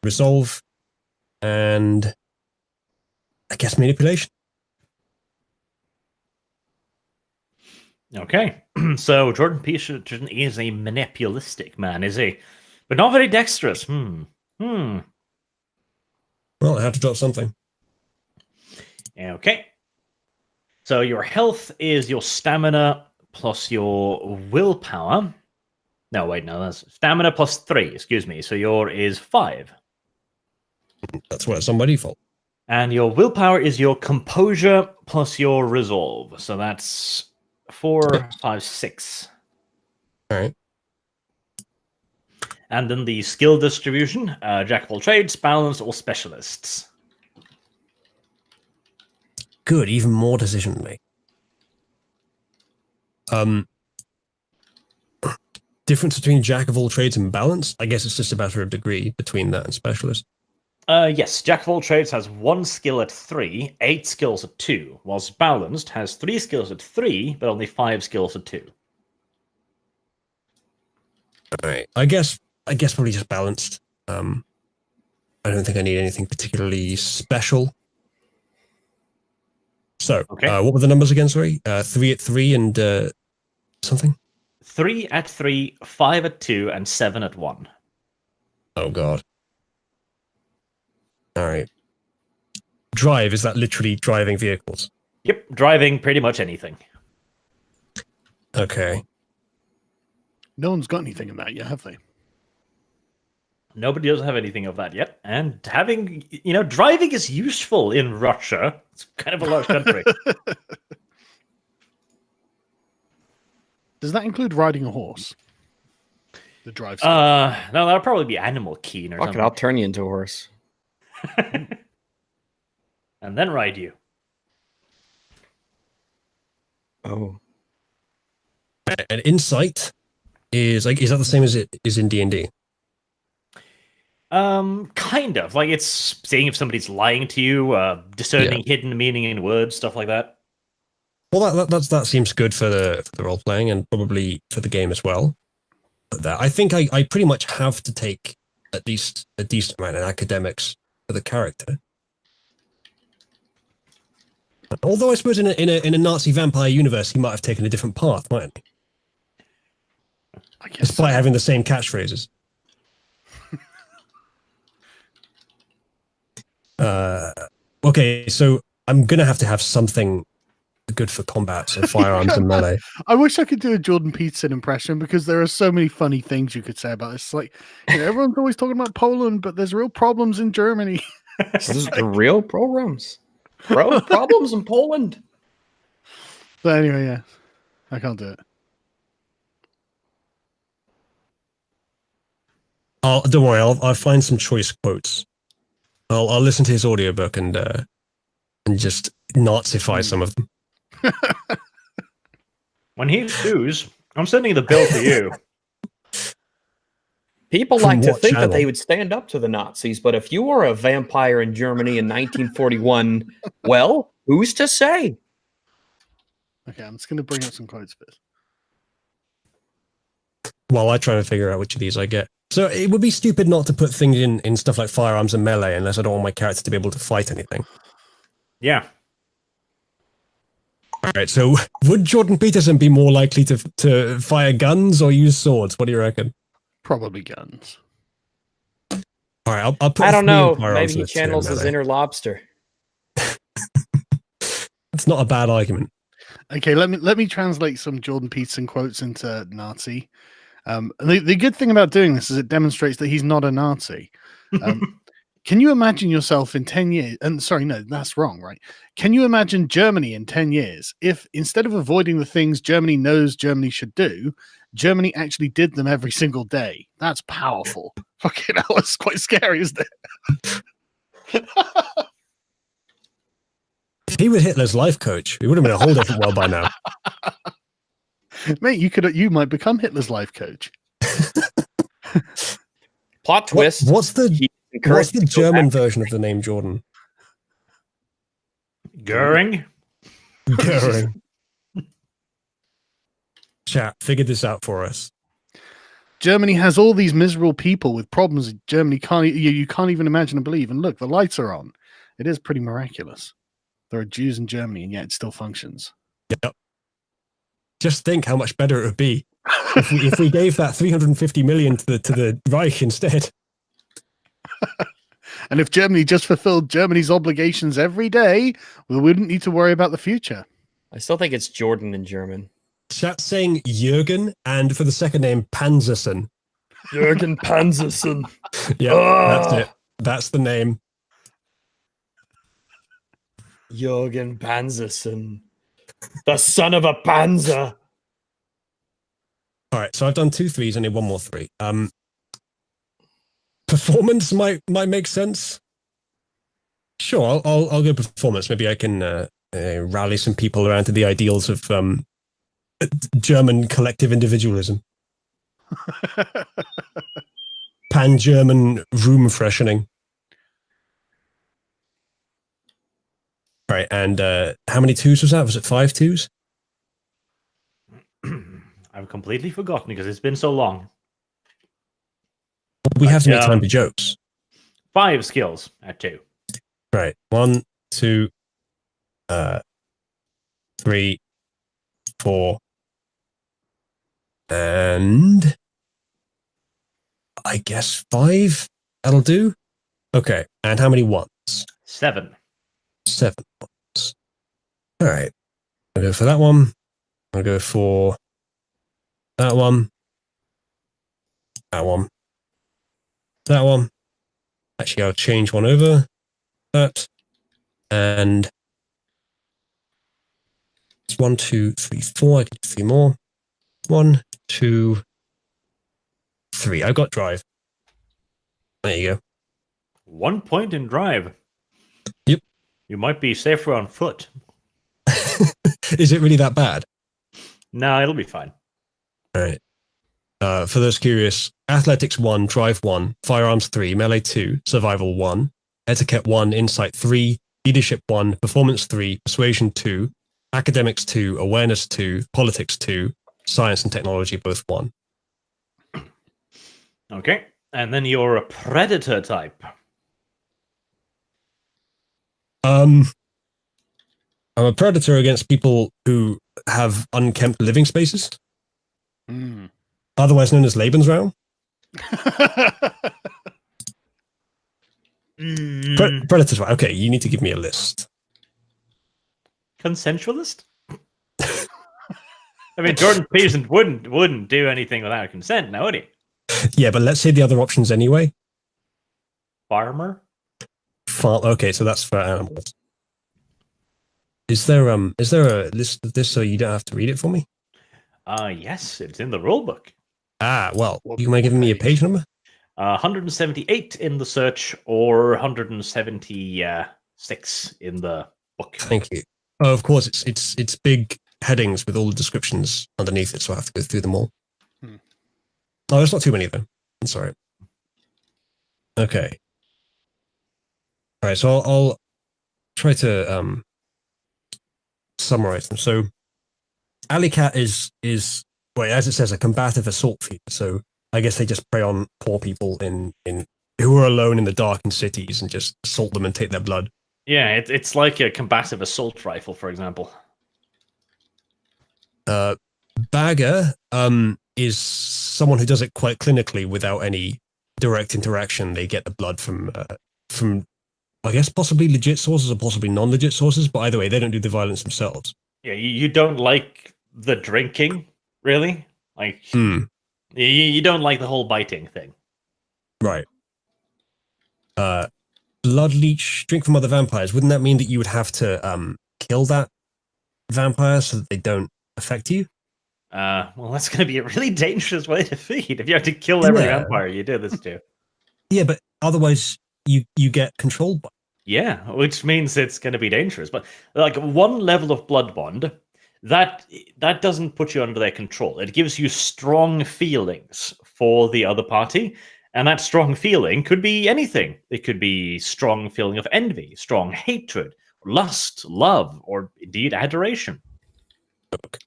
resolve, and I guess manipulation. Okay. So Jordan Peterson is a manipulistic man, is he? But not very dexterous. Well, I had to drop something. Okay. So your health is your stamina plus your willpower. No, wait, no, that's stamina plus 3, excuse me. So your is 5. That's what it's on by default. And your willpower is your composure plus your resolve. So that's 4, 5, 6. All right. And then the skill distribution, jack of all trades, balanced, or specialists. Good, even more decision making. Difference between jack of all trades and balanced? I guess it's just a matter of degree between that and specialist. Yes, jack of all trades has 1 skill at 3, 8 skills at 2, whilst balanced has 3 skills at 3, but only 5 skills at 2. All right. I guess probably just balanced. I don't think I need anything particularly special. So, Okay. What were the numbers again? Sorry, 3 at 3 and something. 3 at 3, 5 at 2, and 7 at 1. Oh God. All right. Drive, is that literally driving vehicles? Yep, driving pretty much anything. Okay. No one's got anything in that yet, have they? Nobody does have anything of that yet. And having, driving is useful in Russia. It's kind of a large country. Does that include riding a horse? The drive skill. No, that'll probably be animal keen or Fuck it, something. I'll turn you into a horse. And then ride you. Oh. And insight is that the same as it is in D&D? Kind of. Like it's seeing if somebody's lying to you, discerning hidden meaning in words, stuff like that. Well, that seems good for the role playing and probably for the game as well. But I think I pretty much have to take at least a decent amount of academics for the character. Although I suppose in a Nazi vampire universe, he might have taken a different path, mightn't he? I guess Despite having the same catchphrases. Okay, so I'm gonna have to have something good for combat, so firearms and melee. I wish I could do a Jordan Peterson impression because there are so many funny things you could say about this. Like, everyone's always talking about Poland, but there's real problems in Germany. So those are the real problems. Problems in Poland. But anyway, yeah, I can't do it. Don't worry, I'll find some choice quotes. I'll listen to his audiobook and just Nazify some of them. When he lose, I'm sending the bill to you. People From like to what think that they channel? would stand up to the Nazis, but if you were a vampire in Germany in 1941, well, who's to say? Okay, I'm just going to bring up some quotes first. While I try to figure out which of these I get. So it would be stupid not to put things in stuff like firearms and melee unless I don't want my character to be able to fight anything. Yeah. All right, so would Jordan Peterson be more likely to fire guns or use swords? What do you reckon? Probably guns. All right, I'll put I don't three in know. firearms Maybe he and a two in channels his melee. inner lobster. That's not a bad argument. Okay, let me translate some Jordan Peterson quotes into Nazi. The good thing about doing this is it demonstrates that he's not a Nazi. Can you imagine yourself in 10 years? And sorry, no, that's wrong, right? Can you imagine Germany in 10 years if instead of avoiding the things Germany knows Germany should do, Germany actually did them every single day? That's powerful. Fucking hell, it's quite scary, isn't it? If he was Hitler's life coach, it would have been a whole different world by now. Mate, you might become Hitler's life coach. Plot twist. What's the he encouraged to go German back. version of the name Jordan? Goering? Goering. Chat, figured this out for us. Germany has all these miserable people with problems Germany you can't even imagine and believe. And look, the lights are on. It is pretty miraculous. There are Jews in Germany, and yet it still functions. Yep. Just think how much better it would be if we gave that 350 million to the Reich instead. And if Germany just fulfilled Germany's obligations every day, we wouldn't need to worry about the future. I still think it's Jordan in German. Chat saying Jürgen, and for the second name, Panzerson. Jürgen Panzerson. Yeah, that's it. That's the name. Jürgen Panzerson. The son of a panzer. All right, so I've done 2 3s. I need one more 3. Performance might make sense. Sure, I'll go performance. Maybe I can rally some people around to the ideals of German collective individualism. Pan-German room freshening. All right, and how many 2s was that? Was it 5 2s? I've completely forgotten because it's been so long. We have to make time for jokes. 5 skills at 2. Right. 1, 2, 3, 4, and I guess 5. That'll do. Okay. And how many ones? 7. 7 ones. All right. I'll go for that one. I'll go for that one. That one. That one. Actually, I'll change one over. That. And it's 1, 2, 3, 4. I can do 3 more. 1, 2, 3. I've got drive. There you go. 1 point in drive. Yep. You might be safer on foot. Is it really that bad? No, it'll be fine. All right. For those curious, athletics 1, drive 1, firearms 3, melee 2, survival 1, etiquette 1, insight 3, leadership 1, performance 3, persuasion 2, academics 2, awareness 2, politics 2, science and technology both 1. Okay. And then you're a predator type. I'm a predator against people who have unkempt living spaces, otherwise known as Lebensraum. Predators. Right. Okay, you need to give me a list. Consensualist? I mean, Jordan Peterson wouldn't do anything without consent, now would he? Yeah, but let's say the other options anyway. Farmer? Okay, so that's for animals. Is there a list of this so you don't have to read it for me? Yes, it's in the rule book. Well, What you mind giving me a page number? 178 in the search or 176 in the book. Thank you. Oh, of course, it's big headings with all the descriptions underneath it, so I have to go through them all. Oh, there's not too many of them. I'm sorry. Okay. All right, so I'll try to summarize them. So, alley cat is well, as it says, a combative assault feeder. So I guess they just prey on poor people in who are alone in the darkened cities and just assault them and take their blood. Yeah, it's like a combative assault rifle, for example. Bagger is someone who does it quite clinically without any direct interaction. They get the blood from I guess possibly legit sources or possibly non-legit sources, but either way, they don't do the violence themselves. Yeah, you don't like the drinking, really? Like, you don't like the whole biting thing. Right. Blood leech, drink from other vampires. Wouldn't that mean that you would have to kill that vampire so that they don't affect you? Well, that's going to be a really dangerous way to feed if you have to kill every vampire you do this to. Yeah, but otherwise you get controlled by. Yeah, which means it's going to be dangerous. But like one level of blood bond, that doesn't put you under their control. It gives you strong feelings for the other party, and that strong feeling could be anything. It could be strong feeling of envy, strong hatred, lust, love, or indeed adoration.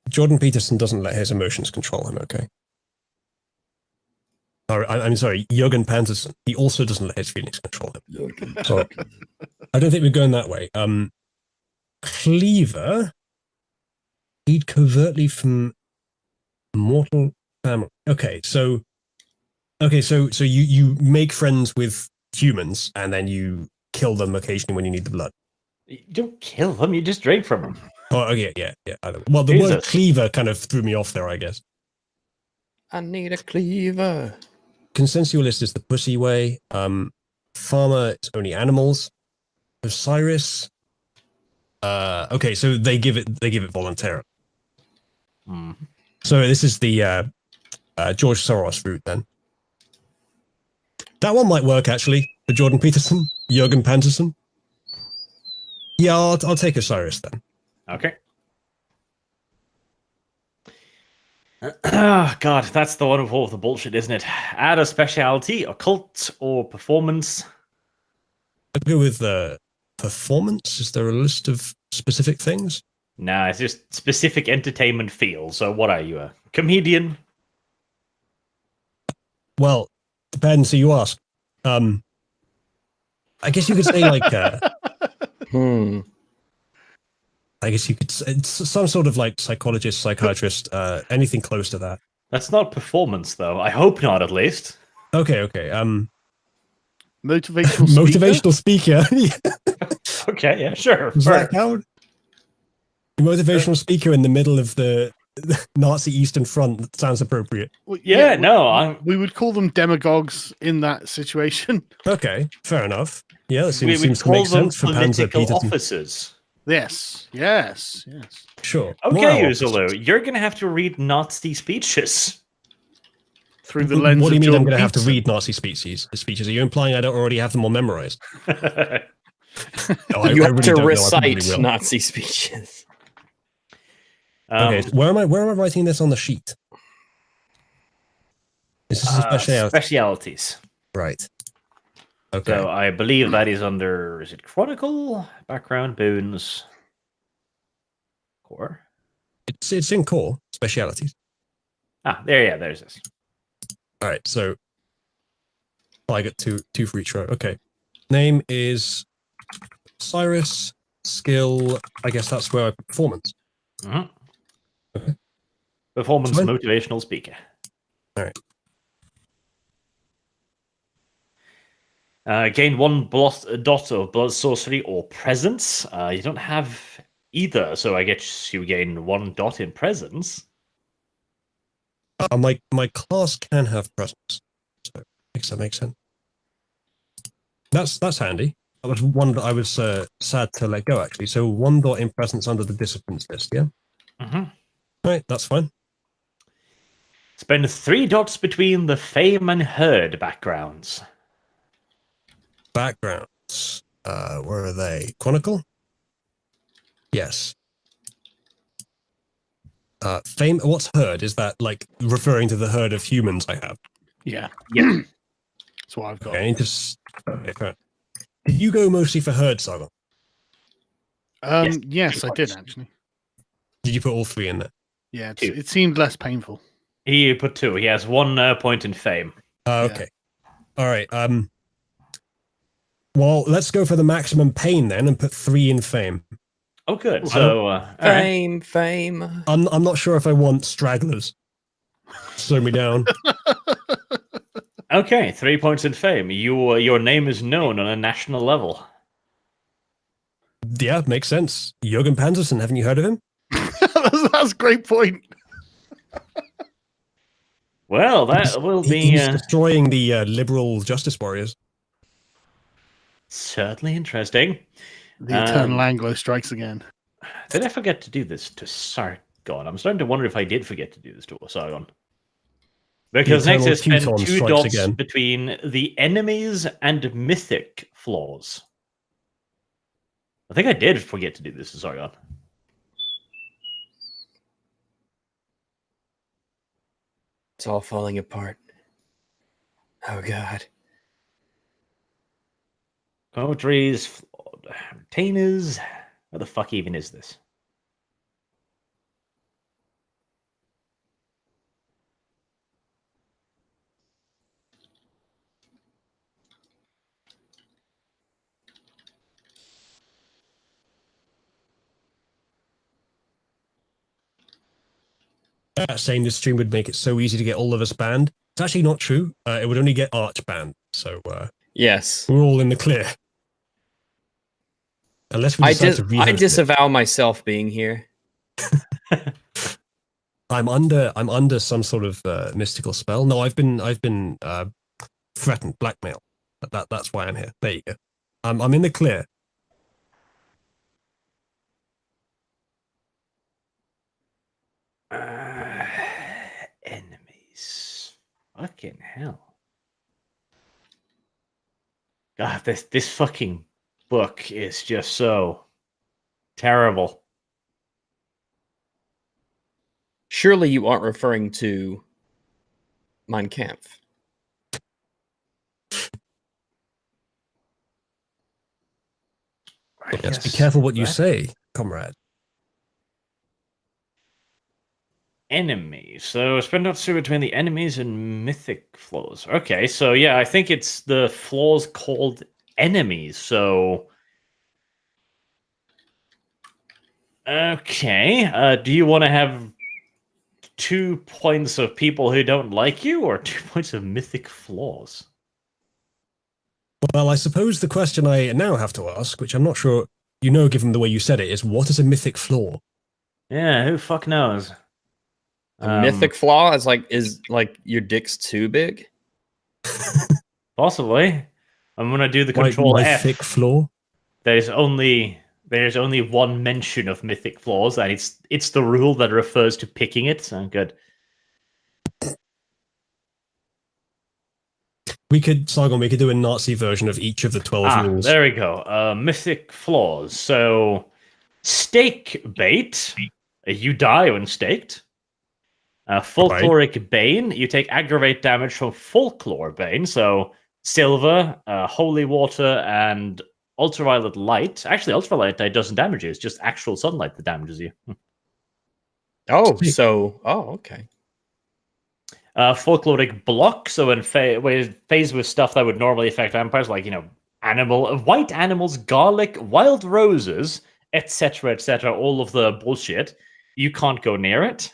Jordan Peterson doesn't let his emotions control him, okay? I'm sorry, Jürgen Panterson. He also doesn't let his feelings control him. So I don't think we're going that way. Cleaver, he'd covertly from mortal family. Okay, so you make friends with humans and then you kill them occasionally when you need the blood. You don't kill them, you just drink from them. Oh, okay, yeah. Well, the word cleaver kind of threw me off there, I guess. I need a cleaver. Consensualist is the pussy way. Farmer, it's only animals. Osiris. Okay, so they give it voluntarily. So this is the George Soros route then. That one might work actually for Jordan Peterson, Jürgen Panterson. Yeah, I'll take Osiris then. Okay. Oh, God, that's the one with all the bullshit, isn't it? Add a specialty, occult, or performance. I'd go with performance. Is there a list of specific things? Nah, it's just specific entertainment field. So what are you, a comedian? Well, depends who you ask. I guess you could say like... I guess you could say it's some sort of like psychologist, psychiatrist, anything close to that. That's not performance, though. I hope not, at least. Okay. Motivational speaker. Okay, yeah, sure. Does that count? Motivational speaker in the middle of the Nazi Eastern Front. That sounds appropriate. Well, we would call them demagogues in that situation. Okay, fair enough. Yeah, that we seems would to make call them sense for Panzer political Peterson. officers. Yes. Sure. Okay, Wow. Uzulu, you're going to have to read Nazi speeches. Through the lens What do you of mean John I'm going to have to Peterson. read Nazi speeches? Are you implying I don't already have them all memorized? You I have really to don't know. I recite probably will. Nazi speeches. Okay, where am I writing this on the sheet? This is a speciality. Specialities. Right. Okay. So I believe that is under, is it Chronicle? Background, Boons, Core? It's in core, specialities. There's this. All right, so I get two for each row. Okay. Name is Cyrus. Skill, I guess that's where I put performance. Mm-hmm. Okay. Performance So motivational speaker. All right. Gain one dot of blood sorcery or presence. You don't have either, so I guess you gain 1 dot in presence. My class can have presence, so makes that make sense. That's handy. That was one that I was sad to let go, actually. So 1 dot in presence under the disciplines list, yeah? Mm-hmm. Right, that's fine. Spend 3 dots between the Fame and Herd backgrounds. Backgrounds. Where are they? Chronicle? Yes. Fame. What's herd? Is that like referring to the herd of humans I have? Yeah. Yeah. That's what I've got. Okay, I need to. Okay, fair. Did you go mostly for herd, Saga? Yes, I did actually. Did you put all 3 in there? Yeah, 2. it seemed less painful. He put 2. He has 1 point in Fame. Okay. All right. Well, let's go for the maximum pain then, and put 3 in fame. Oh, good. So, all right. Fame. I'm not sure if I want stragglers. Slow me down. Okay, 3 points in Fame. Your name is known on a national level. Yeah, makes sense. Jürgen Panzerson, haven't you heard of him? That's a great point. Well, that will be He's destroying the liberal justice warriors. certainly interesting. The eternal Anglo strikes again. Did I forget to do this to Sargon? I'm starting to wonder if I did forget to do this to Sargon. Because next is spend Teuton 2 strikes dots again. between the enemies and mythic flaws. I think I did forget to do this to Sargon. It's all falling apart. Oh God. Poetries, retainers. What the fuck even is this? Saying this stream would make it so easy to get all of us banned. It's actually not true. It would only get Arch banned. So Yes. we're all in the clear. Unless we decide to rehost I it. disavow myself being here. I'm under some sort of mystical spell. No, I've been threatened, blackmail. That's why I'm here. There you go. I'm in the clear. Enemies. Fucking hell. God, this fucking book is just so terrible. Surely you aren't referring to Mein Kampf. Yes, be careful what you say, comrade. Enemies. So spend dots between the enemies and mythic flaws. Okay, so yeah, I think it's the flaws called enemies. So okay, do you want to have 2 points of people who don't like you, or 2 points of mythic flaws? Well, I suppose the question I now have to ask, which I'm not sure you know given the way you said it, is what is a mythic flaw? Yeah, who fuck knows? A mythic flaw is like your dick's too big. Possibly. I'm gonna do the control my F. thick flaw? There's only 1 mention of mythic flaws, and it's the rule that refers to picking it. So good. We could do a Nazi version of each of the 12 rules. There we go. Mythic flaws. So, stake bait. You die when staked. Folkloric Bane. You take aggravate damage from Folklore Bane. So, silver, holy water, and ultraviolet light. Actually, ultraviolet light doesn't damage you. It's just actual sunlight that damages you. Okay. Folkloric block. So when phase with stuff that would normally affect vampires, like white animals, garlic, wild roses, etc., all of the bullshit, you can't go near it.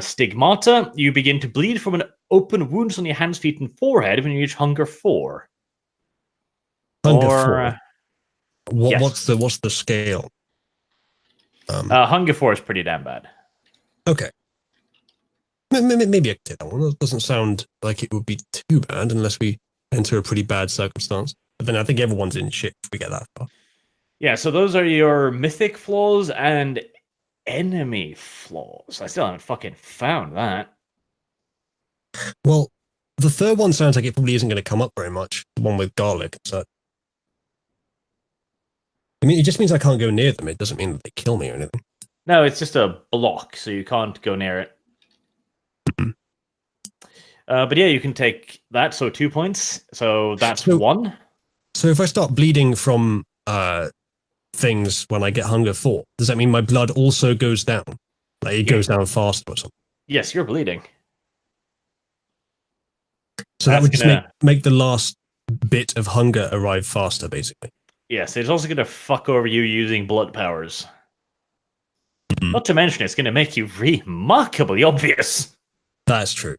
Stigmata. You begin to bleed from an open wounds on your hands, feet, and forehead when you reach hunger 4. Hunger or 4. yes. What's the scale? Hunger 4 is pretty damn bad. Okay. Maybe I could take that one. That doesn't sound like it would be too bad unless we enter a pretty bad circumstance. But then I think everyone's in shit if we get that far. Yeah, so those are your mythic flaws and enemy flaws. I still haven't fucking found that. Well, the third one sounds like it probably isn't going to come up very much. The one with garlic. So, I mean, it just means I can't go near them. It doesn't mean that they kill me or anything. No, it's just a block, so you can't go near it. But yeah, you can take that, so 2 points. So that's So- 1. So if I start bleeding from things when I get hunger 4, does that mean my blood also goes down? Like it goes down faster or something? Yes, you're bleeding. So that That's would just gonna- make the last bit of hunger arrive faster, basically. Yes, it's also going to fuck over you using blood powers. Mhm. Not to mention, it's going to make you remarkably obvious. That's true.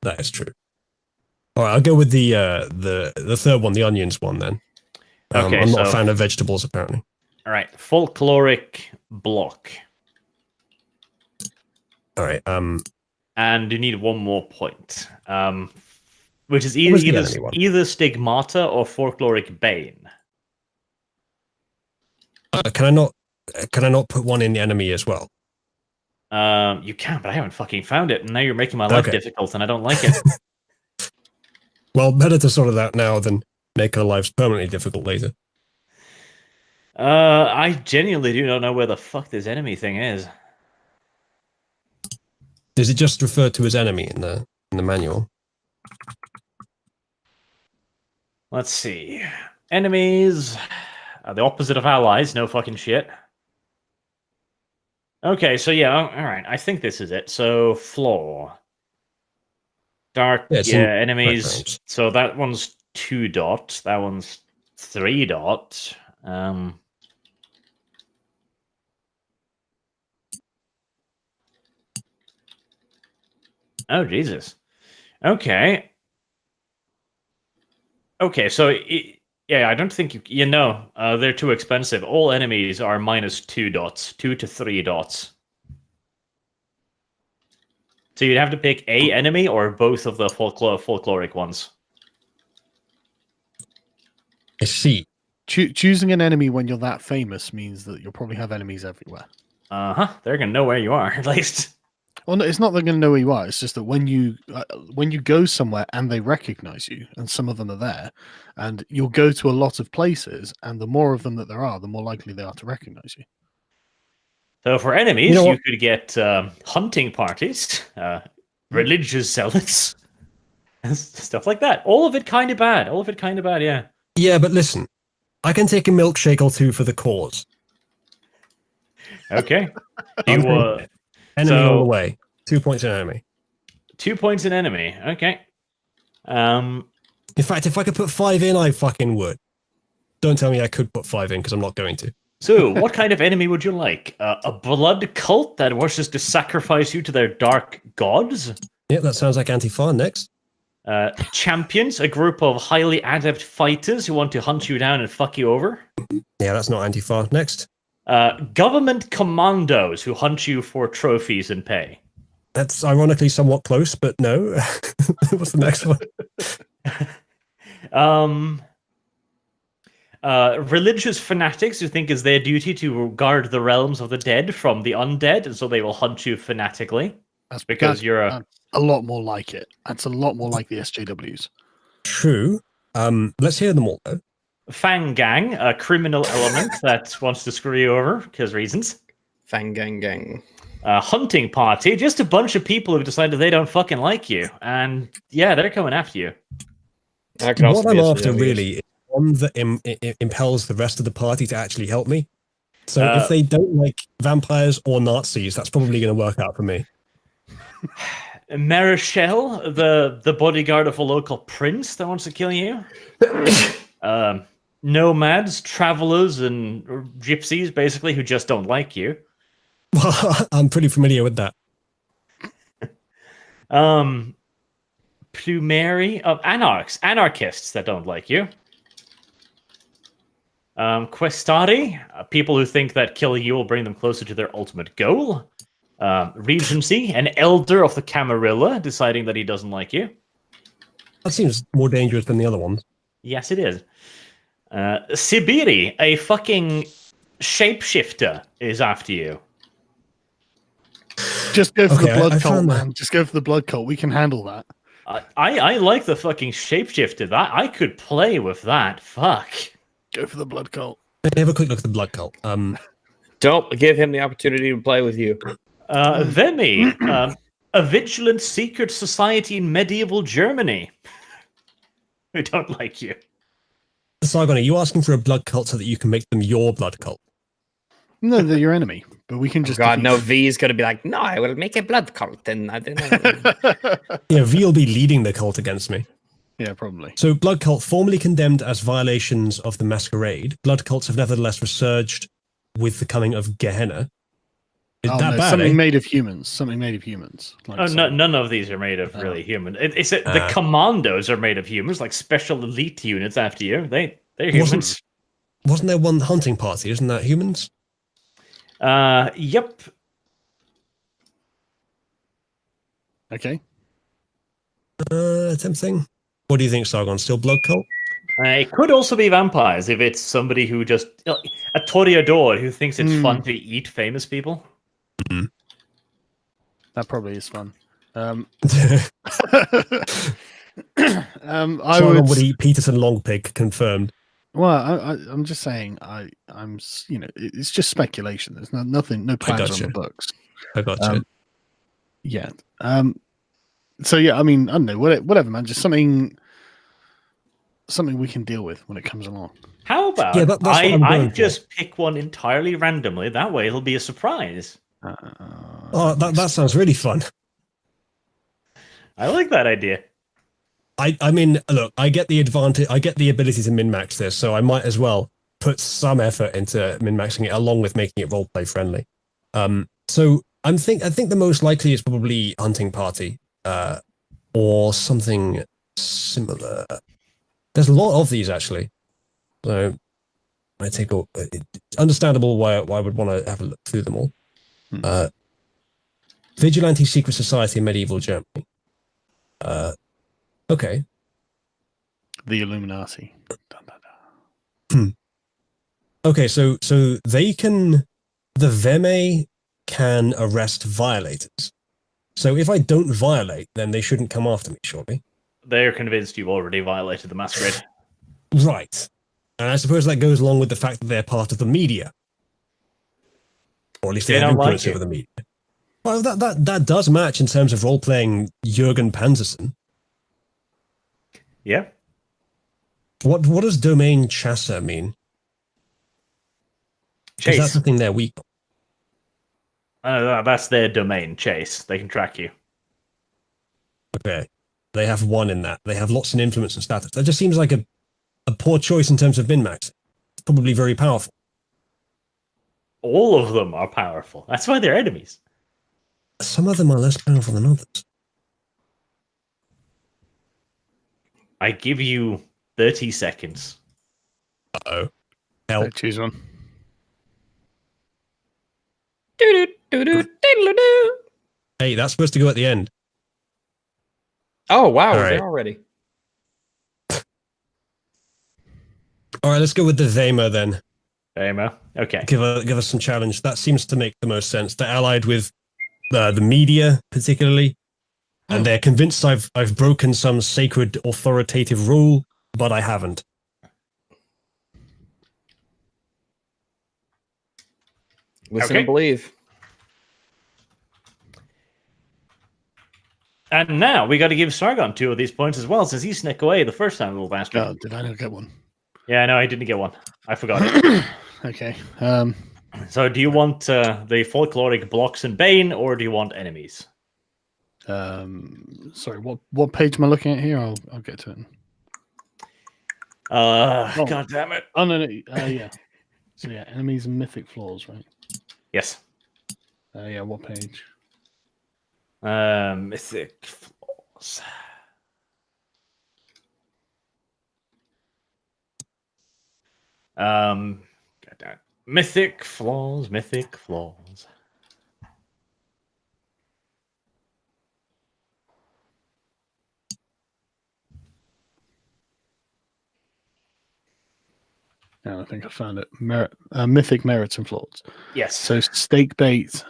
That is true. All right, I'll go with the third one, the onions one then. Okay, I'm not a so- fan of vegetables, apparently. All right, folkloric block. All right. And you need 1 more point. Which is What was the either, enemy one? either stigmata or folkloric bane. Can I not put one in the enemy as well? You can, but I haven't fucking found it, and now you're making my life Okay. difficult, and I don't like it. Well, better to sort it out now than make our lives permanently difficult later. I genuinely do not know where the fuck this enemy thing is. Is it just referred to as enemy in the manual? Let's see. Enemies are the opposite of allies. No fucking shit. Okay, so yeah, all right. I think this is it. So flaw, dark, Yeah, it's in enemies. backgrounds. So that one's 2 dots. That one's 3 dots. Oh Jesus. Okay. Okay, so yeah, I don't think they're too expensive. All enemies are minus 2 dots, 2 to 3 dots. So you'd have to pick a enemy or both of the folkloric ones. I see. Choosing an enemy when you're that famous means that you'll probably have enemies everywhere. They're gonna know where you are at least. Well, no, it's not they're going to know who you are. It's just that when you go somewhere and they recognize you, and some of them are there, and you'll go to a lot of places, and the more of them that there are, the more likely they are to recognize you. So for enemies, You know you what? could get hunting parties, religious zealots, stuff like that. All of it kind of bad. Yeah. Yeah, but listen, I can take a milkshake or 2 for the cause. Okay. I'm You taking it. Enemy all so- the way. 2 points in enemy. 2 points in enemy. Okay. In fact, if I could put 5 in, I fucking would. Don't tell me I could put 5 in because I'm not going to. So, what kind of enemy would you like? A blood cult that wishes to sacrifice you to their dark gods? Yeah, that sounds like Antifa. Next. Champions, a group of highly adept fighters who want to hunt you down and fuck you over? Yeah, that's not Antifa. Next. Government commandos who hunt you for trophies and pay? That's ironically somewhat close, but no. What's the next one? Religious fanatics who think it's their duty to guard the realms of the dead from the undead, and so they will hunt you fanatically. That's Because you're a- that's a lot more like it. That's a lot more like the SJWs. True. Let's hear them all, though. Fang Gang, a criminal element that wants to screw you over because reasons. Fang gang gang. Hunting party, just a bunch of people who've decided they don't fucking like you, and yeah, they're coming after you. That could also What I'm be a after SJW. really is one that impels the rest of the party to actually help me. So Uh, if they don't like vampires or Nazis, that's probably going to work out for me. Marichelle, the bodyguard of a local prince that wants to kill you. Nomads, travelers, and gypsies, basically, who just don't like you. Well, I'm pretty familiar with that. Plumeri of anarchists that don't like you. Questari, people who think that killing you will bring them closer to their ultimate goal. Regency, an elder of the Camarilla, deciding that he doesn't like you. That seems more dangerous than the other ones. Yes, it is. Sibiri, a fucking shapeshifter, is after you. Just go for the Okay, blood I cult, found that. man. Just go for the blood cult. We can handle that. I like the fucking shapeshifter. That I could play with that. Fuck. Go for the blood cult. Let me have a quick look at the blood cult. Don't give him the opportunity to play with you. Vemi, a vigilant secret society in medieval Germany. Who don't like you. Sargon, are you asking for a blood cult so that you can make them your blood cult? No, they're your enemy, but we can just. God, defeat no, them. V is going to be like, no, I will make a blood cult. And I don't know. Yeah, V will be leading the cult against me. Yeah, probably. So, blood cult, formerly condemned as violations of the masquerade, blood cults have nevertheless resurged with the coming of Gehenna. Is that bad? Something Eh? made of humans. Something made of humans. Like Oh, some- no, none of these are made of really human. The commandos are made of humans, like special elite units after you. They're humans. Wasn't there one hunting party? Isn't that humans? Yep. Okay. Tempting. What do you think, Sargon? Still blood cult? It could also be vampires if it's somebody who just a toreador who thinks it's fun to eat famous people. That probably is fun. I Sargon would. would eat Peterson Longpig, confirmed. Well, I'm just saying. It's just speculation. There's nothing, no plans on gotcha. the books. I got you. Yeah. So yeah, I mean, I don't know. Whatever, man. Just something we can deal with when it comes along. How about Yeah, that's what I'm I going for. just pick one entirely randomly? That way it'll be a surprise. Oh, that sounds really fun. I like that idea. I mean, look, I get the advantage. I get the ability to min-max this, so I might as well put some effort into min-maxing it, along with making it roleplay friendly. So I think the most likely is probably hunting party, or something similar. There's a lot of these actually, so I take a. It's understandable why I would want to have a look through them all. Vigilante secret society in medieval Germany. Okay. The Illuminati. Dun, dun, dun. Okay, so they can, the Veme can arrest violators. So if I don't violate, then they shouldn't come after me, surely. They're convinced you've already violated the masquerade. Right. And I suppose that goes along with the fact that they're part of the media. Or at least they They have don't like influence you. over the media. Well, that does match in terms of role-playing Jürgen Panzerson. Yeah. What does domain chasser mean? Because that's Chase. the thing they're weak on. That's their domain, Chase. They can track you. Okay. They have one in that. They have lots of influence and status. That just seems like a poor choice in terms of min-max. It's probably very powerful. All of them are powerful. That's why they're enemies. Some of them are less powerful than others. I give you 30 seconds. Uh-oh. Help. Choose one. Doo-doo-doo-doo-doo-doo-doo. Hey, that's supposed to go at the end. Oh, wow. All We're right. there already. All right, let's go with the Vema then. Amo. Okay. Give us some challenge. That seems to make the most sense. They're allied with the media, particularly, and they're convinced I've broken some sacred authoritative rule, but I haven't. Listen Okay. and believe. And now we got to give Sargon 2 of these points as well, since he snuck away the first time, little bastard. Oh, did I not get one? Yeah, no, I didn't get one. I forgot it. Okay. So, do you want the folkloric blocks and bane, or do you want enemies? Sorry. What page am I looking at here? I'll get to it. Oh. God damn it. Oh no. Yeah. So yeah, enemies and mythic flaws, right? Yes. Yeah. What page? Mythic flaws. Get that. Mythic flaws, mythic flaws. Yeah, I think I found it. Mythic merits and flaws. Yes. So stake bait.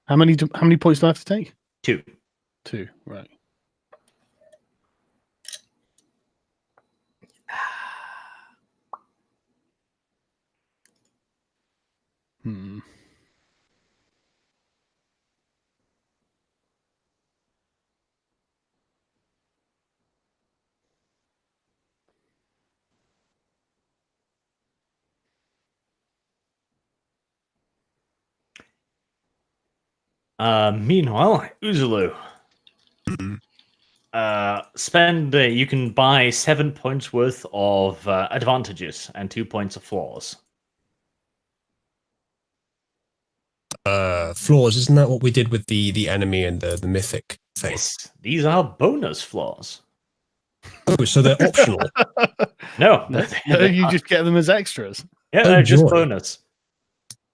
How many points do I have to take? 2. 2, right. Hmm. Meanwhile, Uzulu. Spend. You can buy 7 points worth of advantages and 2 points of flaws. Flaws, isn't that what we did with the enemy and the mythic thing? Yes, these are bonus flaws. Oh, so they're optional. No, No, they're you not. just get them as extras. Yeah, Oh, they're just joy. bonus.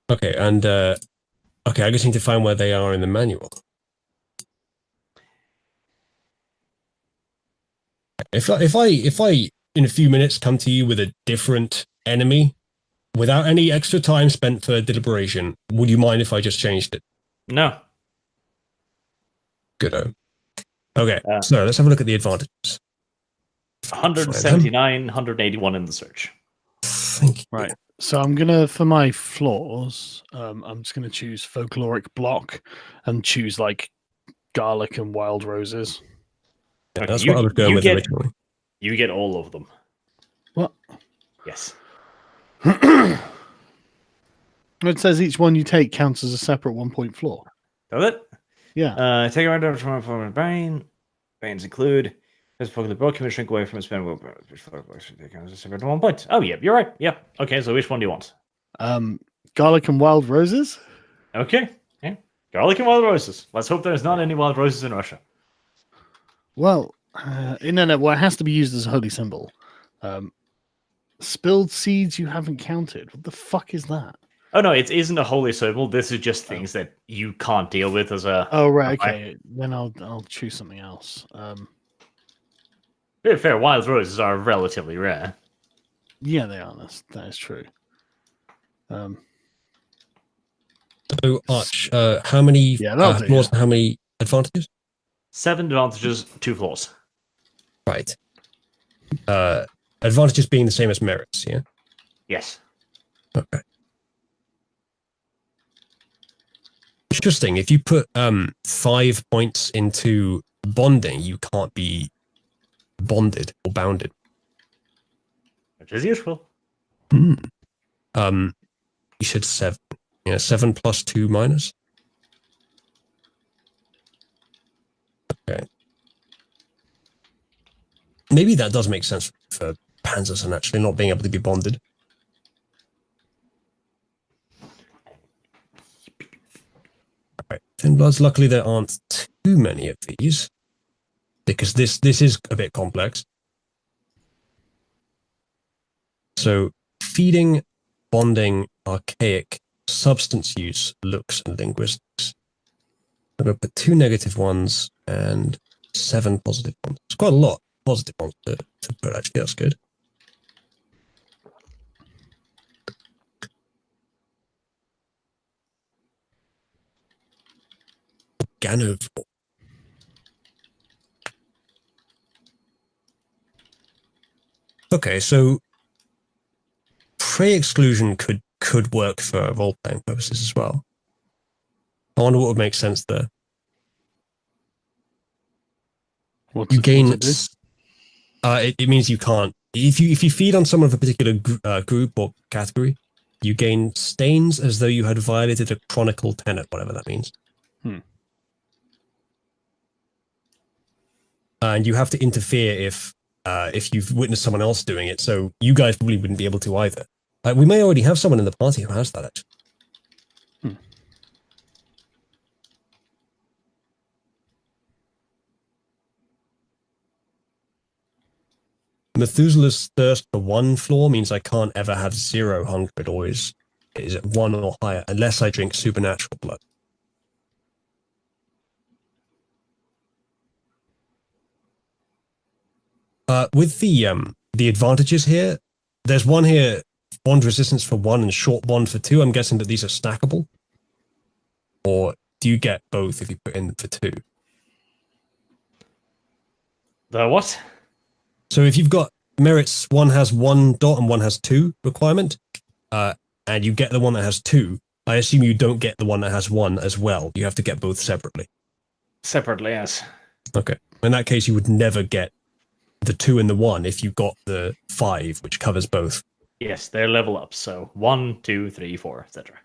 Okay, and okay, I just need to find where they are in the manual. If I in a few minutes come to you with a different enemy without any extra time spent for deliberation, would you mind if I just changed it? No. Good. Okay, Uh, so let's have a look at the advantages. 179, 181 in the search. Thank you. Right. So I'm gonna, for my flaws, I'm just gonna choose folkloric block and choose like garlic and wild roses. Yeah, Okay, that's what I was going with originally. You get all of them. What? Yes. It says each one you take counts as a separate 1-point flaw. Does it? Yeah. Take a random from Bane. Banes include. As for the book, can shrink away from its spend. Separate 1 point. Oh, yeah, you're right. Yeah. Okay, so which one do you want? Garlic and wild roses. Okay. Yeah. Garlic and wild roses. Let's hope there's not any wild roses in Russia. Well, no. Well, it has to be used as a holy symbol. Spilled seeds you haven't counted. What the fuck is that? Oh, no, it isn't a holy symbol. This is just things that you can't deal with as a. Oh, right. Okay. Then I'll choose something else. Fair, wild roses are relatively rare. Yeah, they are. That is true. So, Arch, how many that'll do, flaws yeah. and how many advantages? 7 advantages, 2 flaws. Right. Advantages being the same as merits, yeah? Yes. Okay. Interesting. If you put 5 points into bonding, you can't be bonded or bounded. Which is useful. You said 7. Yeah, 7 plus 2 minus. Okay. Maybe that does make sense for Panzers and actually not being able to be bonded. Right. Thin Bloods, luckily there aren't too many of these. Because this is a bit complex. So feeding, bonding, archaic, substance use, looks, and linguistics. I'm going to put 2 negative ones and 7 positive ones. It's quite a lot of positive ones to put, actually. That's good. Ganovore. Okay, so prey exclusion could work for role-playing purposes as well. I wonder what would make sense there. You gain. It means you can't. If you feed on someone of a particular group or category, you gain stains as though you had violated a chronicle tenet, whatever that means. And you have to interfere if you've witnessed someone else doing it. So you guys probably wouldn't be able to either. We may already have someone in the party who has that, actually. Methuselah's thirst for 1 floor means I can't ever have 0 hunger. It always is at 1 or higher, unless I drink supernatural blood. With the advantages here, there's one here, bond resistance for 1 and short bond for 2. I'm guessing that these are stackable. Or do you get both if you put in for 2? The what? So if you've got merits, one has 1 dot and one has 2 requirement, and you get the one that has 2, I assume you don't get the one that has 1 as well. You have to get both separately. Separately, yes. Okay. In that case, you would never get the 2 and the 1 if you got the 5, which covers both. Yes, they're level up. So 1, 2, 3, 4, etc.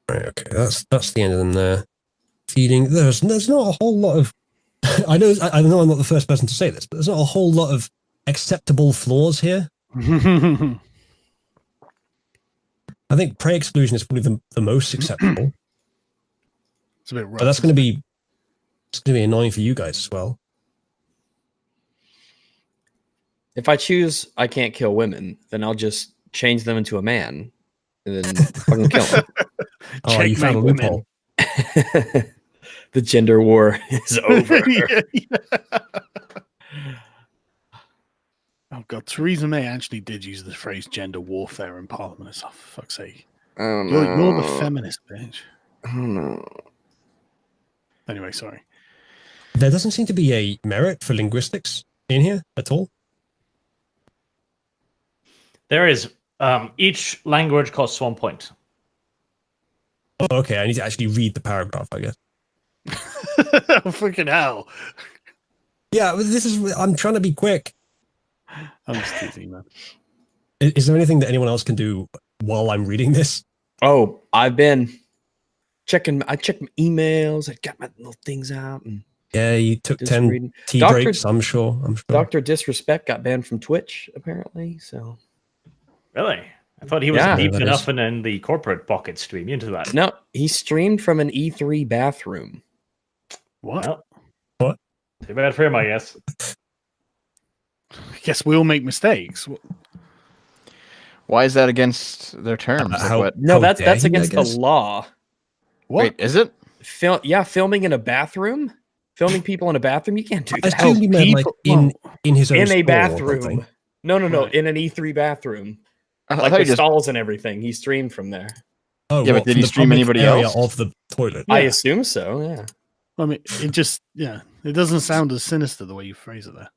Right, okay, that's the end of them there. Feeding. There's not a whole lot of. I know I'm not the first person to say this, but there's not a whole lot of acceptable flaws here. I think prey exclusion is probably the most acceptable. It's a bit rough. But that's going to be annoying for you guys as well. If I choose I can't kill women, then I'll just change them into a man and then fucking kill them. Oh, you found a loophole. The gender war is over. Oh god, Theresa May actually did use the phrase gender warfare in Parliament. Oh, for fuck's sake. Oh, You're the feminist bitch. Oh, no. Anyway, sorry. There doesn't seem to be a merit for linguistics in here at all. There is. Each language costs 1 point. Oh, okay, I need to actually read the paragraph, I guess. Freaking hell. Yeah, I'm trying to be quick. I'm just teasing, man. Is there anything that anyone else can do while I'm reading this? Oh, I've been checking. I checked my emails. I got my little things out. And Yeah, you took just 10 reading. tea Dr. breaks, I'm sure. Dr. Disrespect got banned from Twitch, apparently. So Really? I thought he was Yeah. deep That enough is- in the corporate pocket stream into that. no, he streamed from an E3 bathroom. What? Well, What? Too bad for him, I guess. I guess we all make mistakes. Why is that against their terms? Like how- what? No, How that's dare he, I against the guess? law. What? Wait, is it? Filming in a bathroom, filming people in a bathroom. You can't do I that assume you meant like people- in his own in a store or bathroom. something. No, Right. in an E3 bathroom, I like thought you with just. stalls and everything. He streamed from there. Oh, Yeah, but what, did from he the stream public anybody area else? of the toilet? I Yeah. assume so. Yeah. I mean, it just, it doesn't sound as sinister the way you phrase it there.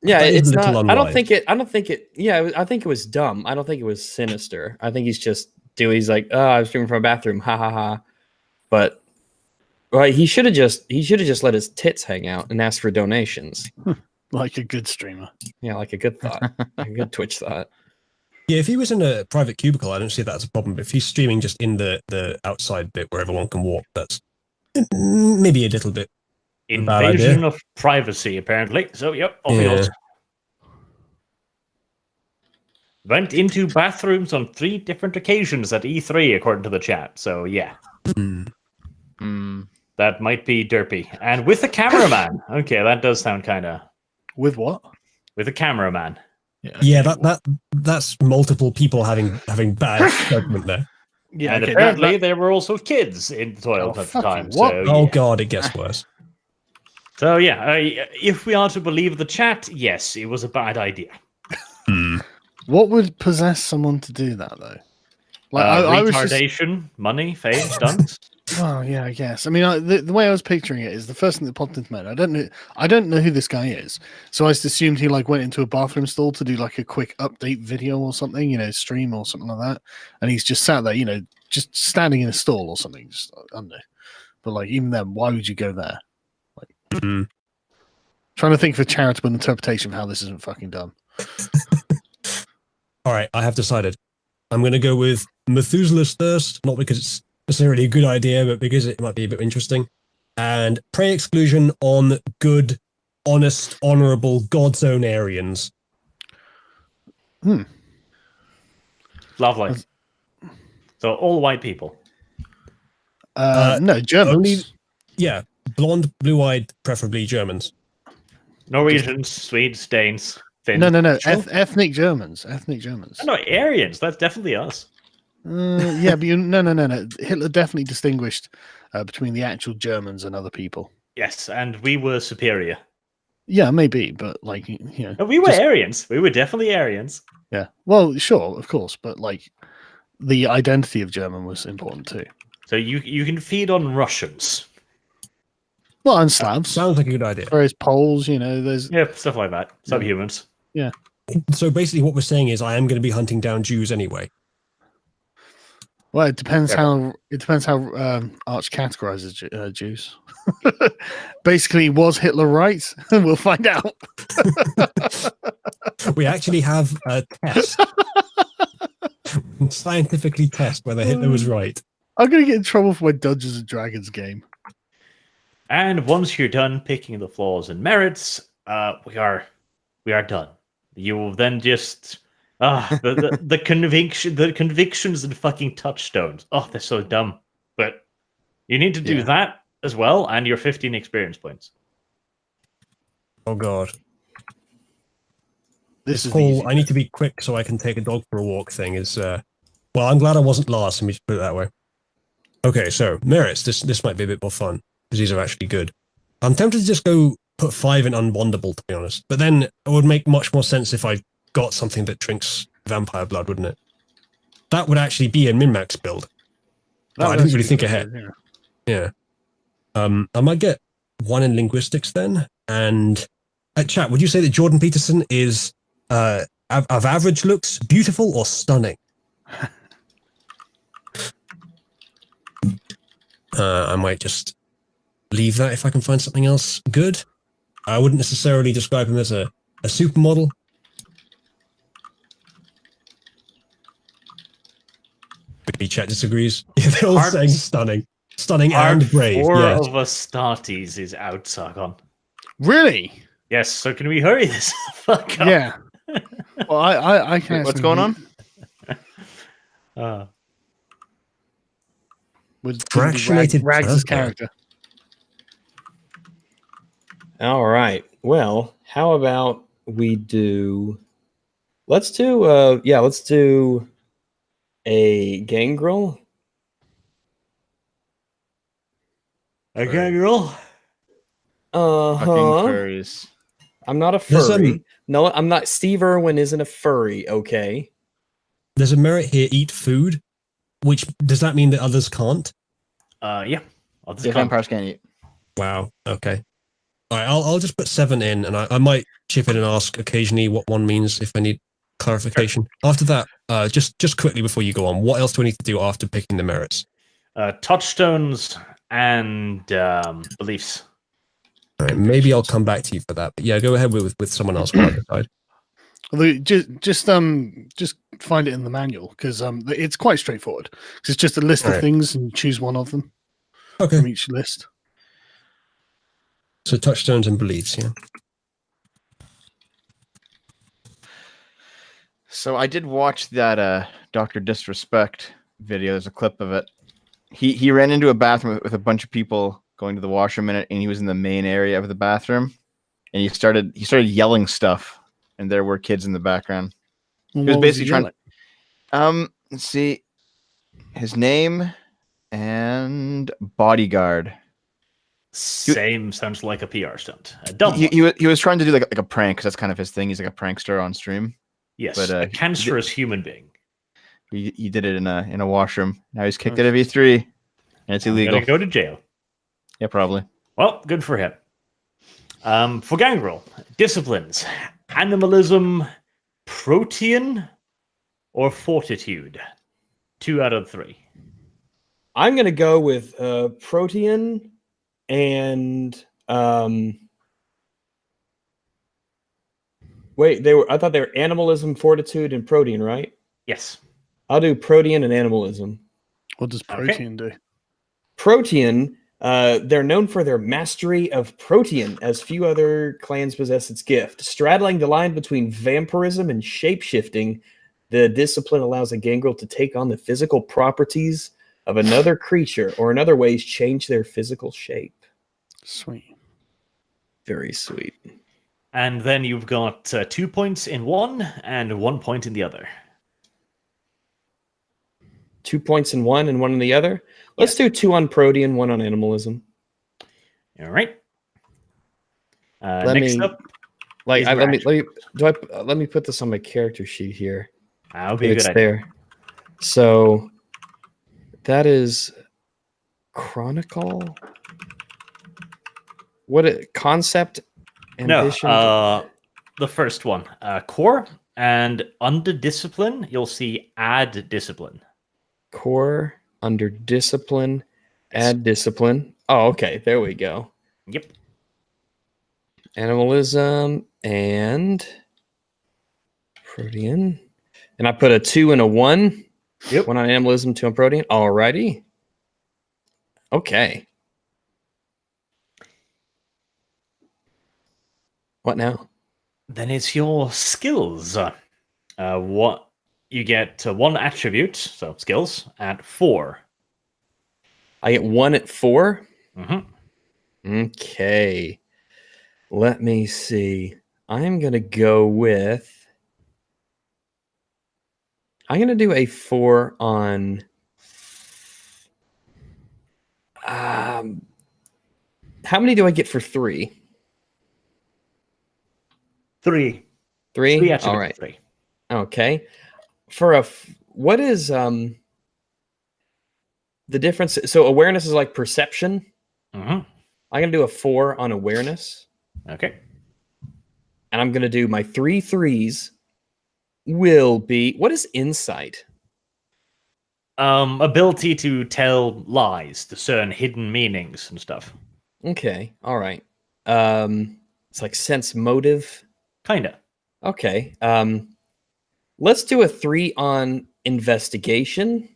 Yeah, That is it's a little not. I don't unwise. think it. I don't think it. Yeah, I think it was dumb. I don't think it was sinister. I think he's just He's like, oh, I was streaming from a bathroom. Ha ha ha. But right, he should have just let his tits hang out and ask for donations. Like a good streamer. Yeah, like a good thought, like a good Twitch thought. Yeah, if he was in a private cubicle, I don't see that as a problem. But if he's streaming just in the outside bit where everyone can walk, that's maybe a little bit. Bad Invasion idea. of privacy, apparently. So, yep, off he Yeah. goes. Went into bathrooms on 3 different occasions at E3, according to the chat. So, yeah, Hmm. that might be derpy. And with a cameraman. Okay, that does sound kind of... With what? With a cameraman. Yeah, that's multiple people having bad judgment there. Yeah, And okay, apparently there were also kids in the toilet Oh, at the fucking time. what? So, Oh yeah. god, it gets worse. So, yeah, if we are to believe the chat, yes, it was a bad idea. What would possess someone to do that, though? Like, I was just, Retardation, money, fame, stunts. well, yeah, I guess. I mean, the way I was picturing it is the first thing that popped into my head. I don't know who this guy is, so I just assumed he like went into a bathroom stall to do like a quick update video or something, stream or something like that, and he's just sat there, just standing in a stall or something. Just, I don't know, but like even then, why would you go there? Mm. Trying to think of a charitable interpretation of how this isn't fucking dumb. All right, I have decided. I'm going to go with Methuselah's Thirst, not because it's necessarily a good idea, but because it might be a bit interesting. And prey exclusion on good, honest, honorable, God's own Aryans. Lovely. So all white people. No, Germans. only- Yeah, blonde, blue-eyed, preferably Germans. Norwegians, Swedes, Danes, Finns. No. Sure. Ethnic Germans. Ethnic Germans. No, Aryans. That's definitely us. Yeah, but no. Hitler definitely distinguished between the actual Germans and other people. Yes, and we were superior. Yeah, maybe, but like No, we were Aryans. We were definitely Aryans. Yeah, well, sure, of course, but like the identity of German was important too. So you can feed on Russians. Well, and Slavs. Sounds like a good idea. Whereas Poles, there's Yeah, stuff like that. Subhumans. So basically, what we're saying is, I am going to be hunting down Jews anyway. well, it depends Yeah, how Arch categorizes Jews. Basically, was Hitler right? We'll find out. We actually have a test. Scientifically test whether Hitler was right. I'm gonna get in trouble for my Dungeons and Dragons game. And once you're done picking the flaws and merits, we are done. You will then just the convictions and fucking touchstones. Oh, they're so dumb. But you need to do that as well, and your 15 experience points. Oh god. This is Whole I need to be quick so I can take a dog for a walk thing is well, I'm glad I wasn't last, let me just put it that way. Okay, so merits, this might be a bit more fun, because these are actually good. I'm tempted to just go put 5 in unbondable, to be honest. But then it would make much more sense if I got something that drinks vampire blood, wouldn't it? That would actually be a min-max build. That I would didn't really actually think be ahead. good, yeah. Yeah. I might get 1 in linguistics then. And chat, would you say that Jordan Peterson is of average looks, beautiful, or stunning? I might just leave that if I can find something else good. I wouldn't necessarily describe him as a supermodel. Maybe chat disagrees. Yeah, they're all saying stunning. Stunning and brave. 4 Yes. of Astartes is out, Sargon. Really? Yes, so can we hurry this fuck up? Yeah. Well, I can. Wait, what's going on? With Fractionated Rags' purple. character. All right. Well, how about we do? Let's do a gangrel. Okay, girl. Fucking Uh-huh. furries. I'm not a There's, furry. No, I'm not. Steve Irwin isn't a furry, okay? There's a merit here, eat food, which does that mean that others can't? Yeah. I'll just Yeah, come. vampires can't eat. Wow. Okay. All right. I'll just put 7 in, and I might chip in and ask occasionally what 1 means if I need clarification. After that, just quickly before you go on, what else do I need to do after picking the merits? Touchstones and beliefs. All right, maybe I'll come back to you for that. But yeah, go ahead with someone else while I decide. Although just find it in the manual because it's quite straightforward. 'Cause it's just a list of Right. things and choose one of them Okay. from each list. So touchstones and beliefs, yeah. So I did watch that Dr. Disrespect video. There's a clip of it. He ran into a bathroom with a bunch of people going to the washroom in it, and he was in the main area of the bathroom, and he started yelling stuff, and there were kids in the background. Well, He was what basically trying. yelling? Let's see, his name and bodyguard. Same sounds like a PR stunt. A dumb He, one. he was trying to do like a prank because that's kind of his thing. He's like a prankster on stream. Yes, but, a cancerous human being. He did it in a washroom. Now he's kicked out of E3, and it's illegal. Gonna go to jail. Yeah, probably. Well, good for him. For Gangrel, disciplines, animalism, protean, or fortitude. 2 out of 3. I'm gonna go with protean and wait, I thought they were animalism, fortitude, and protean, right? Yes. I'll do protean and animalism. What does Okay. protein do? Protean, they're known for their mastery of protean, as few other clans possess its gift. Straddling the line between vampirism and shapeshifting, the discipline allows a gangrel to take on the physical properties of another creature, or in other ways, change their physical shape. Sweet. Very sweet. And then you've got 2 points in one and 1 point in the other. 2 points in one and one in the other. Let's do 2 on Protean, 1 on Animalism. All right. Let next me- up, Like, is I, your let me action. let me put this on my character sheet here. That would be a It's good idea. there. So that is Chronicle. Concept, ambition? No, the first one, core, and under discipline, you'll see add discipline. Core, under discipline, Yes. add discipline. Oh, okay. There we go. Yep. Animalism and Protean. And I put a 2 and a 1. Yep. 1 on Animalism, 2 on Protean. Alrighty. Okay. What now? Then it's your skills. What you get 1 attribute, so skills, at 4. I get 1 at 4. Mm-hmm. Okay. Let me see. I'm going to go with. I'm going to do a 4 on. How many do I get for 3? 3. 3? 3 attributes. All right. 3. Okay. For what is the difference? So awareness is like perception. Mm-hmm. I'm going to do a 4 on awareness. Okay. And I'm going to do my 3 3s will be. What is insight? Ability to tell lies, discern hidden meanings and stuff. Okay. All right. It's like sense motive. Kinda. Okay. Let's do a 3 on investigation.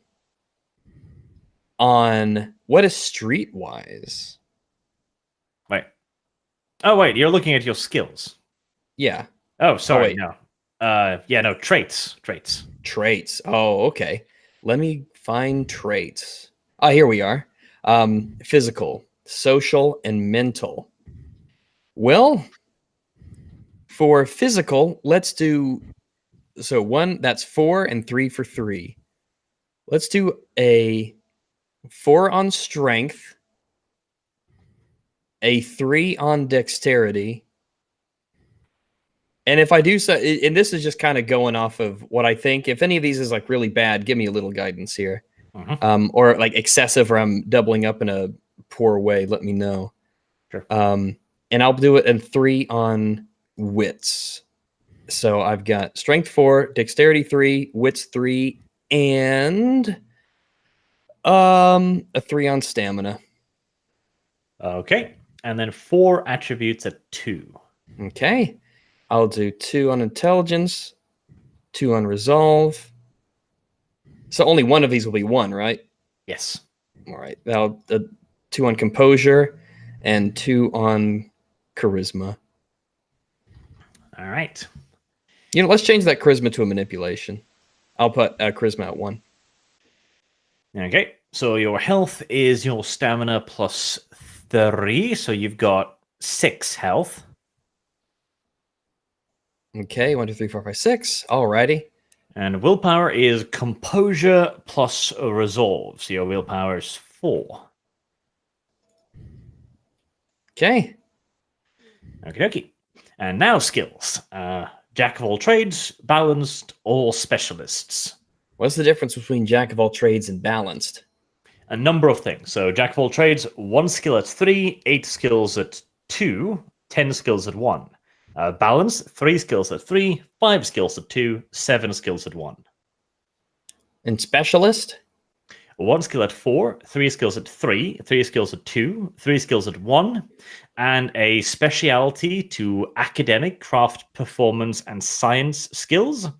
On what is streetwise? Wait. Oh, wait. You're looking at your skills. Yeah. Oh, sorry. wait. No. Yeah, no. Traits. Traits. Oh, okay. Let me find traits. Ah, here we are. Physical, social, and mental. Well, for physical, let's do. So 1, that's 4, and 3 for 3. Let's do a 4 on strength, a 3 on dexterity. And if I do so, and this is just kind of going off of what I think. If any of these is like really bad, give me a little guidance here. Mm-hmm. Or like excessive, or I'm doubling up in a poor way, let me know. Sure. And I'll do it in 3 on wits. So I've got strength 4, dexterity 3, wits 3, and a 3 on stamina. Okay. And then 4 attributes at 2. Okay. I'll do 2 on intelligence, 2 on resolve. So only one of these will be 1, right? Yes. All right. Now 2 on composure and 2 on charisma. All right. Let's change that charisma to a manipulation. I'll put charisma at 1. Okay. So your health is your stamina plus 3. So you've got 6 health. Okay. 1, 2, 3, 4, 5, 6. Alrighty. And willpower is composure plus resolve. So your willpower is 4. Okay. Okie dokie. And now skills. Jack of all trades, balanced, or specialists. What's the difference between jack of all trades and balanced? A number of things. So Jack of all trades, 1 skill at 3, 8 skills at 2, 10 skills at 1. Balanced, 3 skills at 3, 5 skills at 2, 7 skills at 1. And specialist? 1 skill at 4, 3 skills at 3, 3 skills at 2, 3 skills at 1, and a speciality to academic, craft, performance, and science skills,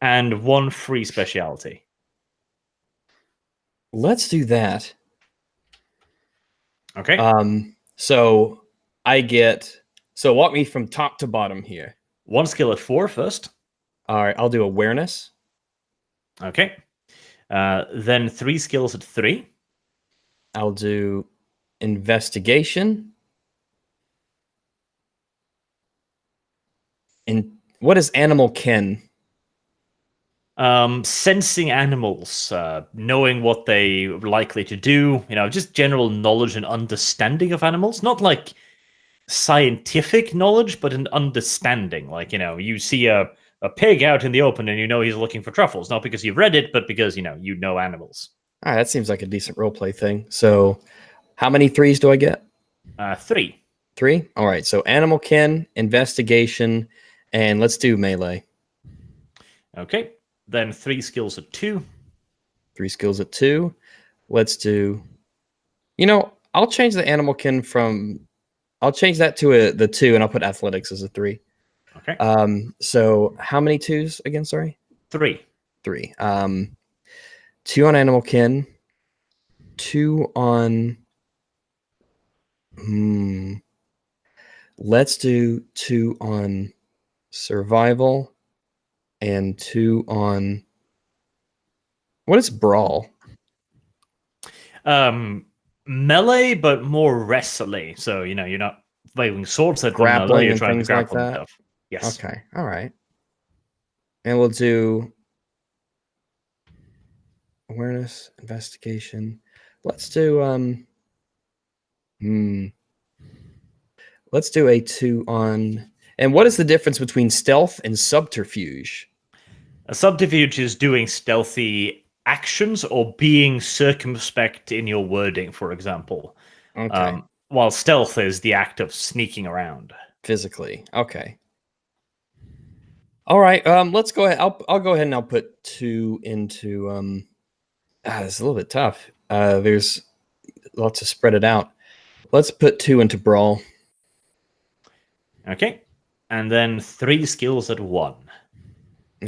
and 1 free speciality. Let's do that. Okay. So I get. So walk me from top to bottom here. 1 skill at 4 first. All right. I'll do awareness. Okay. Then 3 skills at 3. I'll do investigation. what is animal kin? Sensing animals, knowing what they're likely to do, just general knowledge and understanding of animals. Not like scientific knowledge, but an understanding. Like, you see a pig out in the open and he's looking for truffles, not because you've read it, but because, you know animals. All right, that seems like a decent roleplay thing. So how many 3s do I get? 3. 3? All right, so animal kin, investigation, and let's do melee. Okay, then 3 skills at 2. 3 skills at 2. Let's do... I'll change the animal kin from... I'll change that to the 2, and I'll put athletics as a 3. Okay. So how many 2s again? Sorry. 3. 3. 2 on animal kin. 2 on. Let's do 2 on survival, and 2 on. What is brawl? Melee, but more wrestling. So you're not waving swords at one another. Grappling You're and trying to things like grapple and that? stuff. Yes. Okay. All right. And we'll do awareness, investigation. Let's do let's do a 2 on. And what is the difference between stealth and subterfuge? A subterfuge is doing stealthy actions or being circumspect in your wording, for example. Okay. While stealth is the act of sneaking around. Physically. Okay. All right. Let's go ahead. I'll go ahead and I'll put 2 into it's a little bit tough. There's lots to spread it out. Let's put 2 into brawl. Okay. And then 3 skills at 1.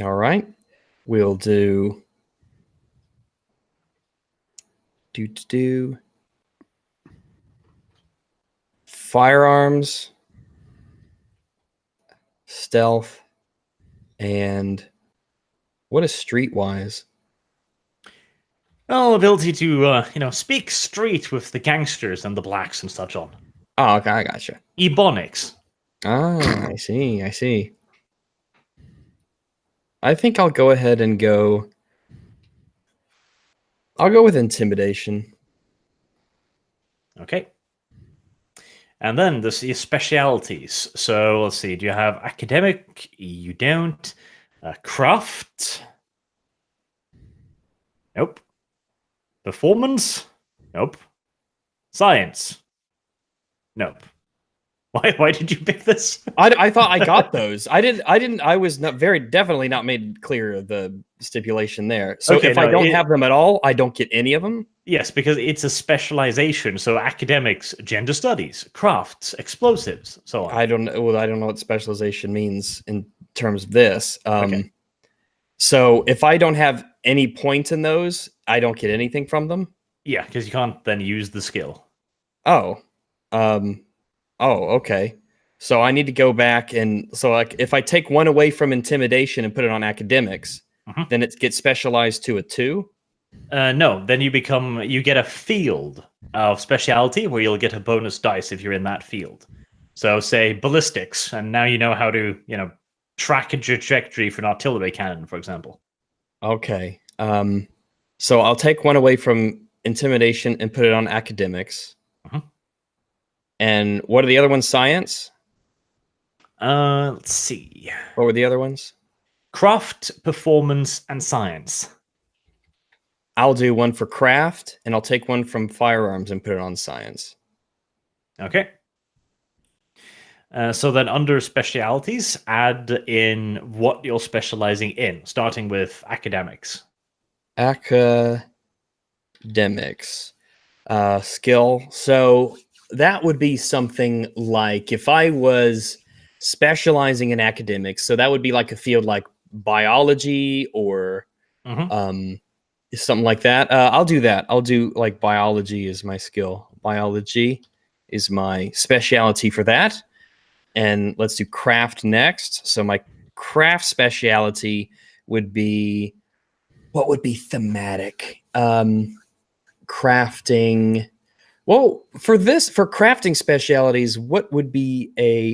All right. We'll do firearms, stealth, and what is streetwise? Well, ability to speak street with the gangsters and the blacks and such on. Oh, okay, I gotcha. Ebonics. Ah, I see. I think I'll go ahead and go. I'll go with intimidation. Okay. And then the specialities. So let's see. Do you have academic? You don't. Craft? Nope. Performance? Nope. Science? Nope. Why did you pick this? I thought I got those. I didn't. I was not definitely not made clear of the stipulation there. So Okay, if I don't have them at all, I don't get any of them. Yes, because it's a specialization. So academics, gender studies, crafts, explosives, so on. I don't know what specialization means in terms of this. Okay. So if I don't have any points in those, I don't get anything from them. Yeah, because you can't then use the skill. Oh, okay. So I need to go back and like if I take 1 away from intimidation and put it on academics, then it gets specialized to a 2. No, then you get a field of speciality where you'll get a bonus dice if you're in that field. So say ballistics, and now you know how to, track a trajectory for an artillery cannon, for example. Okay. So I'll take 1 away from intimidation and put it on academics. And what are the other ones? Science? Let's see. What were the other ones? Craft, performance, and science. I'll do 1 for craft, and I'll take 1 from firearms and put it on science. Okay. So then under specialities, add in what you're specializing in, starting with academics. Academics. Skill. So that would be something like if I was specializing in academics, so that would be like a field like biology or something like that. I'll do that. I'll do like biology is my skill. Biology is my specialty for that. And let's do craft next. So my craft specialty would be, what would be thematic? Crafting. Well, for crafting specialities, what would be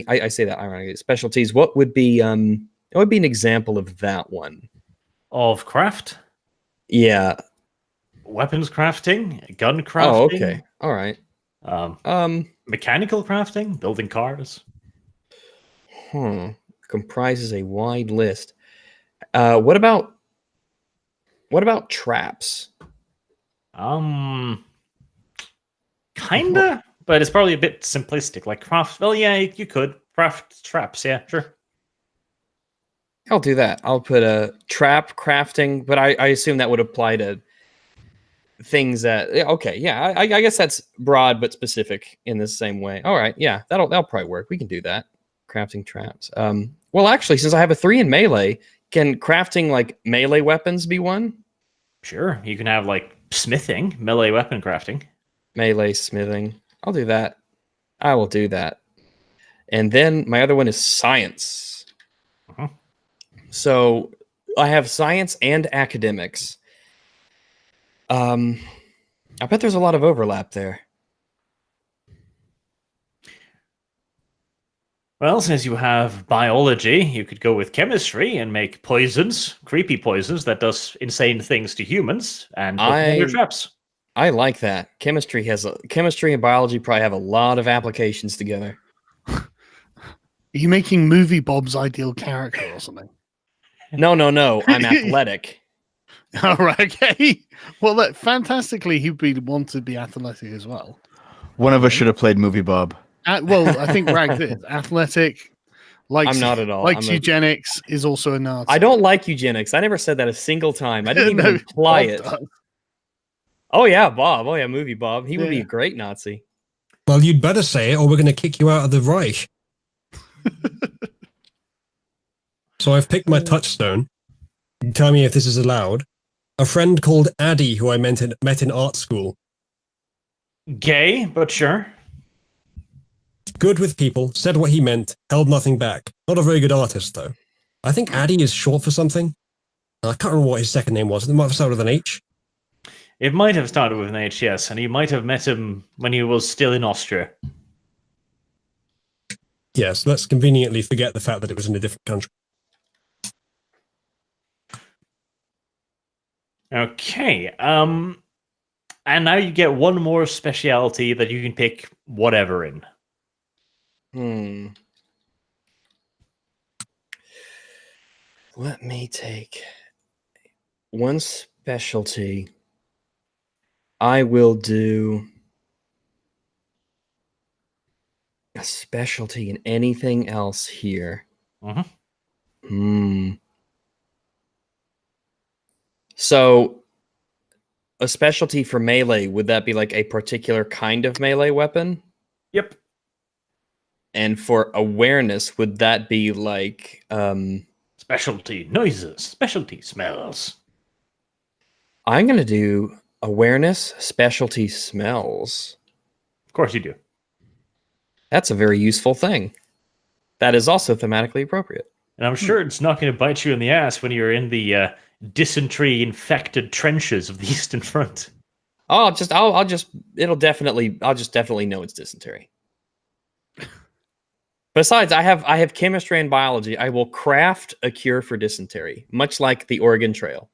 I say that ironically, specialties, what would be it would be an example of that one? Of craft, Yeah. weapons crafting, gun crafting. Oh, okay. All right. Mechanical crafting, building cars. Comprises a wide list. What about traps? Kinda, but it's probably a bit simplistic. Like craft. Well, yeah, you could craft traps. Yeah, sure. I'll do that. I'll put a trap crafting, but I assume that would apply to things that. Okay, yeah. I guess that's broad but specific in the same way. All right, yeah, that'll probably work. We can do that. Crafting traps. Well, actually, since I have a 3 in melee, can crafting like melee weapons be one? Sure, you can have like smithing, melee weapon crafting. Melee smithing. I'll do that. I will do that. And then my other one is science. Uh-huh. So I have science and academics. I bet there's a lot of overlap there. Well, since you have biology, you could go with chemistry and make poisons, creepy poisons that does insane things to humans, and put them in your traps. I like that. Chemistry and biology probably have a lot of applications together. Are you making Movie Bob's ideal character or something? No. I'm athletic. All right, okay. Well, look, fantastically, he'd be want to be athletic as well. One of us should have played Movie Bob. Well, I think Rags is athletic. I'm not at all. Likes eugenics, is also a Nazi. I don't like eugenics. I never said that a single time. I didn't even imply it. Does. Oh yeah, Bob. Oh yeah, Movie Bob. He would be a great Nazi. Well, you'd better say it, or we're going to kick you out of the Reich. So I've picked my touchstone. You tell me if this is allowed. A friend called Addy, who I met in art school. Gay, but sure. Good with people, said what he meant, held nothing back. Not a very good artist, though. I think Addy is short for something. I can't remember what his second name was. It might have started with an H. It might have started with an H, yes, and you might have met him when he was still in Austria. Yes, let's conveniently forget the fact that it was in a different country. Okay, and now you get one more specialty that you can pick whatever in. Let me take one specialty. I will do a specialty in anything else here. So a specialty for melee, would that be like a particular kind of melee weapon? Yep. And for awareness, would that be like specialty noises, specialty smells? I'm going to do awareness, specialty smells. Of course you do. That's a very useful thing. That is also thematically appropriate. And I'm sure it's not going to bite you in the ass when you're in the dysentery-infected trenches of the Eastern Front. I'll just definitely know it's dysentery. Besides, I have chemistry and biology. I will craft a cure for dysentery, much like the Oregon Trail.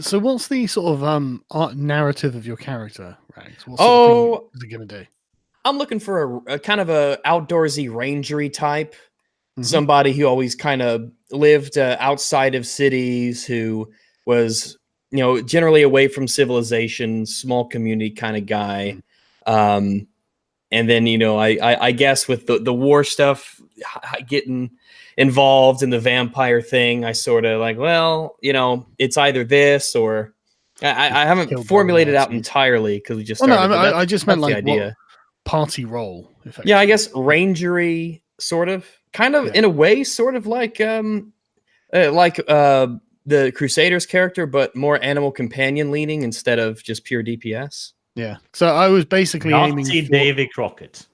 So what's the sort of art narrative of your character, Rags? What sort of thing is it going to do? I'm looking for a kind of a outdoorsy, rangery type. Somebody who always kind of lived outside of cities, who was, generally away from civilization, small community kind of guy. And then, I guess with the war stuff getting involved in the vampire thing, I sort of like, well, it's either this or I haven't formulated out entirely because we just started. I just meant like idea. What party role. Yeah, I guess rangery sort of, kind of in a way, sort of like the Crusaders character, but more animal companion leaning instead of just pure DPS. Yeah. So I was basically aiming for Davy Crockett.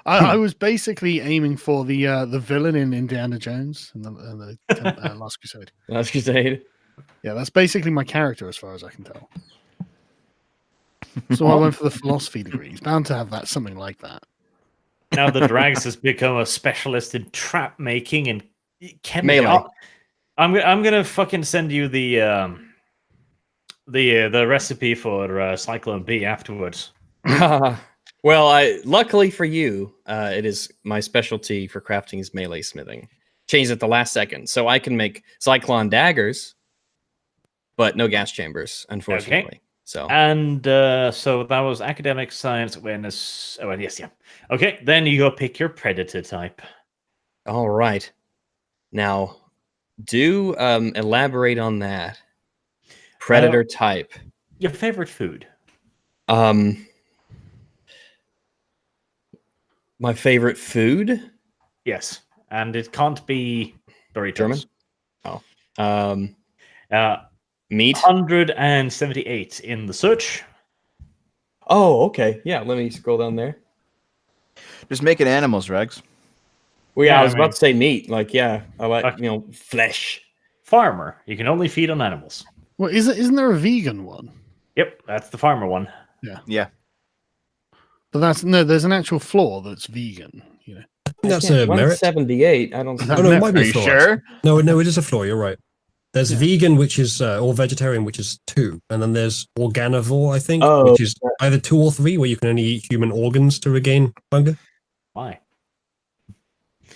I was basically aiming for the villain in Indiana Jones and the Last Crusade. Last Crusade. Yeah, that's basically my character as far as I can tell. So I went for the philosophy degree. He's bound to have that something like that. Now the Drags has become a specialist in trap making and chemistry. Melee. I'm gonna fucking send you the recipe for Cyclone B afterwards. Well, luckily for you, it is my specialty for crafting is melee smithing. Changed at the last second, so I can make cyclone daggers, but no gas chambers, unfortunately. So And so that was academic science awareness. Oh, and yes, yeah. Okay, then you go pick your predator type. all right, now do elaborate on that predator type. Your favorite food? My favorite food. Yes, and it can't be Doritos. German? Meat. 178 in the search. Oh, okay. Yeah, let me scroll down there. Just make it animals, Regs. Well, yeah, Yeah, I was I mean- about to say meat. Like, yeah, I like Okay. flesh. Farmer. You can only feed on animals. Well, isn't there a vegan one? Yep, that's the farmer one. Yeah. But there's an actual floor that's vegan. You know. I think that's a merit. 178. I don't. Is that Oh, no, it might Are be a you flaw. sure? No, it is a flaw. You're right. There's Yeah. vegan, which is or vegetarian, which is 2, and then there's organivore, I think, Oh, which is either 2 or 3, where you can only eat human organs to regain hunger. Why?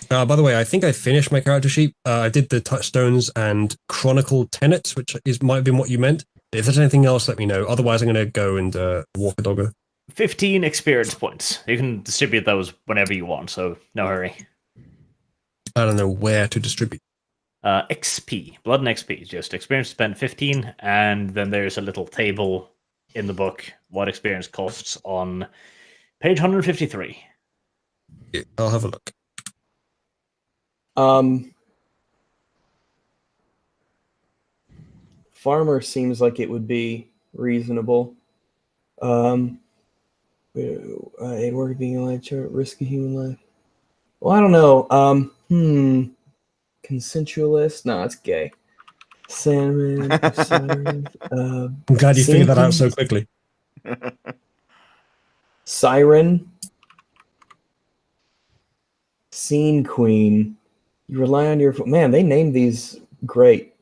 By the way, I think I finished my character sheet. I did the touchstones and chronicle tenets, which might have been what you meant. If there's anything else, let me know. Otherwise, I'm going to go and walk a doggo. 15 experience points. You can distribute those whenever you want, so no hurry. I don't know where to distribute. XP, blood and XP, just experience spent 15, and then there's a little table in the book what experience costs on page 153. Yeah, I'll have a look. Farmer seems like it would be reasonable. Aid work being alive to risk a human life. Well, I don't know. Consensualist? No, it's gay. Salmon. I'm glad you figured that out so quickly. Siren. Scene Queen. You rely on your man. They named these great.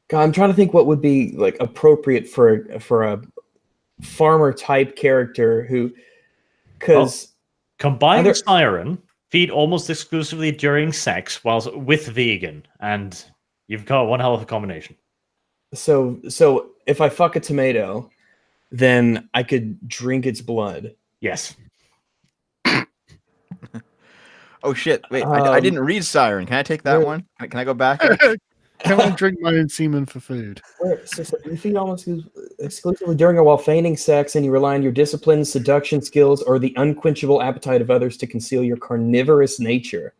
God, I'm trying to think what would be like appropriate for a farmer type character who, because Combine Siren, feed almost exclusively during sex, whilst with vegan, and you've got one hell of a combination. so if I fuck a tomato, then I could drink its blood. Yes. Oh shit! Wait, I didn't read Siren. Can I take that where- one? Can I go back? Can I drink my own semen for food? So you feed almost exclusively during or while feigning sex, and you rely on your discipline, seduction skills, or the unquenchable appetite of others to conceal your carnivorous nature.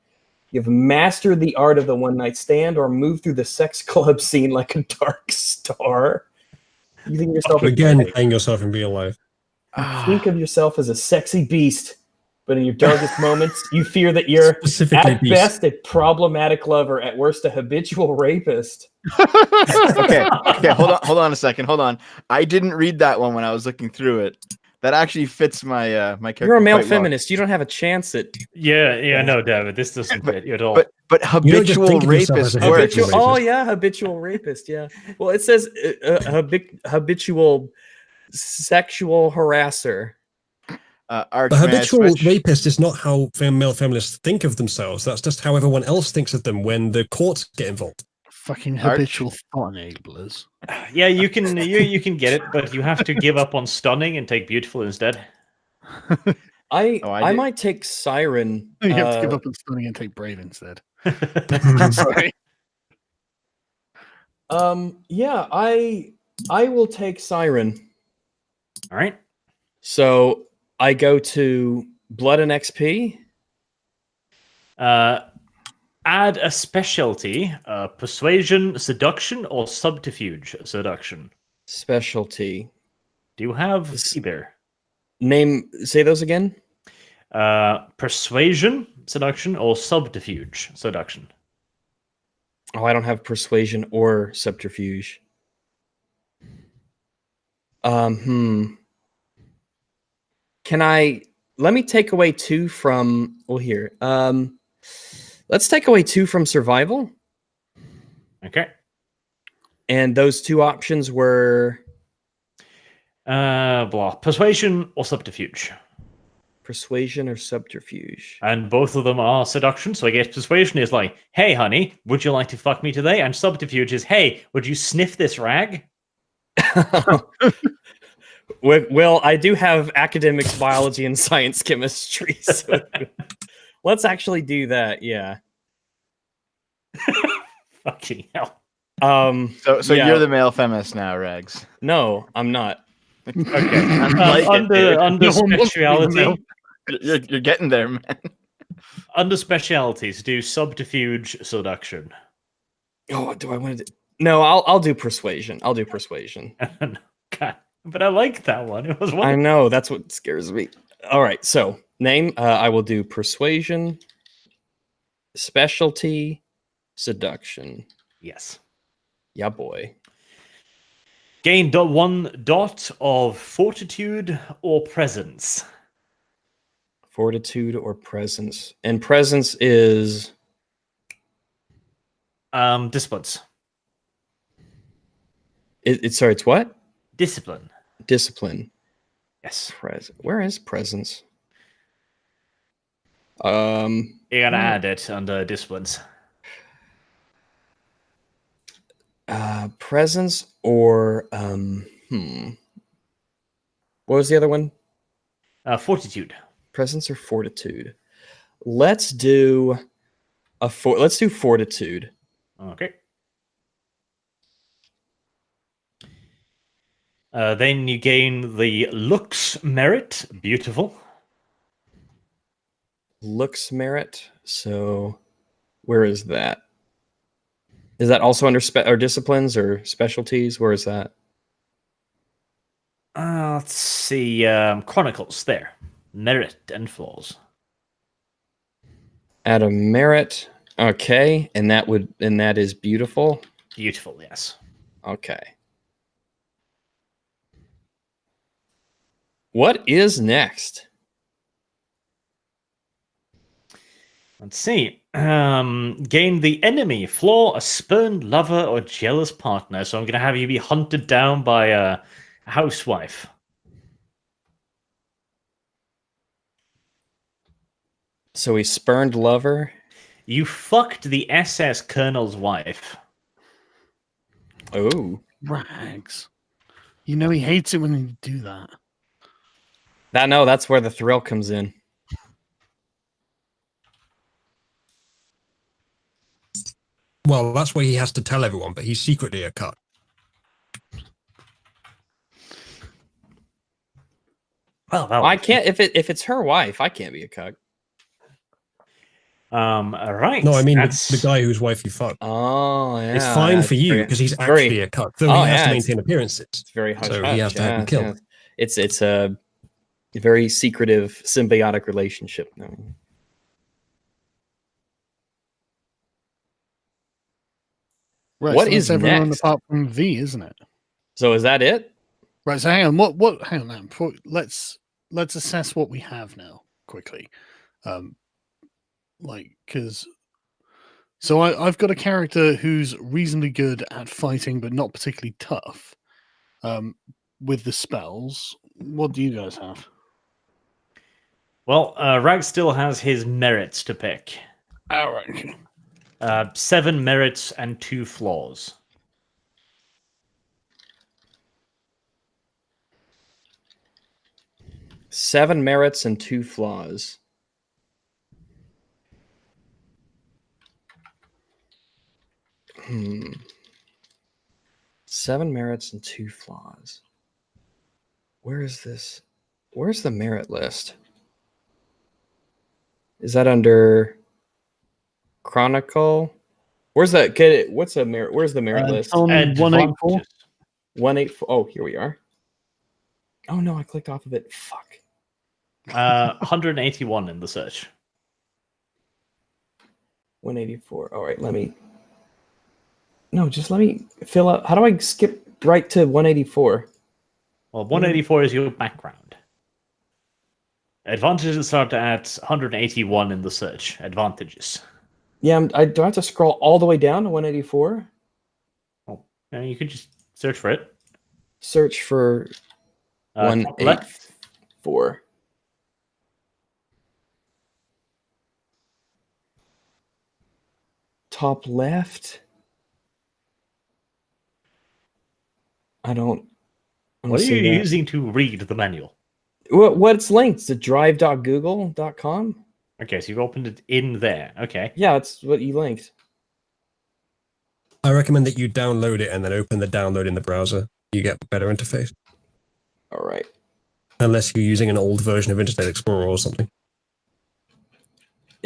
You've mastered the art of the one-night stand, or moved through the sex club scene like a dark star. You think of yourself Again, playing yourself in real life. think of yourself as a sexy beast, but in your darkest moments, you fear that you're Specifically at beast. best a problematic lover, at worst a habitual rapist. Okay, hold on a second. Hold on. I didn't read that one when I was looking through it. That actually fits my my character. You're a male quite well. feminist. You don't have a chance at Yeah, no, David, this doesn't fit you at all. But You don't just habitual think of yourself rapist as a works. habitual Oh rapist. yeah, habitual rapist. Yeah. Well, it says habitual sexual harasser. Arch, The may I habitual switch? rapist is not how male feminists think of themselves. That's just how everyone else thinks of them when the courts get involved. Fucking Arch? habitual thought enablers. Yeah, you can get it, but you have to give up on stunning and take beautiful instead. I Oh, I did- might take Siren. You have to give up on stunning and take brave instead. All Sorry. Yeah, I will take Siren. right. So I go to Blood and XP. Add a specialty: persuasion, seduction, or subterfuge seduction. Specialty. Do you have S- either? Say those again. Persuasion, seduction, or subterfuge seduction. Oh, I don't have persuasion or subterfuge. Can I let me take away 2 from here. Let's take away 2 from survival. Okay. And those 2 options were Persuasion or subterfuge. persuasion or subterfuge. And both of them are seduction. So I guess persuasion is like, hey, honey, would you like to fuck me today? And subterfuge is, hey, would you sniff this rag? Well, I do have academics, biology, and science chemistry. So let's actually do that. Yeah. Fucking hell. So yeah. you're the male feminist now, Rags. No, I'm not. Okay. Like it, dude. Under No one wants to be the speciality, male. You're getting there, man. under specialities, do subterfuge seduction. Oh, do I want to? No, I'll do persuasion. I'll do persuasion. God, but I like that one. It was I one. know that's what scares me. All right, so name. I will do persuasion, specialty, seduction. Yes. Yeah, boy. Gain 1 dot of fortitude or presence. Fortitude or presence, and presence is Disciplines. Sorry, it's what? Discipline. Discipline. Yes. Where is presence? You gotta add it under disciplines. Presence or what was the other one? Fortitude. Presence or fortitude? Let's do let's do fortitude. Okay. Then you gain the looks merit. Beautiful. Looks merit. So where is that? Is that also under or disciplines or specialties? Where is that? Let's see. Chronicles there. Merit and flaws. Add a merit. Okay, and that is beautiful. Beautiful, yes. Okay. What is next? Let's see. Gain the enemy, flaw, a spurned lover, or jealous partner. So I'm going to have you be hunted down by a housewife. So he spurned lover. You fucked the SS colonel's wife. Oh. Rags. You know he hates it when you do that. That's where the thrill comes in. Well, that's why he has to tell everyone, but he's secretly a cuck. Well, I can't if it's her wife, I can't be a cuck. All right. No, I mean the guy whose wife you fucked. Oh, yeah. It's fine for you because he's actually a cuck, though he has to maintain appearances. It's very hush So he has to have you killed. It's a very secretive symbiotic relationship. Right, What so is that's everyone next? apart from V, isn't it? So is that it? Right. So hang on. What? Hang on. Now, let's assess what we have now quickly. Because I've got a character who's reasonably good at fighting, but not particularly tough. With the spells, what do you guys have? Well, Rag still has his merits to pick. All right. 7 merits and 2 flaws. Seven merits and 2 flaws. Seven merits and 2 flaws. Where is this? Where's the merit list? Is that under Chronicle? Where's that? What's a merit? Where's the merit list? On 184. 184. Oh, here we are. Oh no, I clicked off of it. Fuck. 181 in the search. 184. All right, just let me fill up. How do I skip right to 184? Well, 184 is your background. Advantages start at 181 in the search. Advantages. Yeah, I do I have to scroll all the way down to 184? Oh, you could just search for it. Search for Top left. 184. Top left? I don't What are see you that. using to read the manual? What's linked? Is it drive.google.com? Okay, so you've opened it in there. Okay. Yeah, that's what you linked. I recommend that you download it and then open the download in the browser. You get a better interface. All right. Unless you're using an old version of Internet Explorer or something.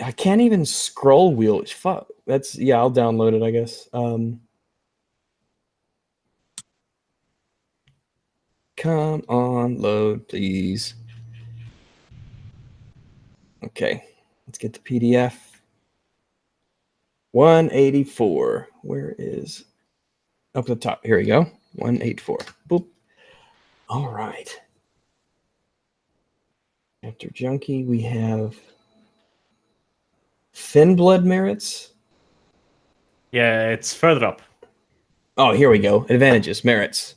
I can't even scroll wheel. Fuck. That's I'll download it, I guess. Come on, load, please. Okay, let's get the PDF. 184. Where is up at the top? Here we go. 184. Boop. All right. After Junkie, we have Thin Blood merits. Yeah, it's further up. Oh, here we go. Advantages, merits.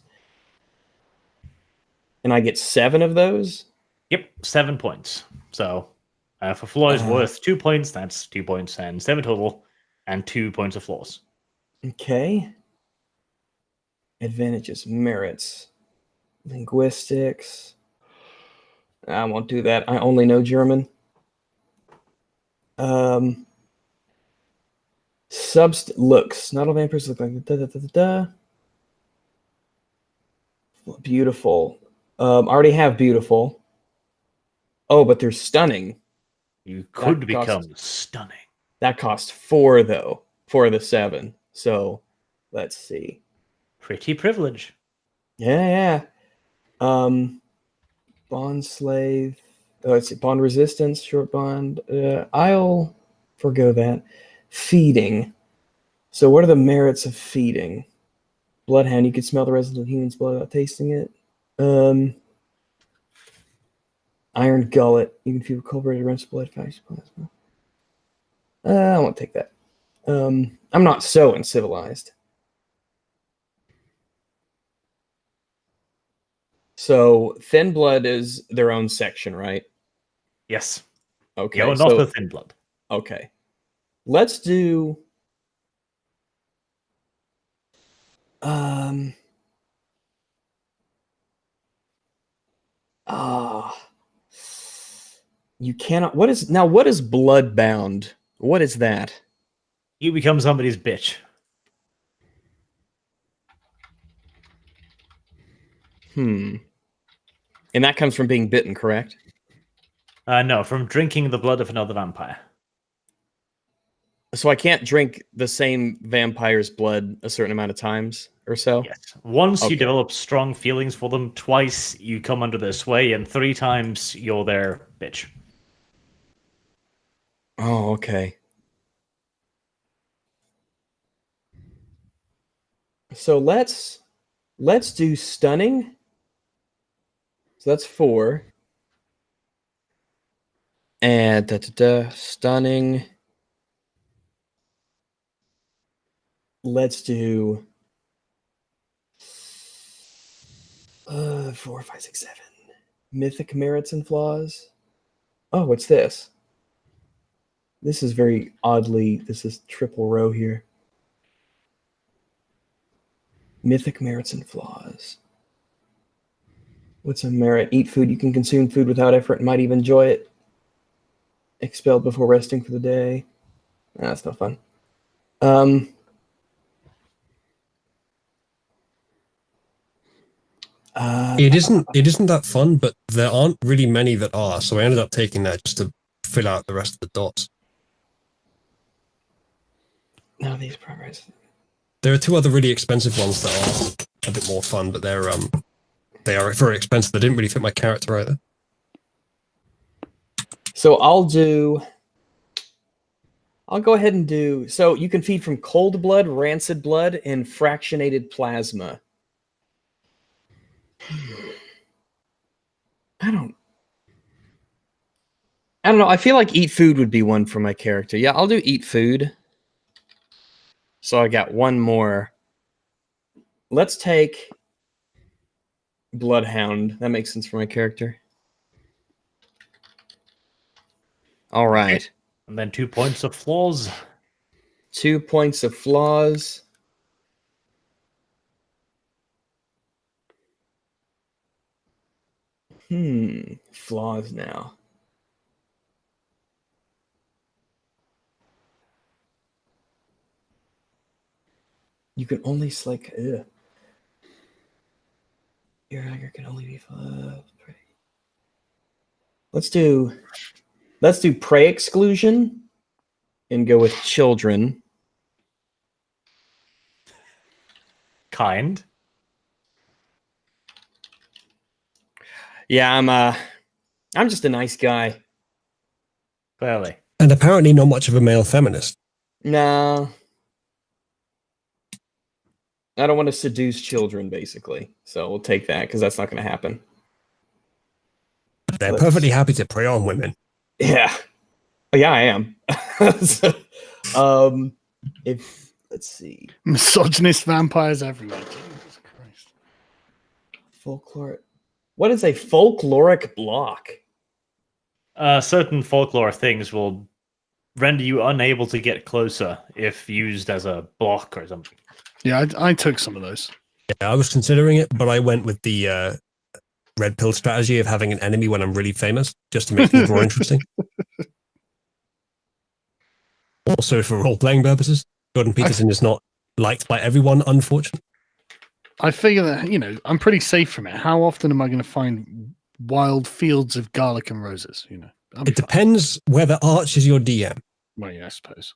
And I get 7 of those? Yep, 7 points. So for flaws worth 2 points, that's 2 points and 7 total, and 2 points of flaws. Okay. Advantages, merits, linguistics. I won't do that. I only know German. Looks. Not all vampires look like beautiful. Already have beautiful. Oh, but they're stunning. You could become stunning. That cost 4 though. 4 of the 7. So let's see. Pretty privilege. Yeah. Bond slave. Oh, it's bond resistance, short bond. I'll forgo that. Feeding. So what are the merits of feeding? Bloodhound, you can smell the residue of human's blood without tasting it. Iron gullet, you can feel cultivated rinse blood plasma. I won't take that. I'm not so uncivilized. So Thin Blood is their own section, right? Yes. Okay. You're not the Thin Blood. Okay. Let's do you cannot what is bloodbound? What is that? You become somebody's bitch. And that comes from being bitten, correct? No, from drinking the blood of another vampire. So I can't drink the same vampire's blood a certain amount of times or so? Yes. Once you develop strong feelings for them, twice you come under their sway, and 3 times you're their bitch. Oh, okay. So let's do stunning. So that's 4. And stunning. Let's do 4, 5, 6, 7. Mythic merits and flaws. Oh, what's this? This is very oddly. This is triple row here. Mythic merits and flaws. What's a merit? Eat food. You can consume food without effort and might even enjoy it. Expelled before resting for the day. That's no fun. It isn't that fun, but there aren't really many that are, so I ended up taking that just to fill out the rest of the dots. No, these progress. There are 2 other really expensive ones that are a bit more fun, but they are very expensive. They didn't really fit my character either. So I'll go ahead and do. So you can feed from cold blood, rancid blood, and fractionated plasma. I don't know. I feel like eat food would be one for my character. Yeah, I'll do eat food. So I got one more. Let's take Bloodhound. That makes sense for my character. All right. And then 2 points of flaws. 2 points of flaws. Flaws now. You can only slake. Ugh. Your anger can only be prey. Let's do prey exclusion and go with children. Kind. Yeah, I'm just a nice guy. Clearly. And apparently not much of a male feminist. No. I don't want to seduce children, basically. So we'll take that because that's not going to happen. They're perfectly happy to prey on women. Yeah. Yeah, I am. So, let's see. Misogynist vampires everywhere. Jesus Christ. Folklore. What is a folkloric block? Certain folklore things will render you unable to get closer if used as a block or something. Yeah, I took some of those. Yeah, I was considering it, but I went with the red pill strategy of having an enemy when I'm really famous, just to make things more interesting. Also, for role-playing purposes, Jordan Peterson is not liked by everyone, unfortunately. I figure that, I'm pretty safe from it. How often am I going to find wild fields of garlic and roses? It depends whether Arch is your DM. Well, yeah, I suppose.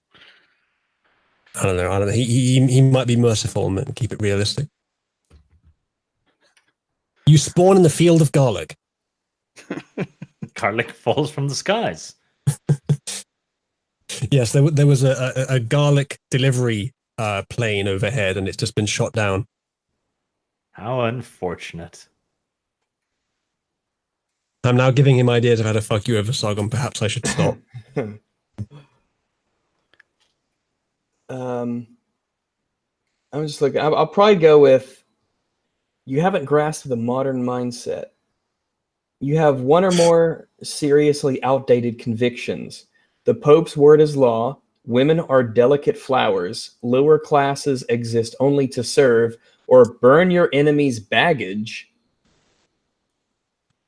I don't know. He might be merciful and keep it realistic. You spawn in the field of garlic. Garlic falls from the skies. Yes, there was a garlic delivery plane overhead, and it's just been shot down. How unfortunate. I'm now giving him ideas of how to fuck you over, Sargon. Perhaps I should stop. I'm just looking. I'll probably go with. You haven't grasped the modern mindset. You have one or more seriously outdated convictions. The Pope's word is law. Women are delicate flowers. Lower classes exist only to serve. Or burn your enemy's baggage.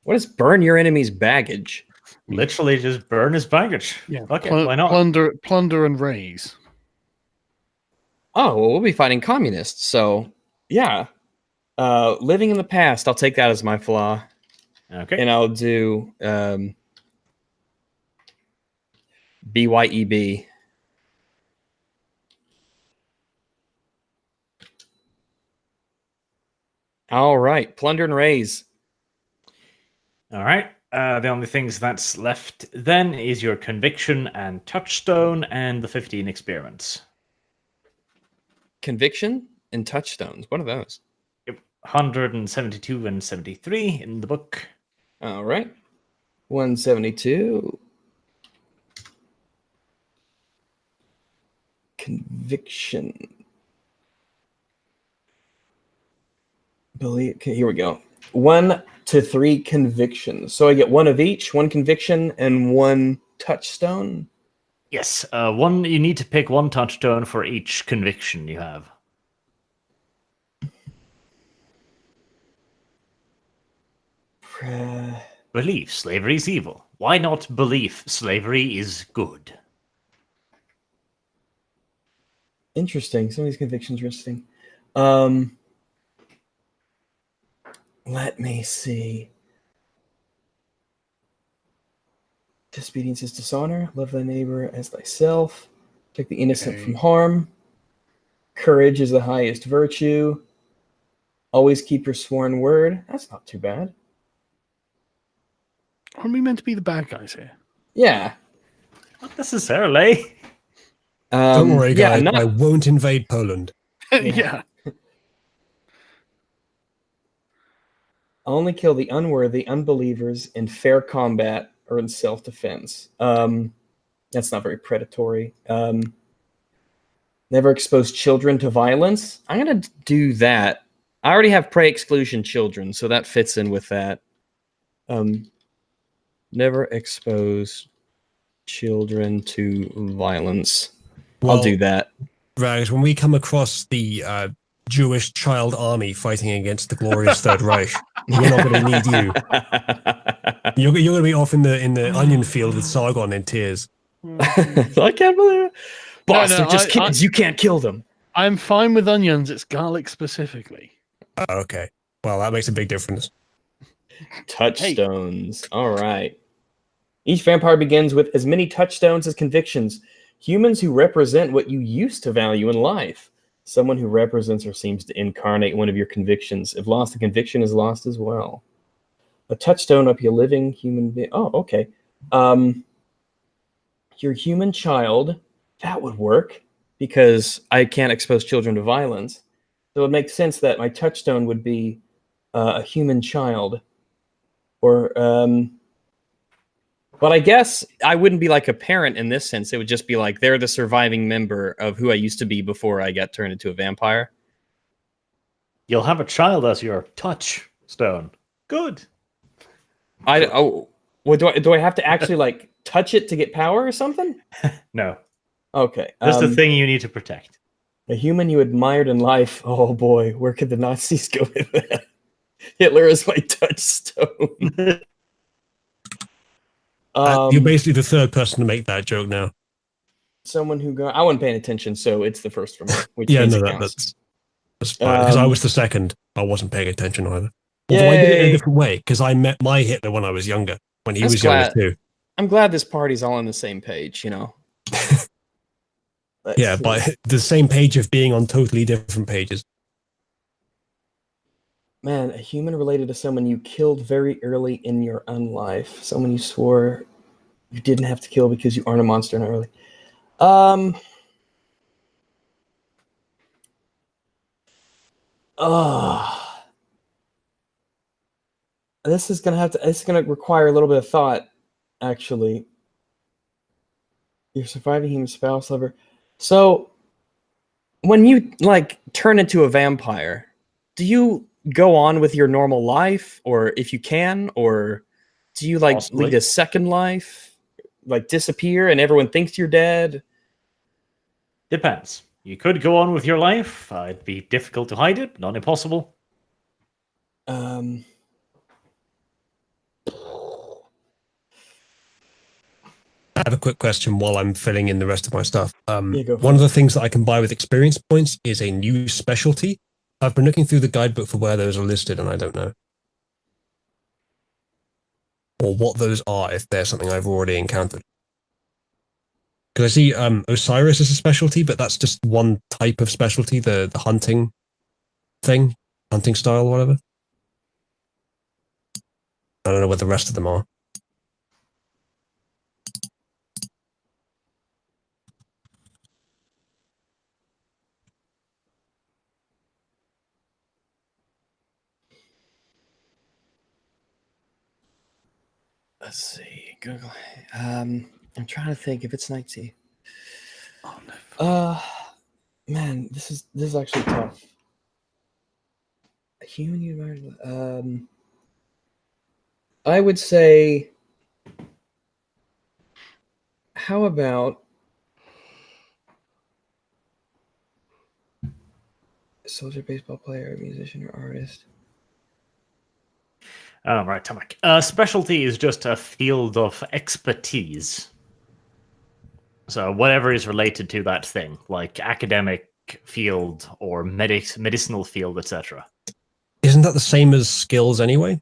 What is burn your enemy's baggage? Literally just burn his baggage. Yeah. Okay, why not? Plunder and raise. Oh, well, we'll be fighting communists. So, yeah. Living in the past, I'll take that as my flaw. Okay. And I'll do BYEB. All right. Plunder and raise. All right. The only things that's left then is your conviction and touchstone and the 15 experience. Conviction and touchstones. What are those? 172 and 73 in the book. All right. 172. Conviction. Okay, here we go. 1 to 3 convictions. So I get one of each, one conviction and one touchstone. Yes, you need to pick one touchstone for each conviction you have. Belief slavery is evil. Why not belief slavery is good? Interesting. Some of these convictions are interesting. Let me see. Disobedience is dishonor. Love thy neighbor as thyself. Take the innocent from harm. Courage is the highest virtue. Always keep your sworn word. That's not too bad. Aren't we meant to be the bad guys here? Yeah. Not necessarily. Don't worry, guys. Yeah, I won't invade Poland. Yeah. Only kill the unworthy, unbelievers in fair combat or in self-defense. That's not very predatory. Never expose children to violence. I'm going to do that. I already have prey exclusion children, so that fits in with that. Never expose children to violence. I'll do that. Rags, when we come across the Jewish child army fighting against the glorious Third Reich, we're not going to need you. You're going to be off in the onion field with Sargon in tears. I can't believe it. Boss, no, they're just kids. You can't kill them. I'm fine with onions. It's garlic specifically. Okay. Well, that makes a big difference. Touchstones. All right. Each vampire begins with as many touchstones as convictions. Humans who represent what you used to value in life. Someone who represents or seems to incarnate one of your convictions. If lost, the conviction is lost as well. A touchstone up your living human being. Oh, okay. Your human child. That would work because I can't expose children to violence. So it makes sense that my touchstone would be a human child. Or, but I guess I wouldn't be like a parent in this sense. It would just be like they're the surviving member of who I used to be before I got turned into a vampire. You'll have a child as your touchstone. Good. Well, do I have to actually like touch it to get power or something? No. Okay. That's the thing you need to protect. A human you admired in life. Oh boy, where could the Nazis go with that? Hitler is my touchstone. You're basically the third person to make that joke now. Someone who I wasn't paying attention, so it's the first for me. Which Yeah, means no, it counts. that's fine. Because I was the second. I wasn't paying attention either. Although I did it in a different way, because I met my Hitler when I was younger, when he was younger too. I'm glad this party's all on the same page, you know. Yeah, but the same page of being on totally different pages. Man, a human related to someone you killed very early in your own life. Someone you swore you didn't have to kill because you aren't a monster not early. This is gonna require a little bit of thought, actually. Your surviving human spouse lover. So when you like turn into a vampire, do you go on with your normal life, or if you can, or do you like lead a second life, like disappear and everyone thinks you're dead? Depends. You could go on with your life. It'd be difficult to hide it, not impossible. I have a quick question while I'm filling in the rest of my stuff. Go one of the things that I can buy with experience points is a new specialty. I've been looking through the guidebook for where those are listed, and I don't know. Or what those are, if they're something I've already encountered. Because I see Osiris is a specialty, but that's just one type of specialty, the hunting thing, hunting style, whatever. I don't know what the rest of them are. Let's see. Google. I'm trying to think if it's 19. Oh no. Man, this is actually tough. A human you I would say, how about a soldier, baseball player, musician, or artist? Right, Tamak. Specialty is just a field of expertise. So whatever is related to that thing, like academic field or medicinal field, etc. Isn't that the same as skills anyway?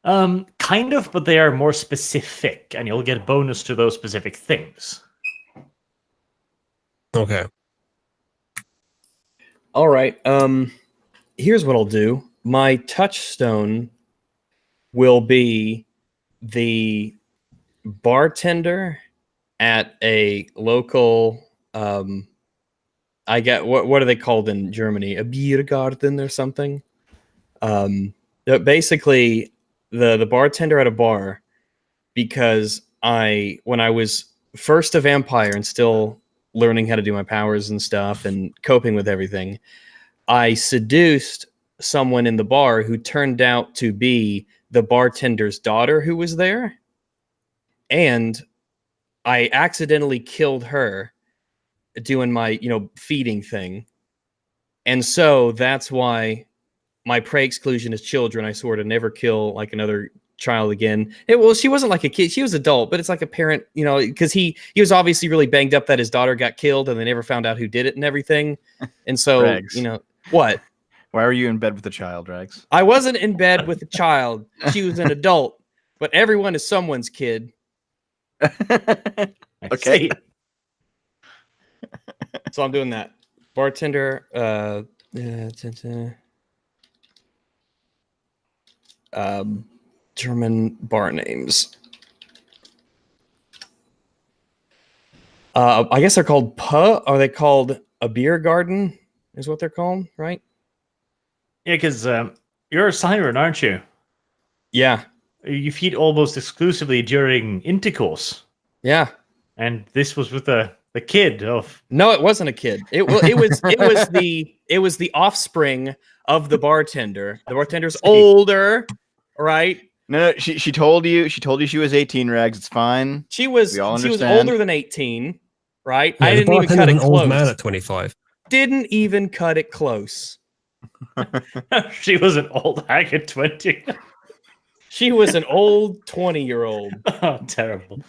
Kind of, but they are more specific, and you'll get bonus to those specific things. Okay. All right. Here's what I'll do. My touchstone will be the bartender at a local I get what are they called in Germany? A Biergarten or something? Basically, the bartender at a bar, because when I was first a vampire and still learning how to do my powers and stuff and coping with everything, I seduced someone in the bar who turned out to be the bartender's daughter who was there. And I accidentally killed her doing my, feeding thing. And so that's why my prey exclusion is children. I swore to never kill like another child again. She wasn't like a kid. She was adult, but it's like a parent, because he was obviously really banged up that his daughter got killed and they never found out who did it and everything. And so, Rags. What? Why were you in bed with the child, Rags? I wasn't in bed with a child. She was an adult, but everyone is someone's kid. Okay. So I'm doing that. Bartender, German bar names. I guess they're called Puh. Are they called a beer garden? Is what they're called, right? Yeah, because you're a siren, aren't you? Yeah. You feed almost exclusively during intercourse, Yeah. and this was with the kid of. No, it wasn't a kid. It was the offspring of the bartender. The bartender's older, right? No, she told you she was 18, Rags. It's fine. She was We all she was understand. older than 18, right? Yeah, I the didn't even cut bartender's it an old close. man at 25. Didn't even cut it close. She was an old hag at 20. She was an old 20-year-old. Oh, terrible.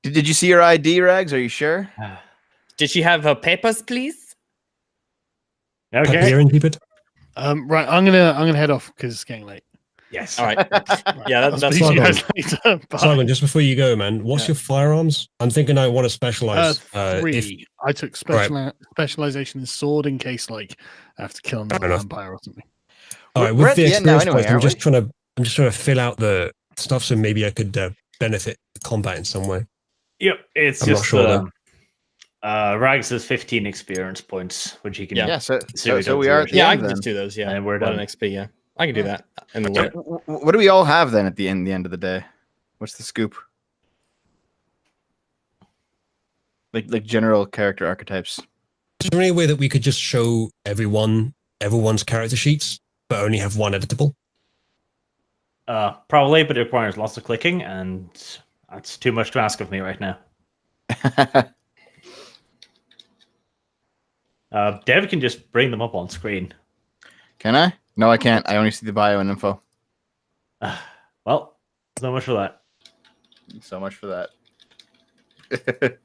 Did you see your ID, Rags? Are you sure? Did she have her papers, please? Okay. Here in Cupid. Right, I'm gonna head off because it's getting late. Yes. All right. Yeah, I'll that's speak to you fine. guys later. Bye. Simon, just before you go, man, what's Yeah. your firearms? I'm thinking I want to specialize. 3. If I took specialization in sword in case like I have to kill another enough. vampire or something. all right, We're with at the the end now experience anyway, points, I'm aren't just we? trying to fill out the stuff, so maybe I could benefit the combat in some way. Yep. It's I'm not just sure, Rags has 15 experience points, which he can. Yeah. Yeah. So we so go we through are it. at the Yeah, I end can then. just do those. Yeah, And we're What done. an XP. Yeah, I can do that. And the Okay. What do we all have then at the end of the day? What's the scoop? Like general character archetypes. Is there any way that we could just show everyone's character sheets, but only have one editable? Probably, but it requires lots of clicking, and that's too much to ask of me right now. Dev can just bring them up on screen. Can I? No, I can't. I only see the bio and info. Well, so much for that. So much for that.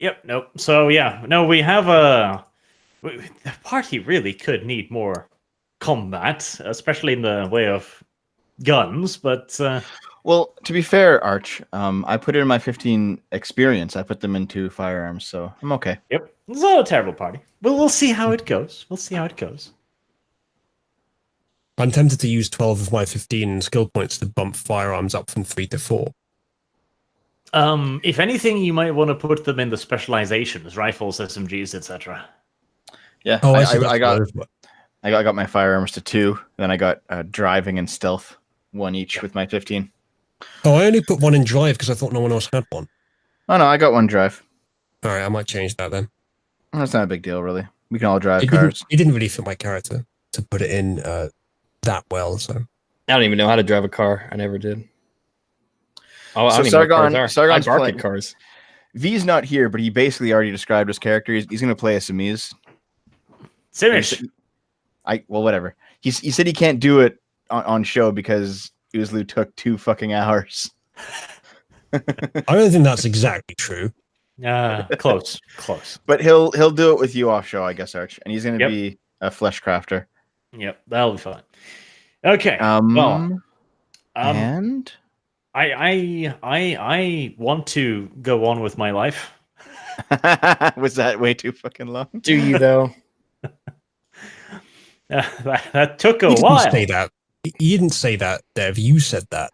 Yep. Nope. So yeah. No, we have the party really could need more combat, especially in the way of guns. But Well, to be fair, Arch, I put in my 15 experience. I put them into firearms, so I'm okay. yep, it's not a terrible party. We'll see how it goes. We'll see how it goes. I'm tempted to use 12 of my 15 skill points to bump firearms up from 3 to 4. If anything, you might want to put them in the specializations, rifles, SMGs, etc. Yeah, Oh, I see, that's got what I got my firearms to 2. Then I got driving and stealth, 1 each with my 15. Oh, I only put one in drive because I thought no one else had one. Oh no, I got 1 drive. All right, I might change that then. That's not a big deal, really. We can all drive It cars. didn't really fit my character to put it in that well, so. I don't even know how to drive a car. I never did. Oh, I So don't even know what cars Sargon- are. Sargon's I bark playing- at cars. V's not here, but he basically already described his character. He's going to play a Samiz. Simish. Well, whatever. He said he can't do it on show because Uzlu took 2 fucking hours. I don't think that's exactly true. Close. But he'll do it with you off show, I guess, Arch. And he's going to Yep. be a flesh crafter. Yep, that'll be fine. Okay. Um, Um, and I want to go on with my life. was that way too fucking long? Do you though? That took a You while. didn't say that. You didn't say that, Dev. You said that.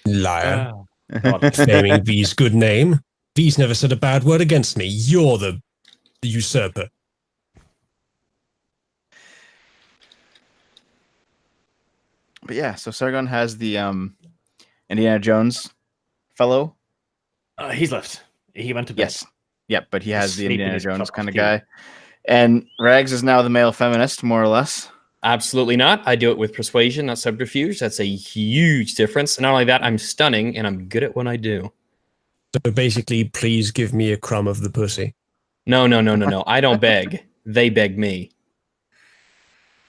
Liar. God. Defaming V's good name. V's never said a bad word against me. You're the usurper. But yeah, so Sargon has the Indiana Jones fellow. He's left. He went to bed. Yes. Yep, but he has the Sleeping Indiana his Jones cup of kind of tea. guy. And Rags is now the male feminist, more or less. Absolutely not. I do it with persuasion, not subterfuge. That's a huge difference. And not only that, I'm stunning and I'm good at what I do. So basically, please give me a crumb of the pussy. No. I don't beg. They beg me.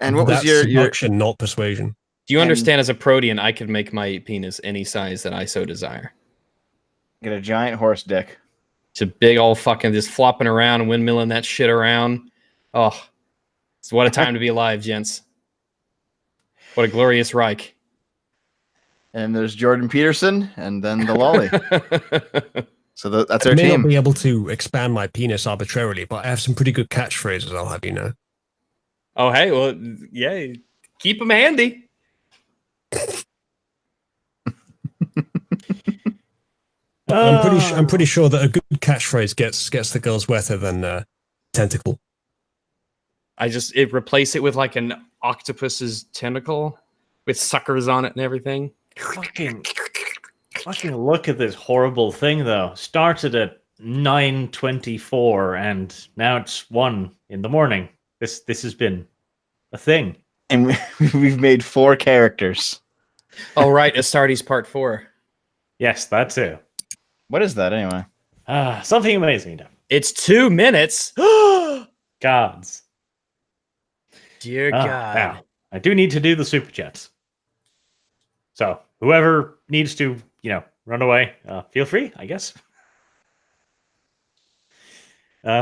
And what was That's your seduction, not persuasion. Do you And- understand as a protean, I can make my penis any size that I so desire? get a giant horse dick? It's a big old fucking just flopping around and windmilling that shit around. Oh, it's what a time to be alive, gents. What a glorious Reich. And there's Jordan Peterson, and then the lolly. So that's I our may team. not be able to expand my penis arbitrarily, but I have some pretty good catchphrases, I'll have you know. Oh, hey, well, yeah, keep them handy. I'm pretty sure that a good catchphrase gets the girls wetter than tentacle. Replace it with like an octopus's tentacle with suckers on it and everything. Fucking look at this horrible thing, though. Started at 9:24, and now it's 1 in the morning. This has been a thing. And we've made 4 characters. Oh, right, Astartes Part 4. Yes, that too. What is that anyway? Something amazing. It's 2 minutes. Gods. Dear God. Now, I do need to do the super chats. So whoever needs to, run away, feel free, I guess.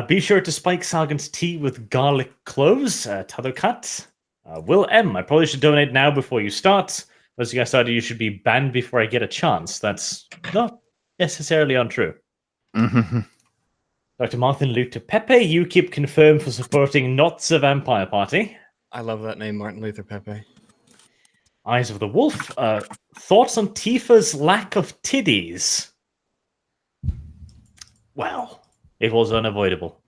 Be sure to spike Sargon's tea with garlic cloves. Tadokat. Will M. I probably should donate now before you start. As you guys started, you should be banned before I get a chance. That's not necessarily untrue. Mm-hmm. Dr. Martin Luther Pepe, you keep confirmed for supporting Not the Vampire Party. I love that name, Martin Luther Pepe. Eyes of the Wolf. Thoughts on Tifa's lack of titties? Well, it was unavoidable.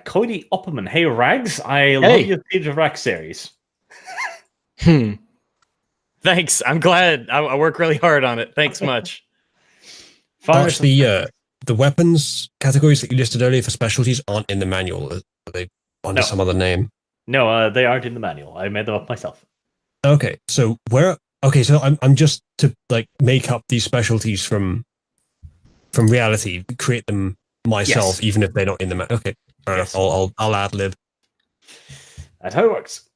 Cody Opperman. Hey, Rags. I love your Siege of Rags series. Thanks. I'm glad. I work really hard on it. Thanks much. Arch, the weapons categories that you listed earlier for specialties aren't in the manual. Are they under some other name? No, they aren't in the manual. I made them up myself. Okay, so I'm just to make up these specialties from reality, create them myself, Yes. even if they're not in the manual. Okay, fair enough. I'll ad lib. That's how it works.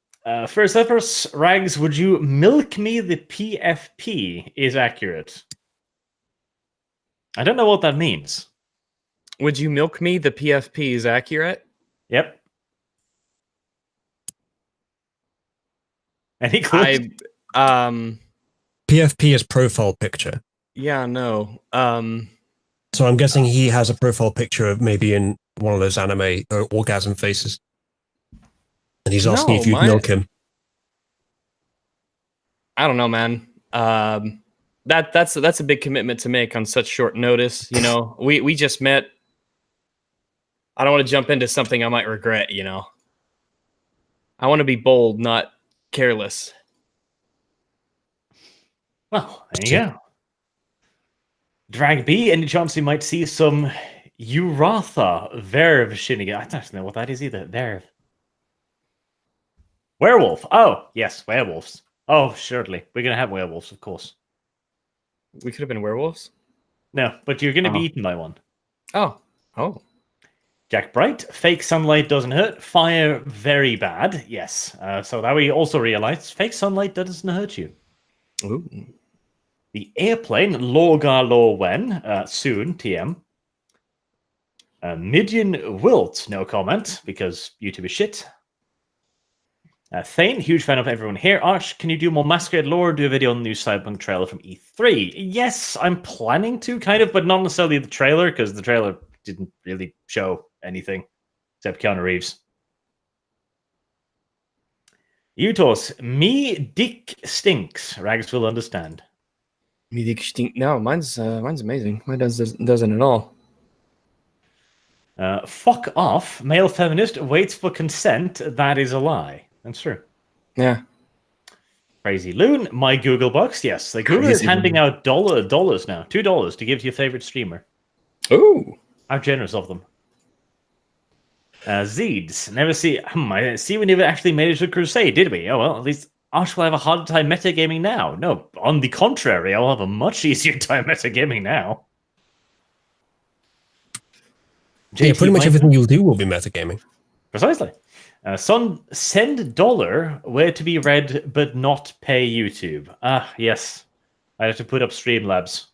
First up, Rags, would you milk me the PFP is accurate? I don't know what that means. Would you milk me? The PFP is accurate? Yep. Any clues? PFP is profile picture. Yeah, no. So I'm guessing he has a profile picture of maybe in one of those anime orgasm faces. And he's asking if you'd milk him. I don't know, man. That's a big commitment to make on such short notice. We just met. I don't want to jump into something I might regret. I want to be bold, not careless. Well, there you go. Drag B, any chance you might see some Uratha Verve Shinigami? I don't know what that is either. Verve. Werewolf. Oh, yes, werewolves. Oh, surely. We're going to have werewolves, of course. We could have been werewolves? No, but you're going to be eaten by one. Oh. Jack Bright, fake sunlight doesn't hurt. Fire, very bad. Yes. So that we also realized fake sunlight doesn't hurt you. Ooh. The airplane, Lorgar Lorwen, soon, TM. Midian Wilt, no comment, because YouTube is shit. Thane, huge fan of everyone here. Arch, can you do more Masquerade lore? Do a video on the new Cyberpunk trailer from E3? Yes, I'm planning to, kind of, but not necessarily the trailer, because the trailer didn't really show anything, except Keanu Reeves. Utos, me dick stinks. Rags will understand. Me dick stink. No, mine's amazing. Mine doesn't at all. Fuck off. Male feminist waits for consent. That is a lie. That's true. Yeah. Crazy Loon, my Google Bucks. Yes, the Google is Crazy handing Loon. out dollars now, $2 to give to your favorite streamer. Ooh. How generous of them. Zeeds, never see. I see we never actually made it to Crusade, did we? Oh well, at least Ash will have a hard time metagaming now. No, on the contrary, I'll have a much easier time metagaming now. Yeah, JT pretty much Piper? everything you'll do will be metagaming. Precisely. Send dollar where to be read but not pay YouTube. Ah, yes. I have to put up Streamlabs.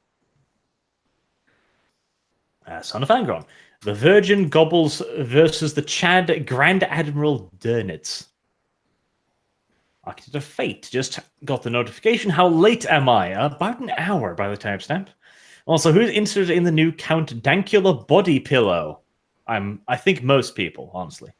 Son of Angron. The Virgin Gobbles versus the Chad Grand Admiral Durnitz. Architect of Fate just got the notification. How late am I? About an hour by the timestamp. Also, who's interested in the new Count Dankula body pillow? I think most people, honestly.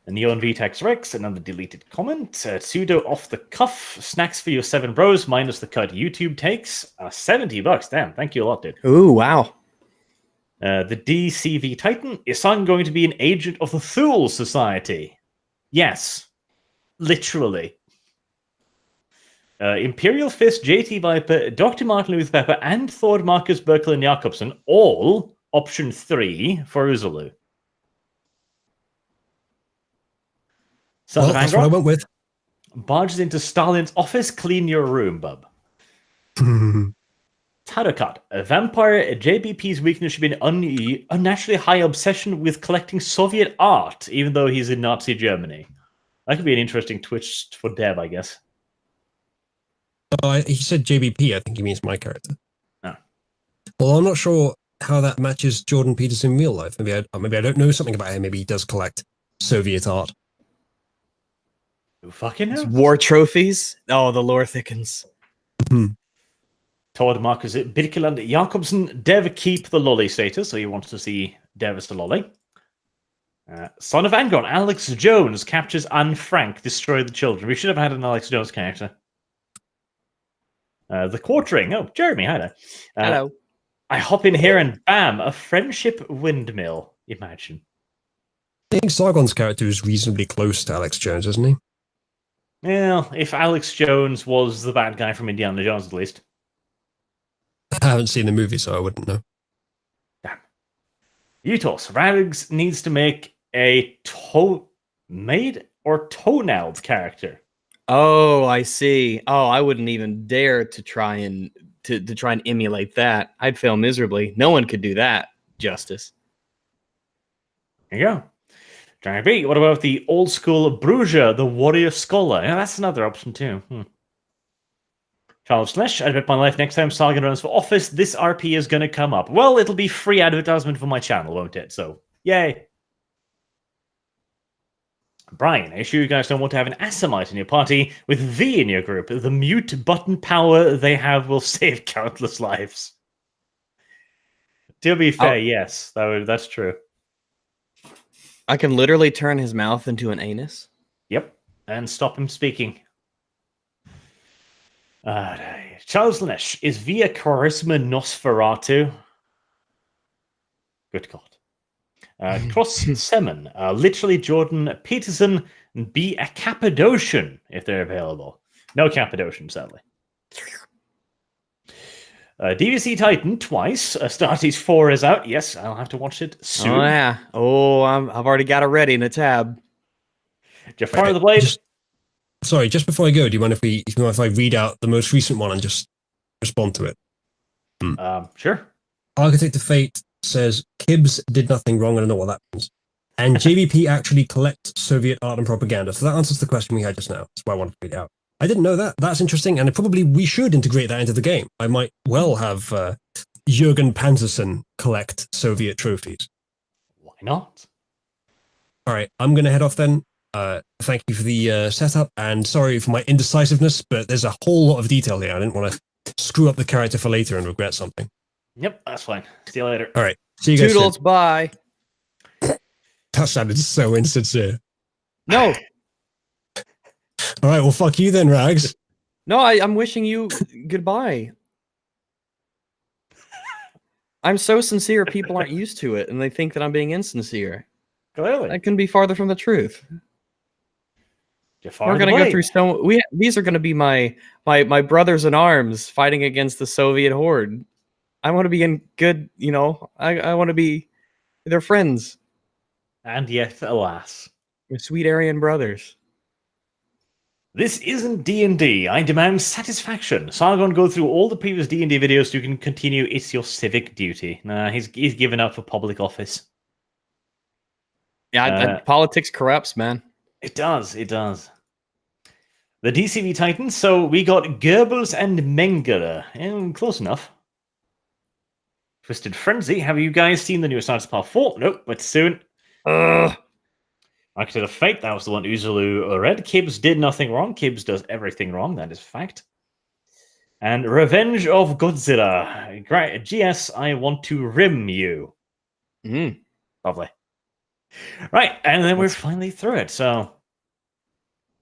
The Neon VTEX Rex, another deleted comment. Pseudo off the cuff. Snacks for your 7 bros minus the cut YouTube takes. $70. Damn, thank you a lot, dude. Ooh, wow. The DCV Titan. Is Son going to be an agent of the Thule Society? Yes. Literally. Imperial Fist, JT Viper, Dr. Martin Luther Pepper, and Thord Marcus Berkelin Jakobsen, all option 3 for Uzulu. Well, that's what I went with. Barges into Stalin's office, clean your room, bub. Tadokat. A vampire, JBP's weakness should be an unnaturally high obsession with collecting Soviet art, even though he's in Nazi Germany. That could be an interesting twist for Dev, I guess. He said JBP, I think he means my character. Oh. Well, I'm not sure how that matches Jordan Peterson in real life. Maybe I don't know something about him. Maybe he does collect Soviet art. Who fucking knows? War trophies. Oh, the lore thickens. Todd Marcus Birkeland Jakobsen, Dev keep the lolly status, so he wants to see Dev as the lolly. Son of Angron, Alex Jones captures Anne Frank, destroy the children. We should have had an Alex Jones character. The Quartering. Oh, Jeremy, hi there. Hello. I hop in here and bam, a friendship windmill. Imagine. I think Sargon's character is reasonably close to Alex Jones, isn't he? Well, if Alex Jones was the bad guy from Indiana Jones, at least. I haven't seen the movie, so I wouldn't know. Damn. Utos. Rags needs to make a toe-made or toenailed character. Oh, I see. Oh, I wouldn't even dare to try and try and emulate that. I'd fail miserably. No one could do that justice. There you go. Giant B. What about the old school Bruja, the warrior scholar? Yeah, that's another option too. Charles Slash, I bet my life next time Sargon runs for office, this RP is going to come up. Well, it'll be free advertisement for my channel, won't it? So, yay. Brian, I assure you guys don't want to have an Assamite in your party with V in your group. The mute button power they have will save countless lives. To be fair, yes, that's true. I can literally turn his mouth into an anus. Yep, and stop him speaking. Charles Lanesh, is via charisma Nosferatu? Good God. Cross Semen, literally Jordan Peterson, and be a Cappadocian if they're available. No Cappadocian, sadly. DVC Titan twice. Astartes 4 is out. Yes, I'll have to watch it soon. Oh yeah. Oh, I've already got it ready in a tab. Jafar the Blade. Just before I go, do you mind if I read out the most recent one and just respond to it? Sure. Architect of Fate says Kibbs did nothing wrong. I don't know what that means. And JVP actually collects Soviet art and propaganda. So that answers the question we had just now. That's why I wanted to read it out. I didn't know that. That's interesting. And we should integrate that into the game. I might well have Jürgen Panzerson collect Soviet trophies. Why not? All right. I'm going to head off then. Thank you for the setup. And sorry for my indecisiveness, but there's a whole lot of detail here. I didn't want to screw up the character for later and regret something. Yep, that's fine. See you later. All right. See you guys Toodles, soon. bye. That sounded so insincere. No. All right, well, fuck you then, Rags. No, I'm wishing you goodbye. I'm so sincere, people aren't used to it, and they think that I'm being insincere. Clearly. That couldn't be farther from the truth. Jafar We're the gonna go Blade. through these are gonna be my brothers in arms fighting against the Soviet horde. I want to be in good, I want to be their friends. And yet, alas. We're sweet Aryan brothers. This isn't D&D. I demand satisfaction. Sargon, go through all the previous D&D videos so you can continue. It's your civic duty. Nah, he's given up for public office. Yeah, politics corrupts, man. It does. It does. The DCV Titans. So we got Goebbels and Mengele. Close enough. Twisted Frenzy. Have you guys seen the new Science Part 4? Nope, but soon. Architect of Fate, that was the one Uzulu read. Kibbs did nothing wrong. Kibbs does everything wrong. That is fact. And Revenge of Godzilla. Great. GS, I want to rim you. Lovely. Right, and then we're finally through it. So,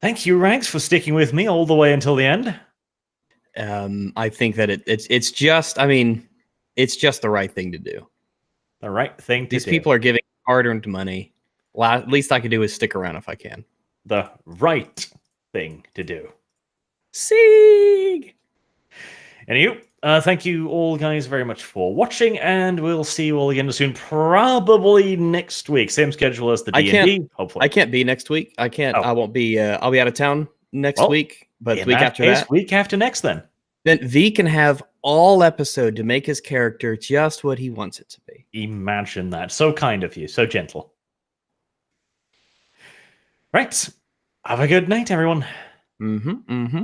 thank you, Rags, for sticking with me all the way until the end. I think that it's just, it's just the right thing to do. The right thing to do. These people are giving hard-earned money. Least I can do is stick around if I can. The right thing to do. Sieg! Anywho, thank you all guys very much for watching, and we'll see you all again soon, probably next week. Same schedule as the D&D, hopefully. I can't be next week. I can't. Oh. I won't be. I'll be out of town next week, but the week after that. Week after next, then. Then V can have all episode to make his character just what he wants it to be. Imagine that. So kind of you. So gentle. Right. Have a good night, everyone. Mm-hmm.